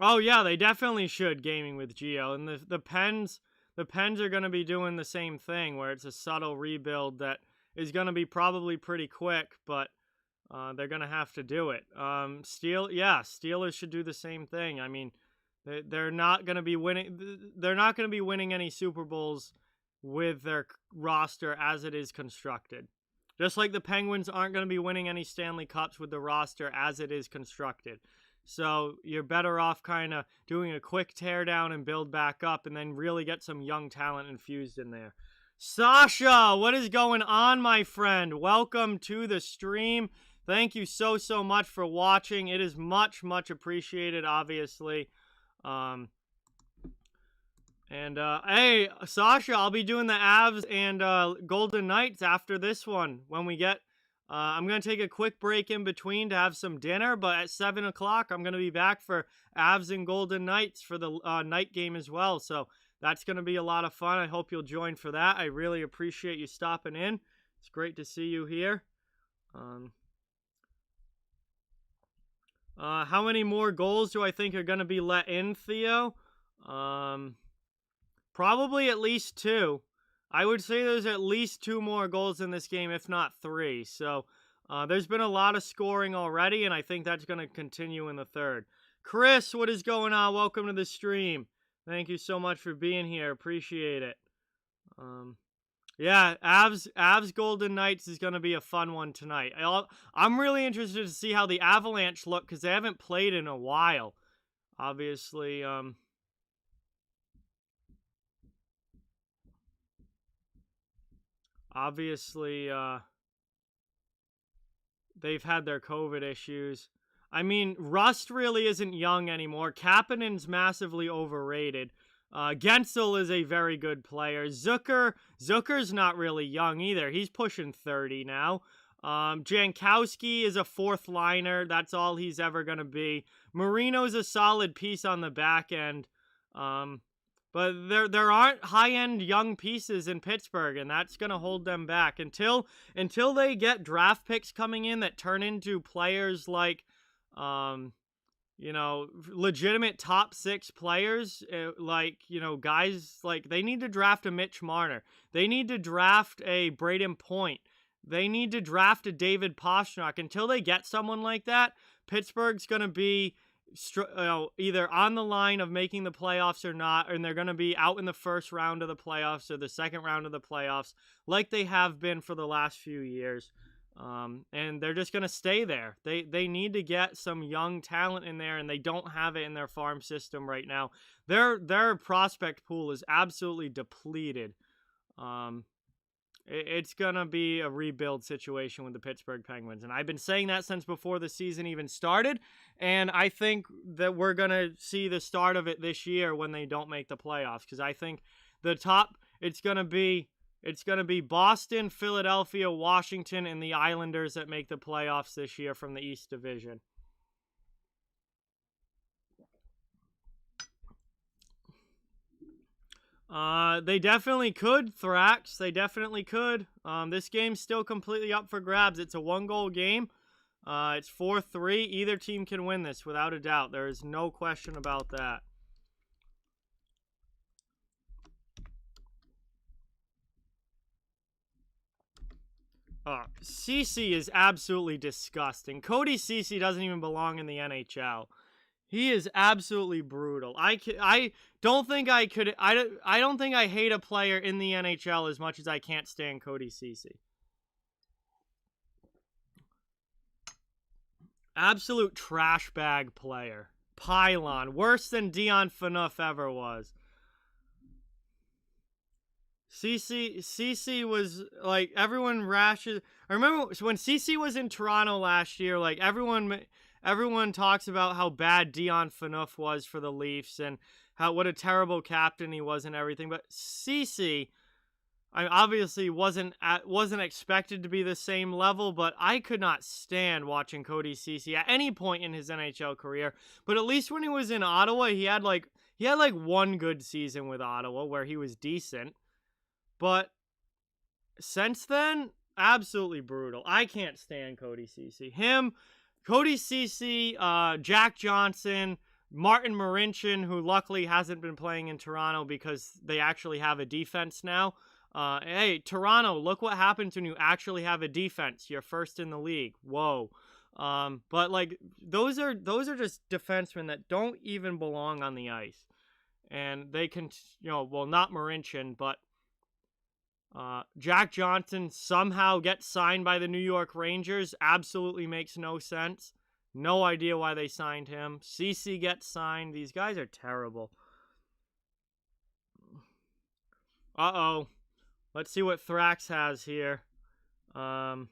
Oh yeah, they definitely should, gaming with Geo. And the Pens are going to be doing the same thing, where it's a subtle rebuild that is going to be probably pretty quick, but they're going to have to do it. Steelers should do the same thing. I mean, they're not going to be winning. They're not going to be winning any Super Bowls with their roster as it is constructed. Just like the Penguins aren't going to be winning any Stanley Cups with the roster as it is constructed. So you're better off kind of doing a quick teardown and build back up, and then really get some young talent infused in there. Sasha, what is going on, my friend? Welcome to the stream. Thank you so much for watching. It is much appreciated, obviously. And hey, Sasha, I'll be doing the Avs and Golden Knights after this one when we get. I'm gonna take a quick break in between to have some dinner, but at 7 o'clock I'm gonna be back for Avs and Golden Knights for the night game as well. So that's gonna be a lot of fun. I hope you'll join for that. I really appreciate you stopping in. It's great to see you here. How many more goals do I think are gonna be let in, Theo? Probably at least 2. I would say there's at least 2 more goals in this game, if not 3. So there's been a lot of scoring already, and I think that's going to continue in the third. Chris, what is going on? Welcome to the stream. Thank you so much for being here. Appreciate it. Yeah, Avs Golden Knights is going to be a fun one tonight. I'm really interested to see how the Avalanche look because they haven't played in a while. Obviously, they've had their COVID issues. I mean, Rust really isn't young anymore. Kapanen's massively overrated. Guentzel is a very good player. Zucker's not really young either. He's pushing 30 now. Jankowski is a 4th liner. That's all he's ever going to be. Marino's a solid piece on the back end. But there aren't high-end young pieces in Pittsburgh, and that's going to hold them back until they get draft picks coming in that turn into players like, legitimate top 6 players, guys like they need to draft a Mitch Marner. They need to draft a Braden Point. They need to draft a David Pastrnak. Until they get someone like that, Pittsburgh's going to be either on the line of making the playoffs or not, and they're going to be out in the first round of the playoffs or the second round of the playoffs like they have been for the last few years. And they're just going to stay there. They need to get some young talent in there, and they don't have it in their farm system right now. Their prospect pool is absolutely depleted. It's going to be a rebuild situation with the Pittsburgh Penguins. And I've been saying that since before the season even started. And I think that we're going to see the start of it this year when they don't make the playoffs. Because I think it's going to be Boston, Philadelphia, Washington, and the Islanders that make the playoffs this year from the East Division. They definitely could, Thrax. They definitely could. This game's still completely up for grabs. It's a 1-goal game. It's 4-3. Either team can win this, without a doubt. There is no question about that. Ceci is absolutely disgusting. Cody Ceci doesn't even belong in the NHL. He is absolutely brutal. I don't think I hate a player in the NHL as much as I can't stand Cody Ceci. Absolute trash bag player. Pylon. Worse than Dion Phaneuf ever was. Ceci was like everyone rashes. I remember when Ceci was in Toronto last year, like everyone talks about how bad Dion Phaneuf was for the Leafs and what a terrible captain he was and everything. But Ceci, I obviously wasn't expected to be the same level, but I could not stand watching Cody Ceci at any point in his NHL career. But at least when he was in Ottawa, he had like one good season with Ottawa where he was decent. But since then, absolutely brutal. I can't stand Cody Ceci. Cody Ceci, Jack Johnson, Martin Marincin, who luckily hasn't been playing in Toronto because they actually have a defense now. Hey, Toronto, look what happens when you actually have a defense. You're first in the league. Whoa. But like those are just defensemen that don't even belong on the ice. And they can, not Marincin, but Jack Johnson somehow gets signed by the New York Rangers. Absolutely makes no sense. No idea why they signed him. Ceci gets signed. These guys are terrible. Uh-oh. Let's see what Thrax has here. You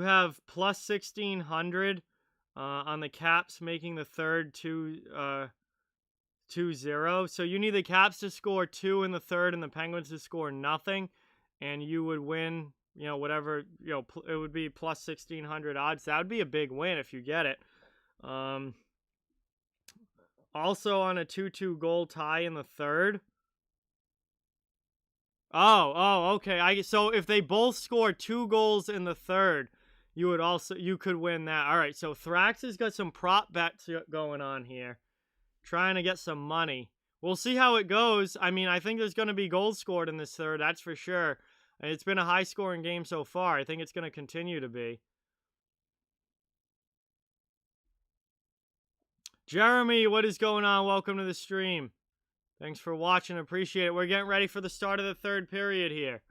have plus 1,600 on the Caps making the third 2-0. So you need the Caps to score 2 in the third and the Penguins to score nothing, and you would win, whatever, it would be plus 1,600 odds. That would be a big win if you get it. Also on a 2-2 goal tie in the third. Okay. So if they both score 2 goals in the third, you could win that. All right, so Thrax has got some prop bets going on here, trying to get some money. We'll see how it goes. I mean, I think there's going to be goals scored in this third, that's for sure. It's been a high-scoring game so far. I think it's going to continue to be. Jeremy, what is going on? Welcome to the stream. Thanks for watching. Appreciate it. We're getting ready for the start of the third period here.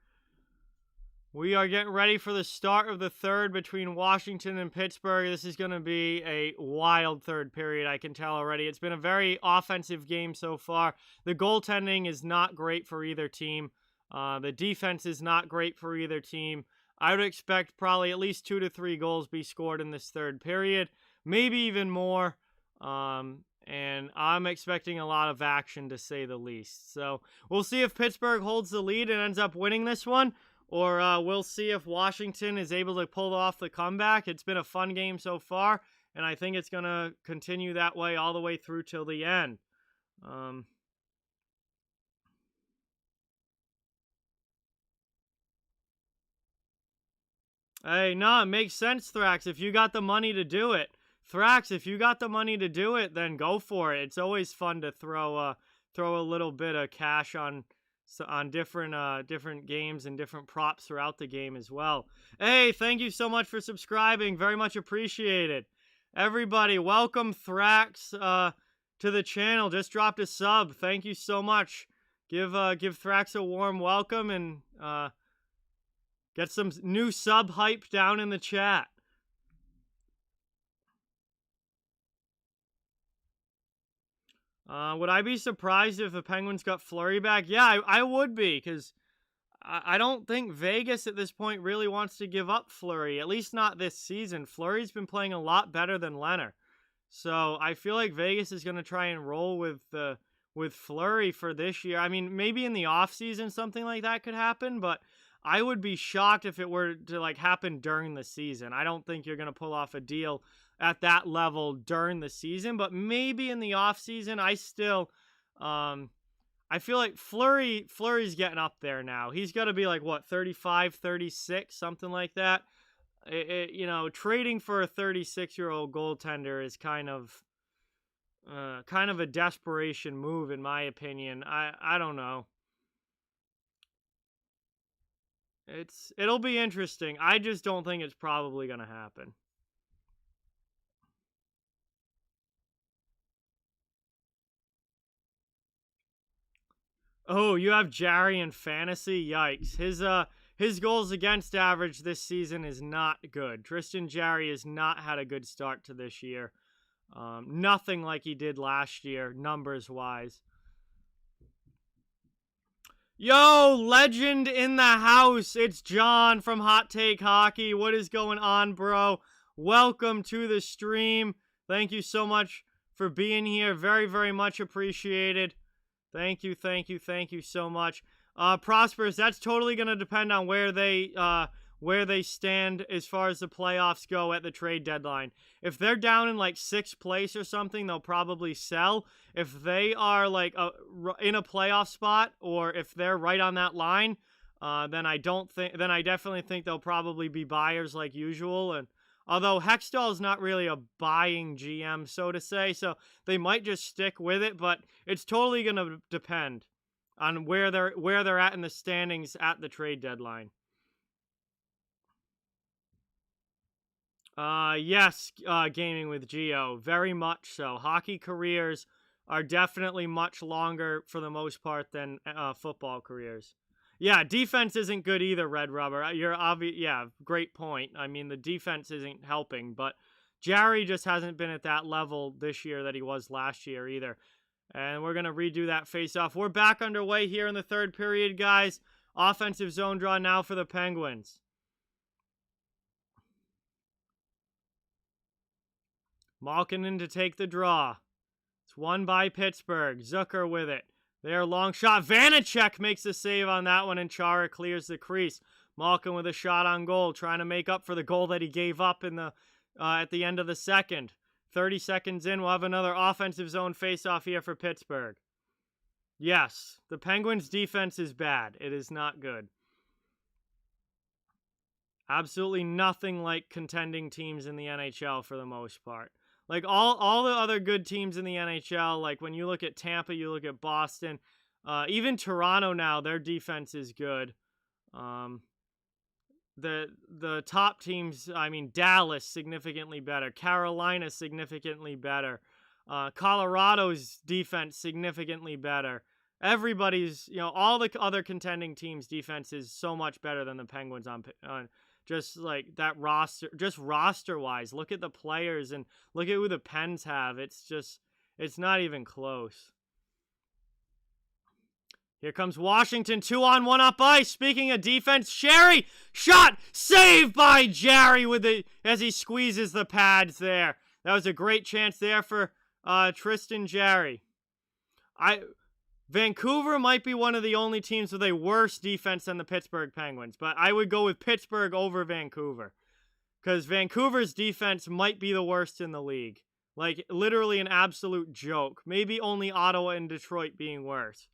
We are getting ready for the start of the third between Washington and Pittsburgh. This is going to be a wild third period, I can tell already. It's been a very offensive game so far. The goaltending is not great for either team. The defense is not great for either team. I would expect probably at least 2 to 3 goals be scored in this third period, maybe even more. And I'm expecting a lot of action, to say the least. So we'll see if Pittsburgh holds the lead and ends up winning this one, or we'll see if Washington is able to pull off the comeback. It's been a fun game so far, and I think it's going to continue that way all the way through till the end. Hey, no, it makes sense, Thrax, if you got the money to do it. Thrax, if you got the money to do it, then go for it. It's always fun to throw a little bit of cash on different games and different props throughout the game as well. Hey, thank you so much for subscribing. Very much appreciated. Everybody, welcome Thrax to the channel. Just dropped a sub. Thank you so much. Give Thrax a warm welcome and get some new sub hype down in the chat. Would I be surprised if the Penguins got Fleury back? Yeah, I would be, because I don't think Vegas at this point really wants to give up Fleury, at least not this season. Fleury's been playing a lot better than Leonard. So I feel like Vegas is going to try and roll with Fleury for this year. I mean, maybe in the offseason something like that could happen, but I would be shocked if it were to happen during the season. I don't think you're going to pull off a deal at that level during the season, but maybe in the offseason. I feel like Fleury's getting up there now. He's got to be 35, 36, something like that. Trading for a 36-year-old goaltender is kind of a desperation move, in my opinion. I don't know. It'll be interesting. I just don't think it's probably going to happen. Oh, you have Jarry in fantasy? Yikes. His goals against average this season is not good. Tristan Jarry has not had a good start to this year. Nothing like he did last year, numbers-wise. Yo, legend in the house. It's John from Hot Take Hockey. What is going on, bro? Welcome to the stream. Thank you so much for being here. Very, very much appreciated. Thank you so much. Prosperous, that's totally going to depend on where they stand as far as the playoffs go at the trade deadline. If they're down in 6th place or something, they'll probably sell. If they are in a playoff spot, or if they're right on that line, then I definitely think they'll probably be buyers like usual. And although Hextall is not really a buying GM, so to say, so they might just stick with it, but it's totally going to depend on where they're at in the standings at the trade deadline. Yes, gaming with Geo, very much so. Hockey careers are definitely much longer for the most part than football careers. Yeah, defense isn't good either, Red Rubber. Yeah, great point. I mean, the defense isn't helping, but Jarry just hasn't been at that level this year that he was last year either. And we're going to redo that face-off. We're back underway here in the third period, guys. Offensive zone draw now for the Penguins. Malkin in to take the draw. It's won by Pittsburgh. Zucker with it. There, long shot. Vanacek makes the save on that one, and Chara clears the crease. Malkin with a shot on goal, trying to make up for the goal that he gave up in the at the end of the second. 30 seconds in, we'll have another offensive zone face-off here for Pittsburgh. Yes, the Penguins' defense is bad. It is not good. Absolutely nothing like contending teams in the NHL for the most part. Like all the other good teams in the NHL, like when you look at Tampa, you look at Boston, even Toronto now, their defense is good. The top teams, I mean, Dallas significantly better, Carolina significantly better, Colorado's defense significantly better. Everybody's, all the other contending teams' defense is so much better than the Penguins on just like that roster, just roster-wise. Look at the players and look at who the Pens have. It's not even close. Here comes Washington, 2-on-1 up ice. Speaking of defense, Sherry, shot, saved by Jarry as he squeezes the pads there. That was a great chance there for Tristan Jarry. Vancouver might be one of the only teams with a worse defense than the Pittsburgh Penguins, but I would go with Pittsburgh over Vancouver because Vancouver's defense might be the worst in the league. Like, literally an absolute joke. Maybe only Ottawa and Detroit being worse.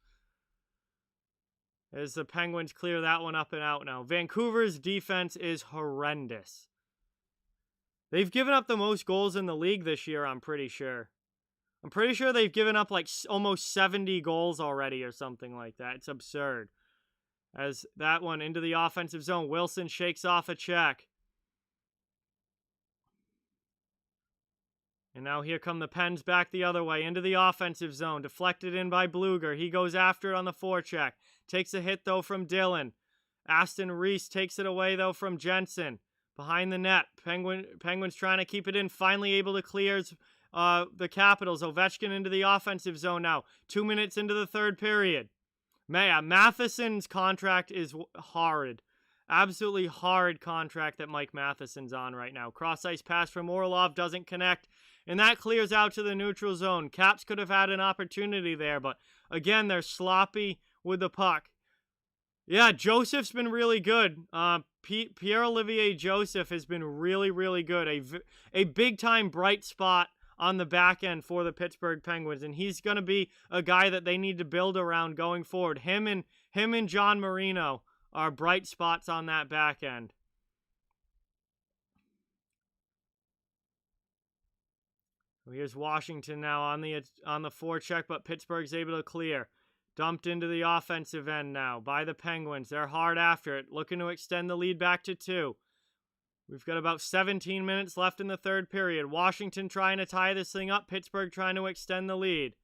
As the Penguins clear that one up and out now. Vancouver's defense is horrendous. They've given up the most goals in the league this year, I'm pretty sure. I'm pretty sure they've given up like almost 70 goals already or something like that. It's absurd. As that one into the offensive zone, Wilson shakes off a check. And now here come the Pens back the other way into the offensive zone. Deflected in by Bluger. He goes after it on the forecheck. Takes a hit though from Dillon. Aston Reese takes it away though from Jensen. Behind the net. Penguins trying to keep it in. Finally able to clear the Capitals. Ovechkin into the offensive zone now. 2 minutes into the third period. Matheson's contract is horrid. Absolutely horrid contract that Mike Matheson's on right now. Cross-ice pass from Orlov doesn't connect. And that clears out to the neutral zone. Caps could have had an opportunity there, but again, they're sloppy with the puck. Yeah, Joseph's been really good. Pierre-Olivier Joseph has been really, really good. A big-time bright spot on the back end for the Pittsburgh Penguins, and he's going to be a guy that they need to build around going forward. Him and John Marino are bright spots on that back end. Here's Washington now on the forecheck, but Pittsburgh's able to clear. Dumped into the offensive end now by the Penguins. They're hard after it, looking to extend the lead back to 2. We've got about 17 minutes left in the third period. Washington trying to tie this thing up. Pittsburgh trying to extend the lead.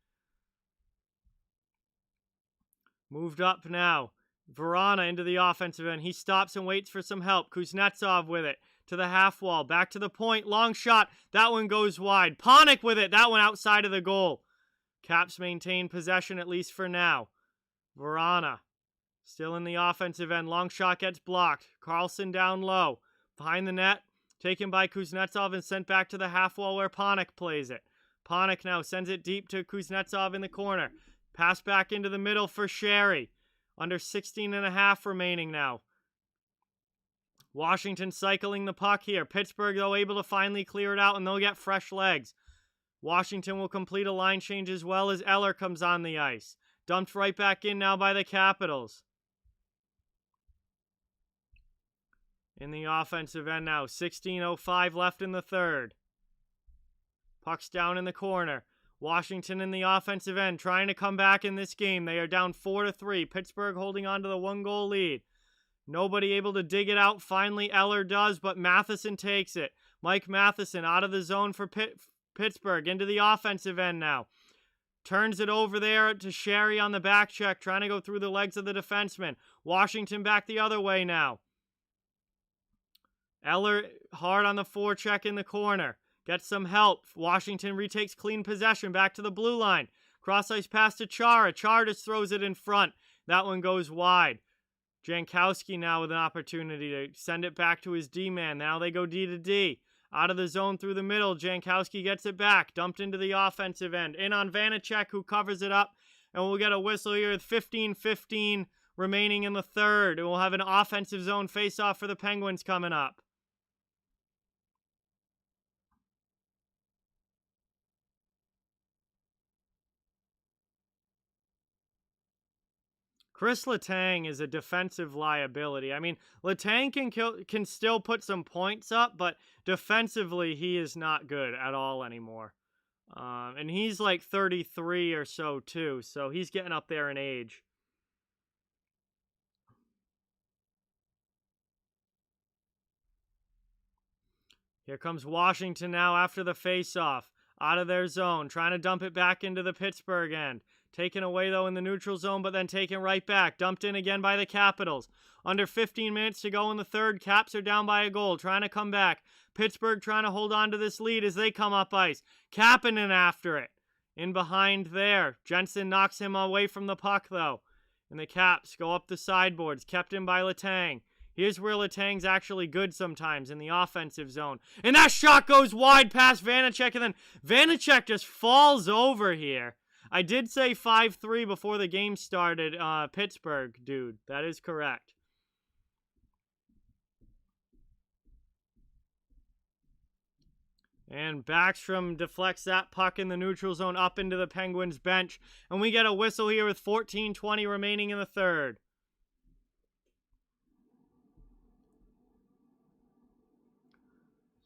Moved up now. Vrana into the offensive end. He stops and waits for some help. Kuznetsov with it. To the half wall. Back to the point. Long shot. That one goes wide. Panik with it. That one outside of the goal. Caps maintain possession at least for now. Vrana. Still in the offensive end. Long shot gets blocked. Carlson down low. Behind the net. Taken by Kuznetsov and sent back to the half wall where Panik plays it. Panik now sends it deep to Kuznetsov in the corner. Pass back into the middle for Sherry. Under 16.5 remaining now. Washington cycling the puck here. Pittsburgh, though, able to finally clear it out, and they'll get fresh legs. Washington will complete a line change as well as Eller comes on the ice. Dumped right back in now by the Capitals. In the offensive end now. 16:05 left in the third. Puck's down in the corner. Washington in the offensive end trying to come back in this game. They are down 4-3. Pittsburgh holding on to the 1-goal lead. Nobody able to dig it out. Finally, Eller does, but Matheson takes it. Mike Matheson out of the zone for Pittsburgh into the offensive end now. Turns it over there to Sherry on the back check, trying to go through the legs of the defenseman. Washington back the other way now. Eller hard on the forecheck in the corner. Gets some help. Washington retakes clean possession back to the blue line. Cross-ice pass to Chara. Chara just throws it in front. That one goes wide. Jankowski now with an opportunity to send it back to his D-man. Now they go D to D. Out of the zone through the middle. Jankowski gets it back. Dumped into the offensive end. In on Vanacek, who covers it up. And we'll get a whistle here with 15-15 remaining in the third. And we'll have an offensive zone face-off for the Penguins coming up. Chris Letang is a defensive liability. I mean, Letang can still put some points up, but defensively, he is not good at all anymore. And he's like 33 or so, too, so he's getting up there in age. Here comes Washington now after the faceoff. Out of their zone, trying to dump it back into the Pittsburgh end. Taken away, though, in the neutral zone, but then taken right back. Dumped in again by the Capitals. Under 15 minutes to go in the third. Caps are down by a goal, trying to come back. Pittsburgh trying to hold on to this lead as they come up ice. Kapanen after it. In behind there. Jensen knocks him away from the puck, though. And the Caps go up the sideboards, kept in by Letang. Here's where Letang's actually good sometimes, in the offensive zone. And that shot goes wide past Vanacek, and then Vanacek just falls over here. I did say 5-3 before the game started, Pittsburgh, dude. That is correct. And Backstrom deflects that puck in the neutral zone up into the Penguins bench. And we get a whistle here with 14:20 remaining in the third.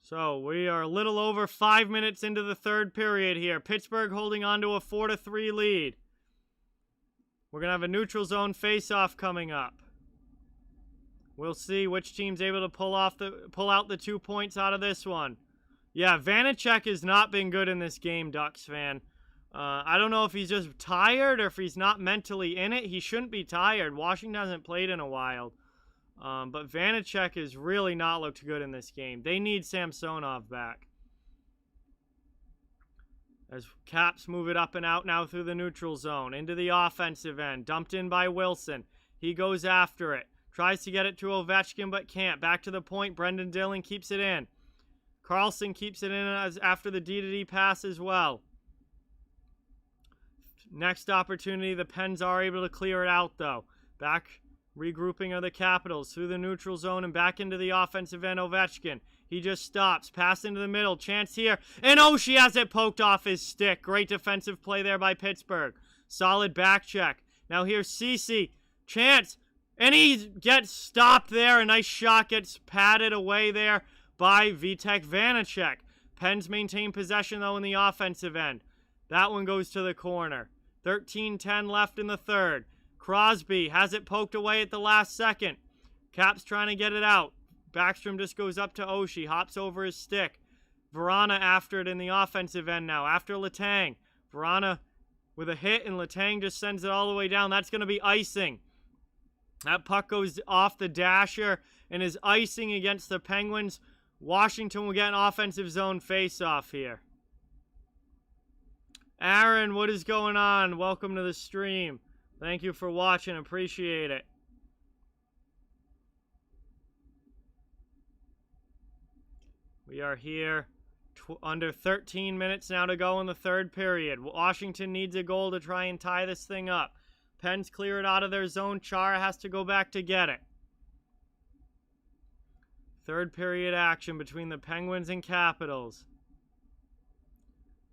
So we are a little over 5 minutes into the third period here. Pittsburgh holding on to a 4-3 lead. We're going to have a neutral zone face-off coming up. We'll see which team's able to pull out the 2 points out of this one. Yeah, Vanacek has not been good in this game, Ducks fan. I don't know if he's just tired or if he's not mentally in it. He shouldn't be tired. Washington hasn't played in a while. But Vanacek has really not looked good in this game. They need Samsonov back. As Caps move it up and out now through the neutral zone. Into the offensive end. Dumped in by Wilson. He goes after it. Tries to get it to Ovechkin but can't. Back to the point. Brendan Dillon keeps it in. Carlson keeps it in after the D-to-D pass as well. Next opportunity. The Pens are able to clear it out though. Back... regrouping of the Capitals through the neutral zone and back into the offensive end. Ovechkin. He just stops. Pass into the middle. Chance here. And Oshie has it poked off his stick. Great defensive play there by Pittsburgh. Solid back check. Now here's Ceci. Chance. And he gets stopped there. A nice shot gets patted away there by Vitek Vanacek. Pens maintain possession though in the offensive end. That one goes to the corner. 13:10 left in the third. Crosby has it poked away at the last second. Caps trying to get it out. Backstrom just goes up to Oshie. Hops over his stick. Vrana after it in the offensive end now. After Letang. Vrana with a hit and Letang just sends it all the way down. That's going to be icing. That puck goes off the dasher and is icing against the Penguins. Washington will get an offensive zone face-off here. Aaron, what is going on? Welcome to the stream. Thank you for watching. Appreciate it. We are here. Under 13 minutes now to go in the third period. Washington needs a goal to try and tie this thing up. Pens clear it out of their zone. Chara has to go back to get it. Third period action between the Penguins and Capitals.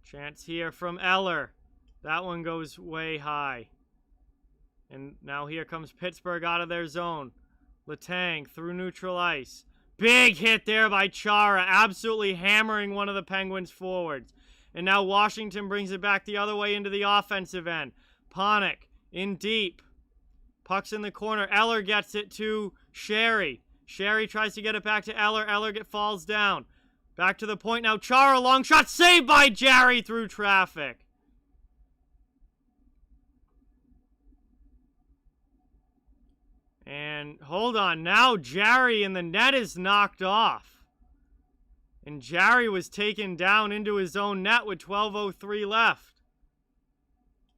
Chance here from Eller. That one goes way high. And now here comes Pittsburgh out of their zone. Letang through neutral ice. Big hit there by Chara. Absolutely hammering one of the Penguins forwards. And now Washington brings it back the other way into the offensive end. Panik in deep. Puck's in the corner. Eller gets it to Sherry. Sherry tries to get it back to Eller. Eller falls down. Back to the point now. Chara, long shot. Saved by Jarry through traffic. And hold on, now Jarry in the net is knocked off. And Jarry was taken down into his own net with 12:03 left.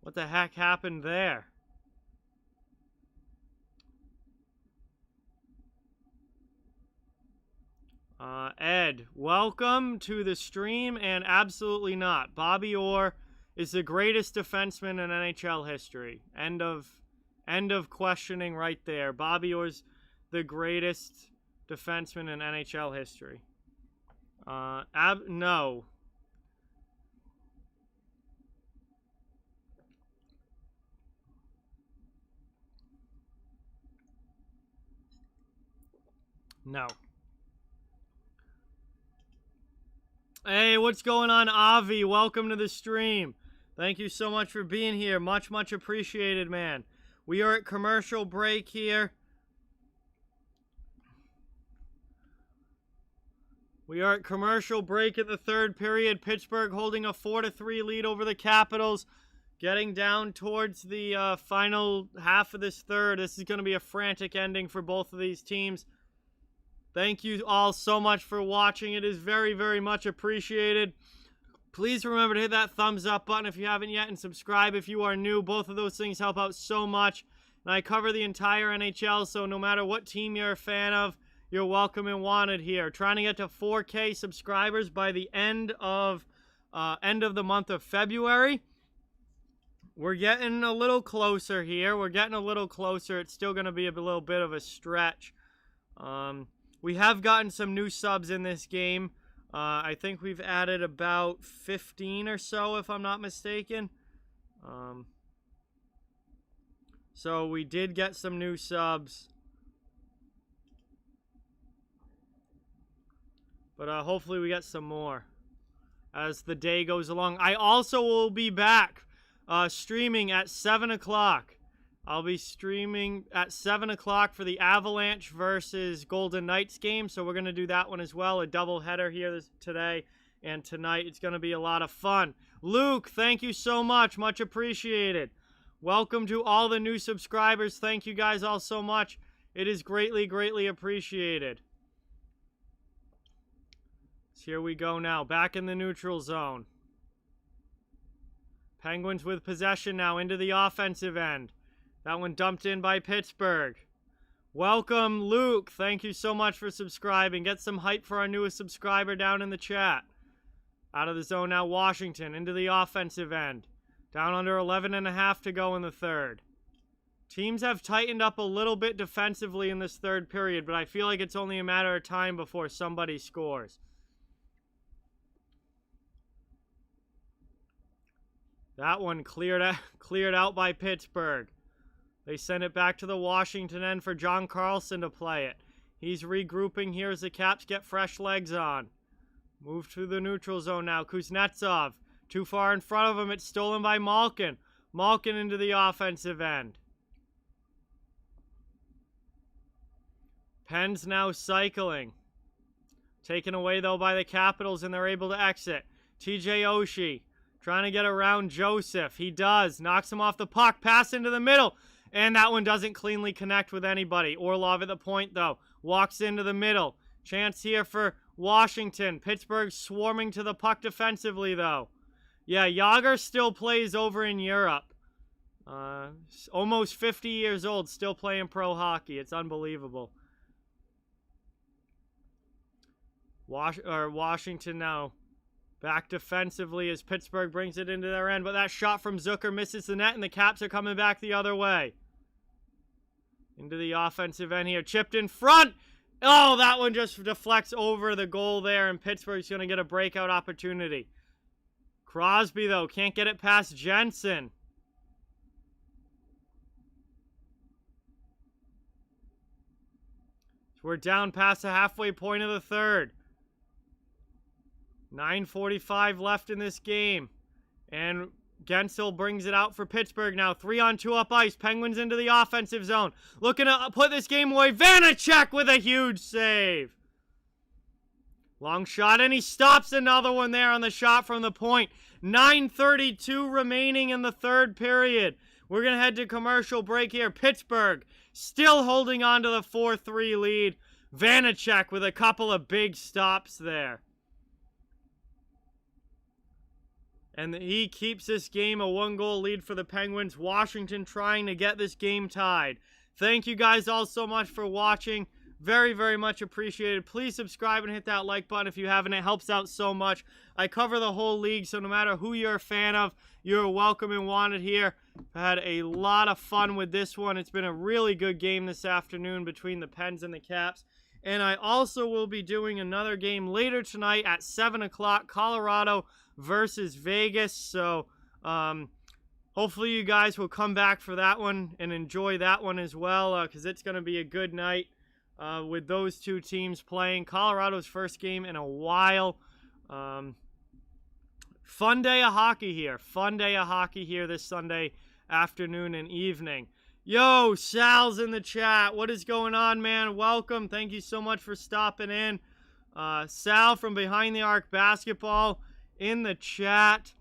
What the heck happened there? Ed, welcome to the stream, and absolutely not. Bobby Orr is the greatest defenseman in NHL history. End of questioning right there. Bobby Orr's the greatest defenseman in NHL history. No. No. Hey, what's going on, Avi? Welcome to the stream. Thank you so much for being here. Much, much appreciated, man. We are at commercial break here. We are at commercial break at the third period. Pittsburgh holding a 4-3 lead over the Capitals. Getting down towards the final half of this third. This is going to be a frantic ending for both of these teams. Thank you all so much for watching. It is very, very much appreciated. Please remember to hit that thumbs up button if you haven't yet, and subscribe if you are new. Both of those things help out so much. And I cover the entire NHL, so no matter what team you're a fan of, you're welcome and wanted here. Trying to get to 4K subscribers by the end of the month of February. We're getting a little closer here. We're getting a little closer. It's still going to be a little bit of a stretch. We have gotten some new subs in this game. I think we've added about 15 or so, if I'm not mistaken. So we did get some new subs. But hopefully we get some more as the day goes along. I also will be back streaming at 7 o'clock. I'll be streaming at 7 o'clock for the Avalanche versus Golden Knights game. So we're going to do that one as well. A doubleheader here today and tonight. It's going to be a lot of fun. Luke, thank you so much. Much appreciated. Welcome to all the new subscribers. Thank you guys all so much. It is greatly, greatly appreciated. So here we go now. Back in the neutral zone. Penguins with possession now into the offensive end. That one dumped in by Pittsburgh. Welcome, Luke. Thank you so much for subscribing. Get some hype for our newest subscriber down in the chat. Out of the zone now, Washington into the offensive end. Down under 11.5 to go in the third. Teams have tightened up a little bit defensively in this third period, but I feel like it's only a matter of time before somebody scores. That one cleared out by Pittsburgh. They send it back to the Washington end for John Carlson to play it. He's regrouping here as the Caps get fresh legs on. Move to the neutral zone now. Kuznetsov. Too far in front of him. It's stolen by Malkin. Malkin into the offensive end. Penn's now cycling. Taken away, though, by the Capitals, and they're able to exit. TJ Oshie trying to get around Joseph. He does. Knocks him off the puck. Pass into the middle. And that one doesn't cleanly connect with anybody. Orlov at the point, though. Walks into the middle. Chance here for Washington. Pittsburgh swarming to the puck defensively, though. Yeah, Yager still plays over in Europe. Almost 50 years old, still playing pro hockey. It's unbelievable. Washington now back defensively as Pittsburgh brings it into their end. But that shot from Zucker misses the net, and the Caps are coming back the other way. Into the offensive end here. Chipped in front. Oh, that one just deflects over the goal there, and Pittsburgh's going to get a breakout opportunity. Crosby, though, can't get it past Jensen. So we're down past the halfway point of the third. 9:45 left in this game. And Guentzel brings it out for Pittsburgh now. 3-on-2 up ice. Penguins into the offensive zone. Looking to put this game away. Vanacek with a huge save. Long shot, and he stops another one there on the shot from the point. 9:32 remaining in the third period. We're going to head to commercial break here. Pittsburgh still holding on to the 4-3 lead. Vanacek with a couple of big stops there. And he keeps this game a 1-goal lead for the Penguins. Washington trying to get this game tied. Thank you guys all so much for watching. Very, very much appreciated. Please subscribe and hit that like button if you haven't. It helps out so much. I cover the whole league, so no matter who you're a fan of, you're welcome and wanted here. I had a lot of fun with this one. It's been a really good game this afternoon between the Pens and the Caps. And I also will be doing another game later tonight at 7 o'clock, Colorado versus Vegas. So hopefully you guys will come back for that one and enjoy that one as well, because it's going to be a good night with those two teams playing. Colorado's first game in a while. Fun day of hockey here. Fun day of hockey here this Sunday afternoon and evening. Yo, Sal's in the chat. What is going on, man? Welcome. Thank you so much for stopping in. Sal from Behind the Arc Basketball in the chat.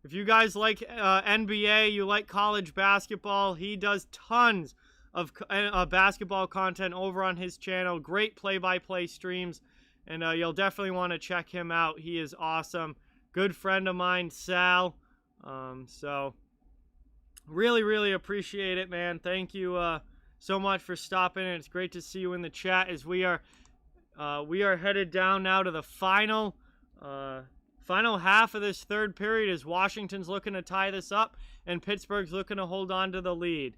If you guys like NBA, you like college basketball, he does tons of basketball content over on his channel. Great play-by-play streams, and you'll definitely want to check him out. He is awesome. Good friend of mine, Sal. So really, really appreciate it, man. Thank you so much for stopping in. It's great to see you in the chat as we are headed down now to the final half of this third period as Washington's looking to tie this up and Pittsburgh's looking to hold on to the lead.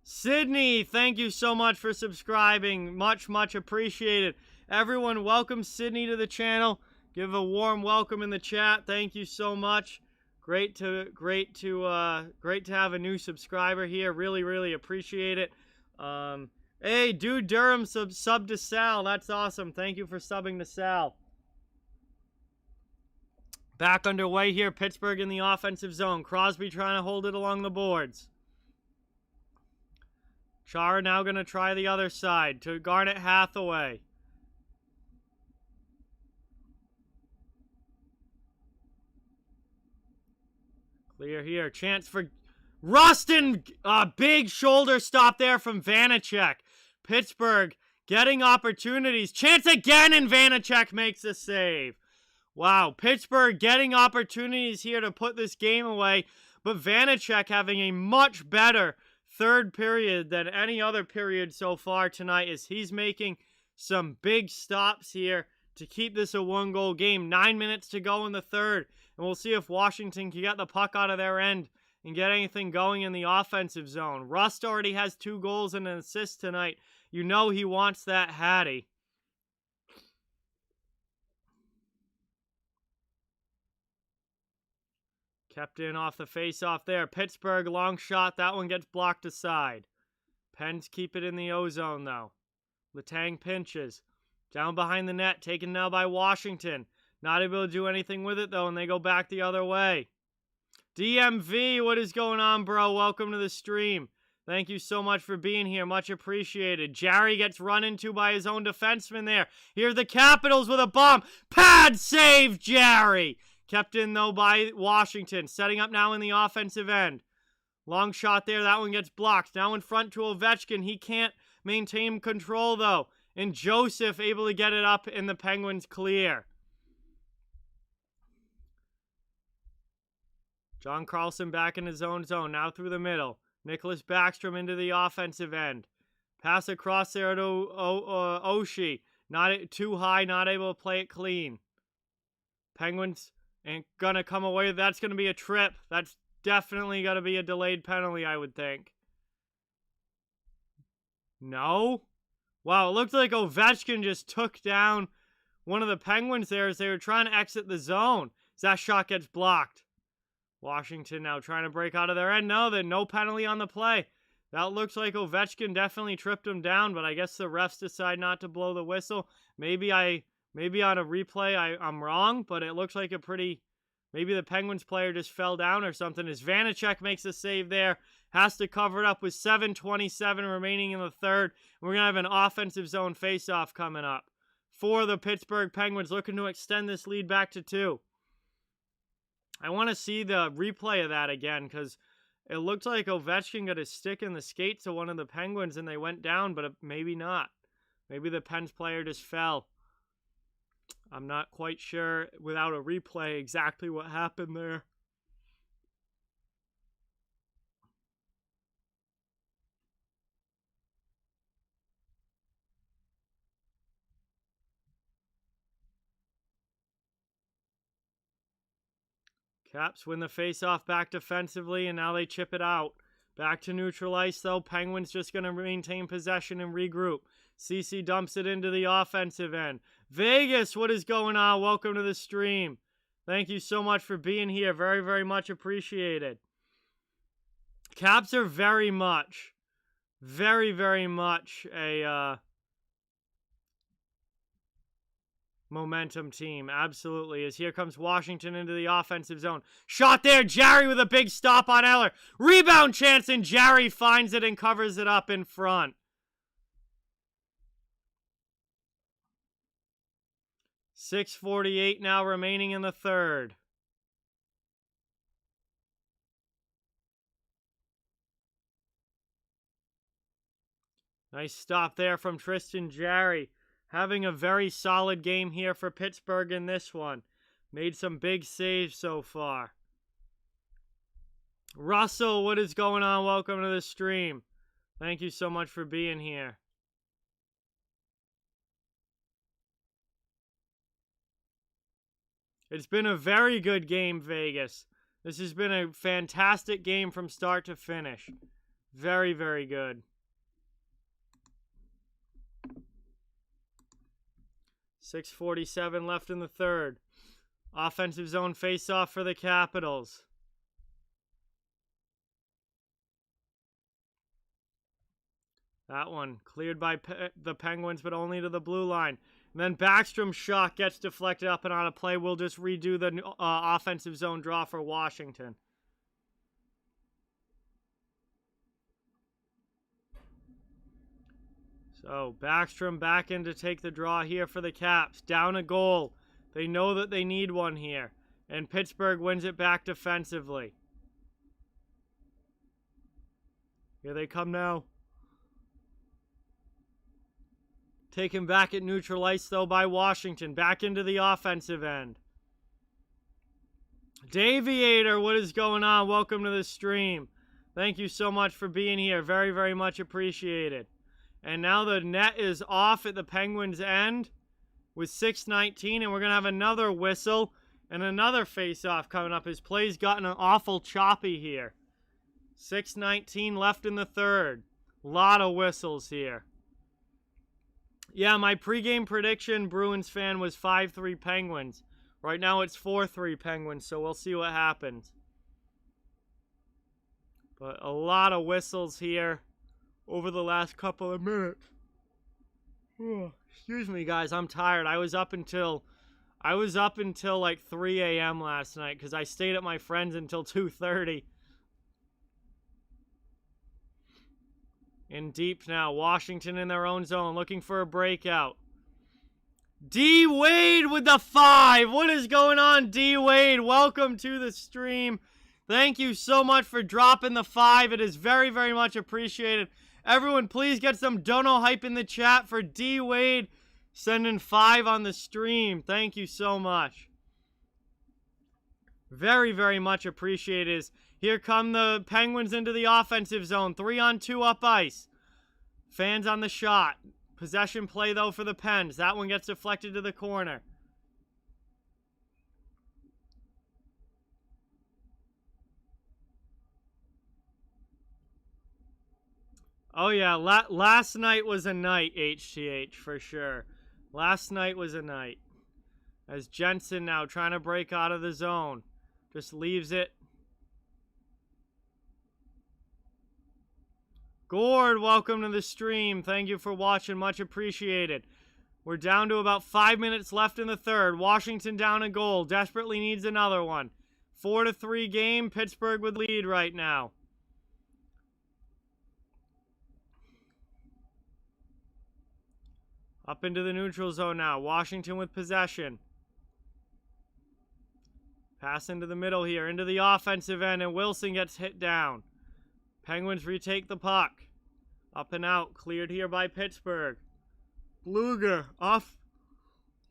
Sydney, thank you so much for subscribing. Much, much appreciated. Everyone, welcome Sydney to the channel. Give a warm welcome in the chat. Thank you so much. Great to have a new subscriber here. Really, really appreciate it. Hey, Dude Durham sub to Sal. That's awesome. Thank you for subbing to Sal. Back underway here. Pittsburgh in the offensive zone. Crosby trying to hold it along the boards. Chara now going to try the other side to Garnet Hathaway. Clear here. Chance for Rustin. Big shoulder stop there from Vanacek. Pittsburgh getting opportunities. Chance again, and Vanacek makes a save. Wow, Pittsburgh getting opportunities here to put this game away, but Vanacek having a much better third period than any other period so far tonight as he's making some big stops here to keep this a one-goal game. 9 minutes to go in the third, and we'll see if Washington can get the puck out of their end and get anything going in the offensive zone. Rust already has 2 goals and an assist tonight. You know he wants that Hattie. Kept in off the face-off there. Pittsburgh, long shot. That one gets blocked aside. Pens keep it in the O-zone, though. Letang pinches. Down behind the net. Taken now by Washington. Not able to do anything with it, though, and they go back the other way. DMV, what is going on, bro? Welcome to the stream. Thank you so much for being here. Much appreciated. Jarry gets run into by his own defenseman there. Here are the Capitals with a bomb. Pad save, Jarry. Kept in, though, by Washington. Setting up now in the offensive end. Long shot there. That one gets blocked. Now in front to Ovechkin. He can't maintain control, though. And Joseph able to get it up, and the Penguins clear. John Carlson back in his own zone. Now through the middle. Nicholas Backstrom into the offensive end. Pass across there to Oshie. Not too high. Not able to play it clean. Penguins ain't gonna come away. That's gonna be a trip. That's definitely gonna be a delayed penalty, I would think. No? Wow, it looked like Ovechkin just took down one of the Penguins there as they were trying to exit the zone. As that shot gets blocked. Washington now trying to break out of their end. No, then no penalty on the play. That looks like Ovechkin definitely tripped him down, but I guess the refs decide not to blow the whistle. Maybe on a replay I'm wrong, but it looks like maybe the Penguins player just fell down or something. As Vanacek makes a save there, has to cover it up with 7:27 remaining in the third. We're going to have an offensive zone faceoff coming up for the Pittsburgh Penguins, looking to extend this lead back to 2. I want to see the replay of that again because it looked like Ovechkin got his stick in the skates of one of the Penguins and they went down, but maybe not. Maybe the Pens player just fell. I'm not quite sure without a replay exactly what happened there. Caps win the face-off back defensively, and now they chip it out. Back to neutral ice, though. Penguins just going to maintain possession and regroup. CC dumps it into the offensive end. Vegas, what is going on? Welcome to the stream. Thank you so much for being here. Very, very much appreciated. Caps are very, very much a momentum team. Absolutely. As here comes Washington into the offensive zone. Shot there. Jarry with a big stop on Eller. Rebound chance, and Jarry finds it and covers it up in front. 6:48 now remaining in the third. Nice stop there from Tristan Jarry. Having a very solid game here for Pittsburgh in this one. Made some big saves so far. Russell, what is going on? Welcome to the stream. Thank you so much for being here. It's been a very good game, Vegas. This has been a fantastic game from start to finish. Very, very good. 6:47 left in the third. Offensive zone face-off for the Capitals. That one cleared by the Penguins, but only to the blue line. And then Backstrom's shot gets deflected up and on a play. We'll just redo the offensive zone draw for Washington. So Backstrom back in to take the draw here for the Caps. Down a goal. They know that they need one here. And Pittsburgh wins it back defensively. Here they come now. Taken back at neutral ice, though, by Washington. Back into the offensive end. Daviator, what is going on? Welcome to the stream. Thank you so much for being here. Very, very much appreciated. And now the net is off at the Penguins' end with 6:19, and we're going to have another whistle and another face-off coming up. His play's gotten an awful choppy here. 6:19 left in the third. Lot of whistles here. Yeah, my pregame prediction, Bruins fan, was 5-3 Penguins. Right now it's 4-3 Penguins, so we'll see what happens. But a lot of whistles here over the last couple of minutes. Excuse me, guys, I'm tired. I was up until like 3 a.m. last night because I stayed at my friend's until 2:30. In deep now, Washington in their own zone, looking for a breakout. D. Wade with the 5. What is going on, D. Wade? Welcome to the stream. Thank you so much for dropping the 5. It is very, very much appreciated. Everyone, please get some dono hype in the chat for D. Wade sending 5 on the stream. Thank you so much. Very, very much appreciated. Here come the Penguins into the offensive zone. 3-on-2 up ice. Fans on the shot. Possession play, though, for the Pens. That one gets deflected to the corner. Oh, yeah. Last night was a night, HTH, for sure. Last night was a night. As Jensen now trying to break out of the zone. Just leaves it. Gord, welcome to the stream. Thank you for watching. Much appreciated. We're down to about 5 minutes left in the third. Washington down a goal. Desperately needs another one. 4-3 game. Pittsburgh with lead right now. Up into the neutral zone now. Washington with possession. Pass into the middle here. Into the offensive end. And Wilson gets hit down. Penguins retake the puck. Up and out. Cleared here by Pittsburgh. Bluger off.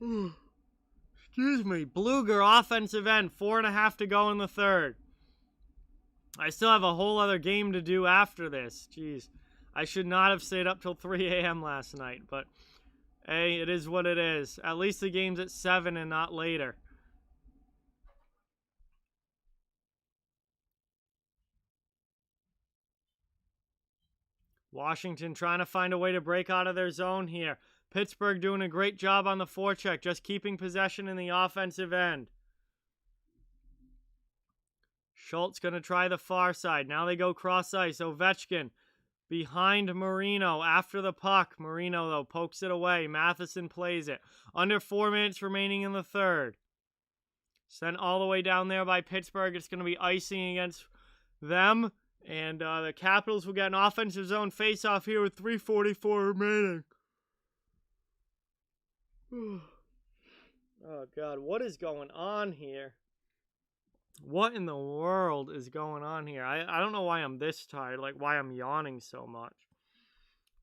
Excuse me. Bluger offensive end. 4.5 to go in the third. I still have a whole other game to do after this. Jeez. I should not have stayed up till 3 a.m. last night. But, hey, it is what it is. At least the game's at 7 and not later. Washington trying to find a way to break out of their zone here. Pittsburgh doing a great job on the forecheck, just keeping possession in the offensive end. Schultz going to try the far side. Now they go cross ice. Ovechkin behind Marino after the puck. Marino, though, pokes it away. Matheson plays it. Under 4 minutes remaining in the third. Sent all the way down there by Pittsburgh. It's going to be icing against them. And the Capitals will get an offensive zone face-off here with 3:44 remaining. Oh, God. What is going on here? What in the world is going on here? I don't know why I'm this tired. Like, why I'm yawning so much.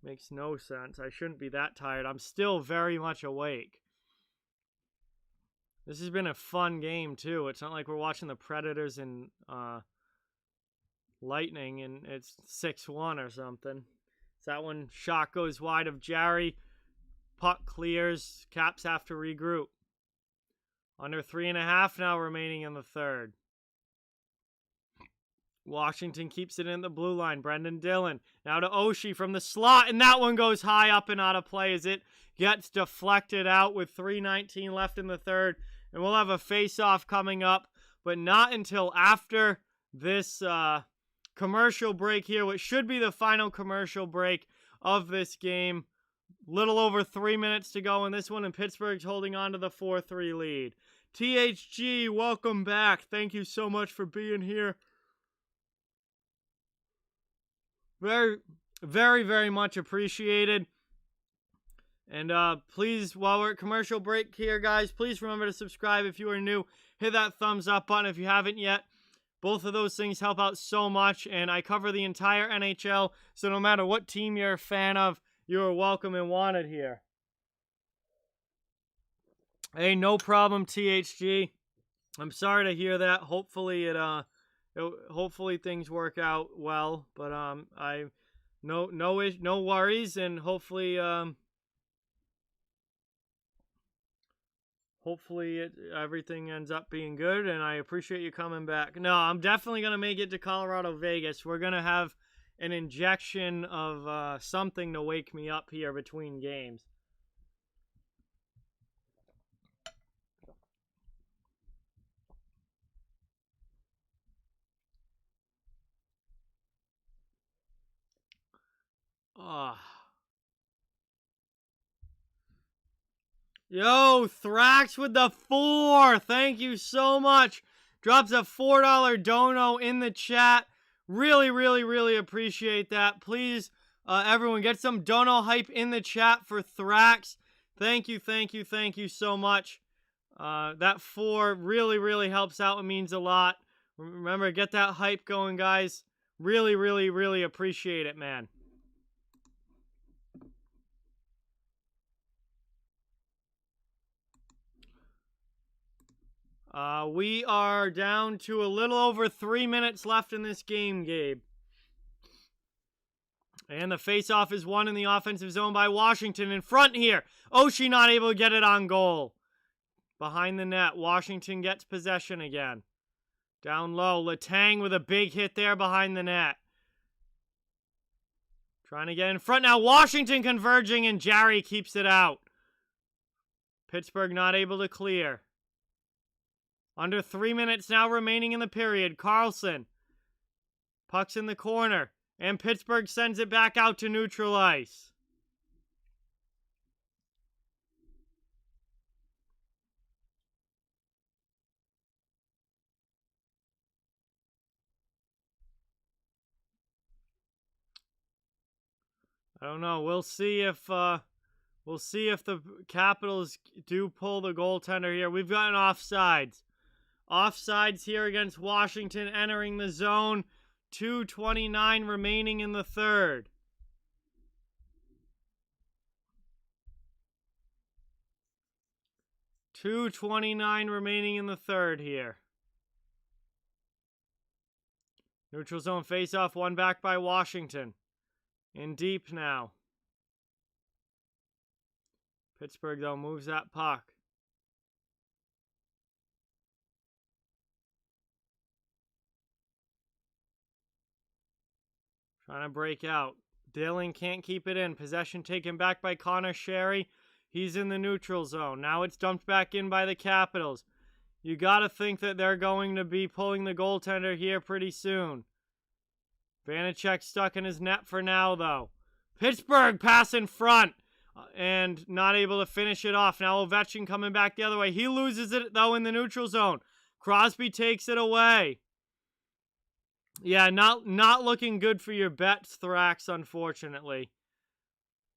Makes no sense. I shouldn't be that tired. I'm still very much awake. This has been a fun game, too. It's not like we're watching the Predators and Lightning and it's 6-1 or something. So that one shot goes wide of Jarry. Puck clears. Caps have to regroup. Under 3.5 now remaining in the third. Washington keeps it in the blue line. Brendan Dillon. Now to Oshie from the slot. And that one goes high up and out of play as it gets deflected out with 3:19 left in the third. And we'll have a face-off coming up. But not until after this commercial break here, which should be the final commercial break of this game. Little over 3 minutes to go in this one, and Pittsburgh's holding on to the 4-3 lead. THG, welcome back. Thank you so much for being here. Very, very, very much appreciated. And please, while we're at commercial break here, guys, please remember to subscribe if you are new. Hit that thumbs up button if you haven't yet. Both of those things help out so much, and I cover the entire NHL, so no matter what team you're a fan of, you are welcome and wanted here. Hey, no problem, THG. I'm sorry to hear that. Hopefully hopefully things work out well, but no worries, and hopefully everything ends up being good, and I appreciate you coming back. No, I'm definitely going to make it to Colorado, Vegas. We're going to have an injection of something to wake me up here between games. Yo, Thrax with the 4. Thank you so much. Drops a $4 dono in the chat. Really, really, really appreciate that. Please, everyone, get some dono hype in the chat for Thrax. Thank you, thank you, thank you so much. That 4 really, really helps out and means a lot. Remember, get that hype going, guys. Really, really, really appreciate it, man. We are down to a little over 3 minutes left in this game, Gabe. And the face-off is won in the offensive zone by Washington in front here. Oshie not able to get it on goal. Behind the net, Washington gets possession again. Down low, Letang with a big hit there behind the net. Trying to get in front now. Washington converging, and Jarry keeps it out. Pittsburgh not able to clear. Under 3 minutes now remaining in the period. Carlson. Puck's in the corner. And Pittsburgh sends it back out to neutral ice. I don't know. We'll see if the Capitals do pull the goaltender here. We've got an offsides. Offsides here against Washington entering the zone. 2:29 remaining in the third. .229 remaining in the third here. Neutral zone faceoff, one back by Washington. In deep now. Pittsburgh, though, moves that puck. Trying to break out. Dylan can't keep it in. Possession taken back by Connor Sherry. He's in the neutral zone. Now it's dumped back in by the Capitals. You got to think that they're going to be pulling the goaltender here pretty soon. Vanacek stuck in his net for now, though. Pittsburgh pass in front and not able to finish it off. Now Ovechkin coming back the other way. He loses it, though, in the neutral zone. Crosby takes it away. Yeah, not looking good for your bets, Thrax, unfortunately.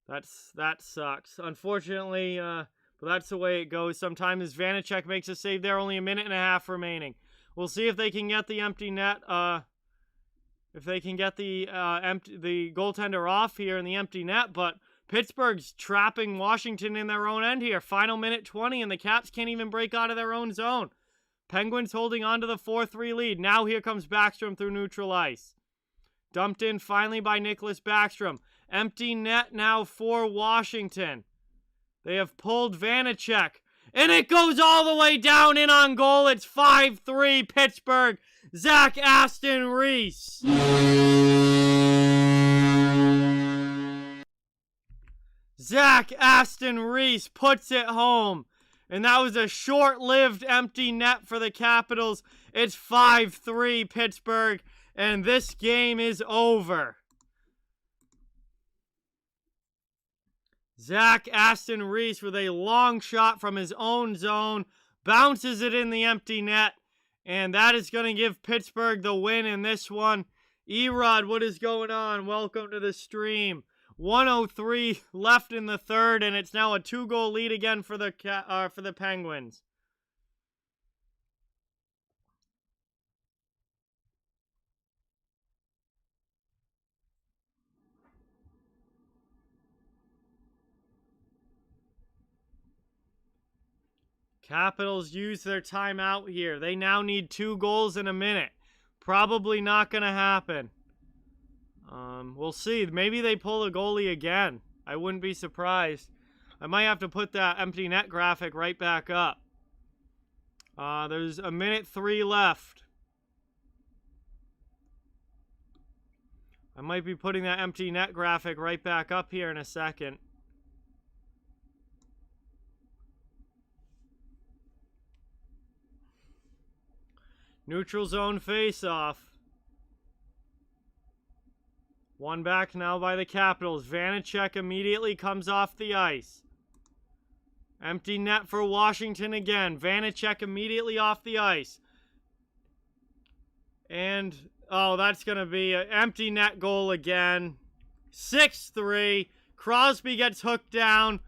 That sucks. Unfortunately, but that's the way it goes. Sometimes Vanacek makes a save there, only a minute and a half remaining. We'll see if they can get the empty net, if they can get the goaltender off here in the empty net, but Pittsburgh's trapping Washington in their own end here. Final minute 20, and the Caps can't even break out of their own zone. Penguins holding on to the 4-3 lead. Now here comes Backstrom through neutral ice. Dumped in finally by Nicholas Backstrom. Empty net now for Washington. They have pulled Vanacek. And it goes all the way down in on goal. It's 5-3 Pittsburgh. Zach Aston Reese. Zach Aston Reese puts it home. And that was a short-lived empty net for the Capitals. It's 5-3 Pittsburgh. And this game is over. Zach Aston Reese with a long shot from his own zone. Bounces it in the empty net. And that is going to give Pittsburgh the win in this one. Erod, what is going on? Welcome to the stream. 1:03 left in the third, and it's now a 2-goal lead again for the Penguins. Capitals use their timeout here. They now need 2 goals in a minute. Probably not going to happen. We'll see. Maybe they pull the goalie again. I wouldn't be surprised. I might have to put that empty net graphic right back up. There's a minute 3 left. I might be putting that empty net graphic right back up here in a second. Neutral zone face-off. One back now by the Capitals. Vanacek immediately comes off the ice. Empty net for Washington again. Vanacek immediately off the ice. And, oh, that's going to be an empty net goal again. 6-3. Crosby gets hooked down.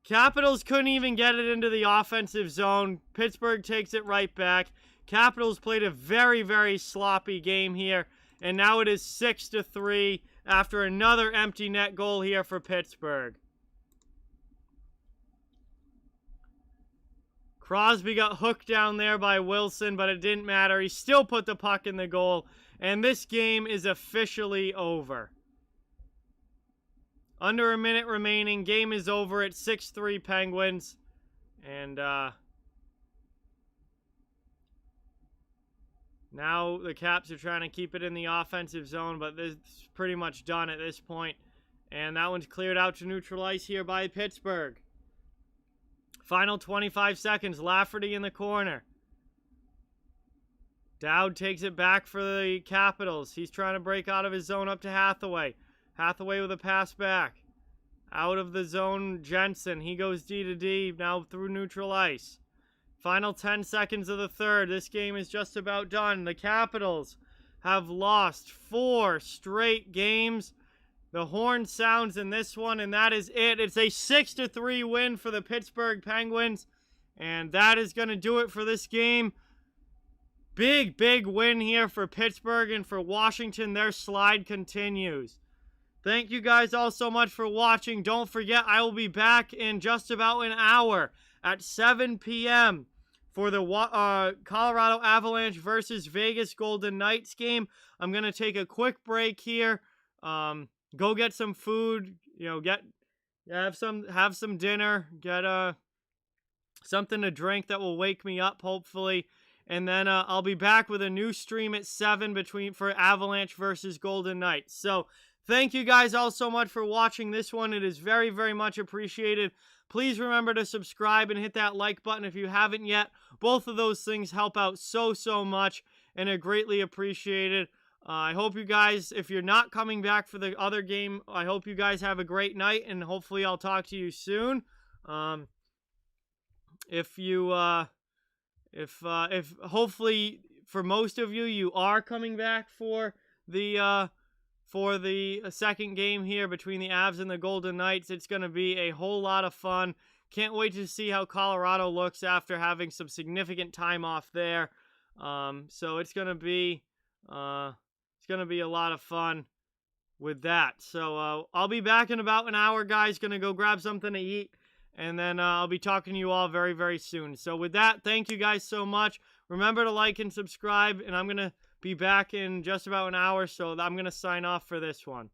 Capitals couldn't even get it into the offensive zone. Pittsburgh takes it right back. Capitals played a very, very sloppy game here. And now it is 6-3 after another empty net goal here for Pittsburgh. Crosby got hooked down there by Wilson, but it didn't matter. He still put the puck in the goal. And this game is officially over. Under a minute remaining. Game is over at 6-3 Penguins. And, now the Caps are trying to keep it in the offensive zone, but this is pretty much done at this point. And that one's cleared out to neutral ice here by Pittsburgh. Final 25 seconds. Lafferty in the corner. Dowd takes it back for the Capitals. He's trying to break out of his zone up to Hathaway. Hathaway with a pass back. Out of the zone, Jensen. He goes D to D now through neutral ice. Final 10 seconds of the third. This game is just about done. The Capitals have lost 4 straight games. The horn sounds in this one, and that is it. It's a 6-3 win for the Pittsburgh Penguins, and that is going to do it for this game. Big, big win here for Pittsburgh, and for Washington, their slide continues. Thank you guys all so much for watching. Don't forget, I will be back in just about an hour at 7 p.m. for the Colorado Avalanche versus Vegas Golden Knights game. I'm going to take a quick break here. Go get some food, have some dinner, get something to drink that will wake me up, hopefully. And then I'll be back with a new stream at 7 for Avalanche versus Golden Knights. So thank you guys all so much for watching this one. It is very, very much appreciated. Please remember to subscribe and hit that like button if you haven't yet. Both of those things help out so, so much and are greatly appreciated. I hope you guys, if you're not coming back for the other game, I hope you guys have a great night, and hopefully I'll talk to you soon. If hopefully for most of you, you are coming back for the second game here between the Avs and the Golden Knights. It's going to be a whole lot of fun. Can't wait to see how Colorado looks after having some significant time off there. So it's going to be a lot of fun with that. So I'll be back in about an hour, guys. Going to go grab something to eat. And then I'll be talking to you all very, very soon. So with that, thank you guys so much. Remember to like and subscribe. And I'm going to be back in just about an hour. So I'm going to sign off for this one.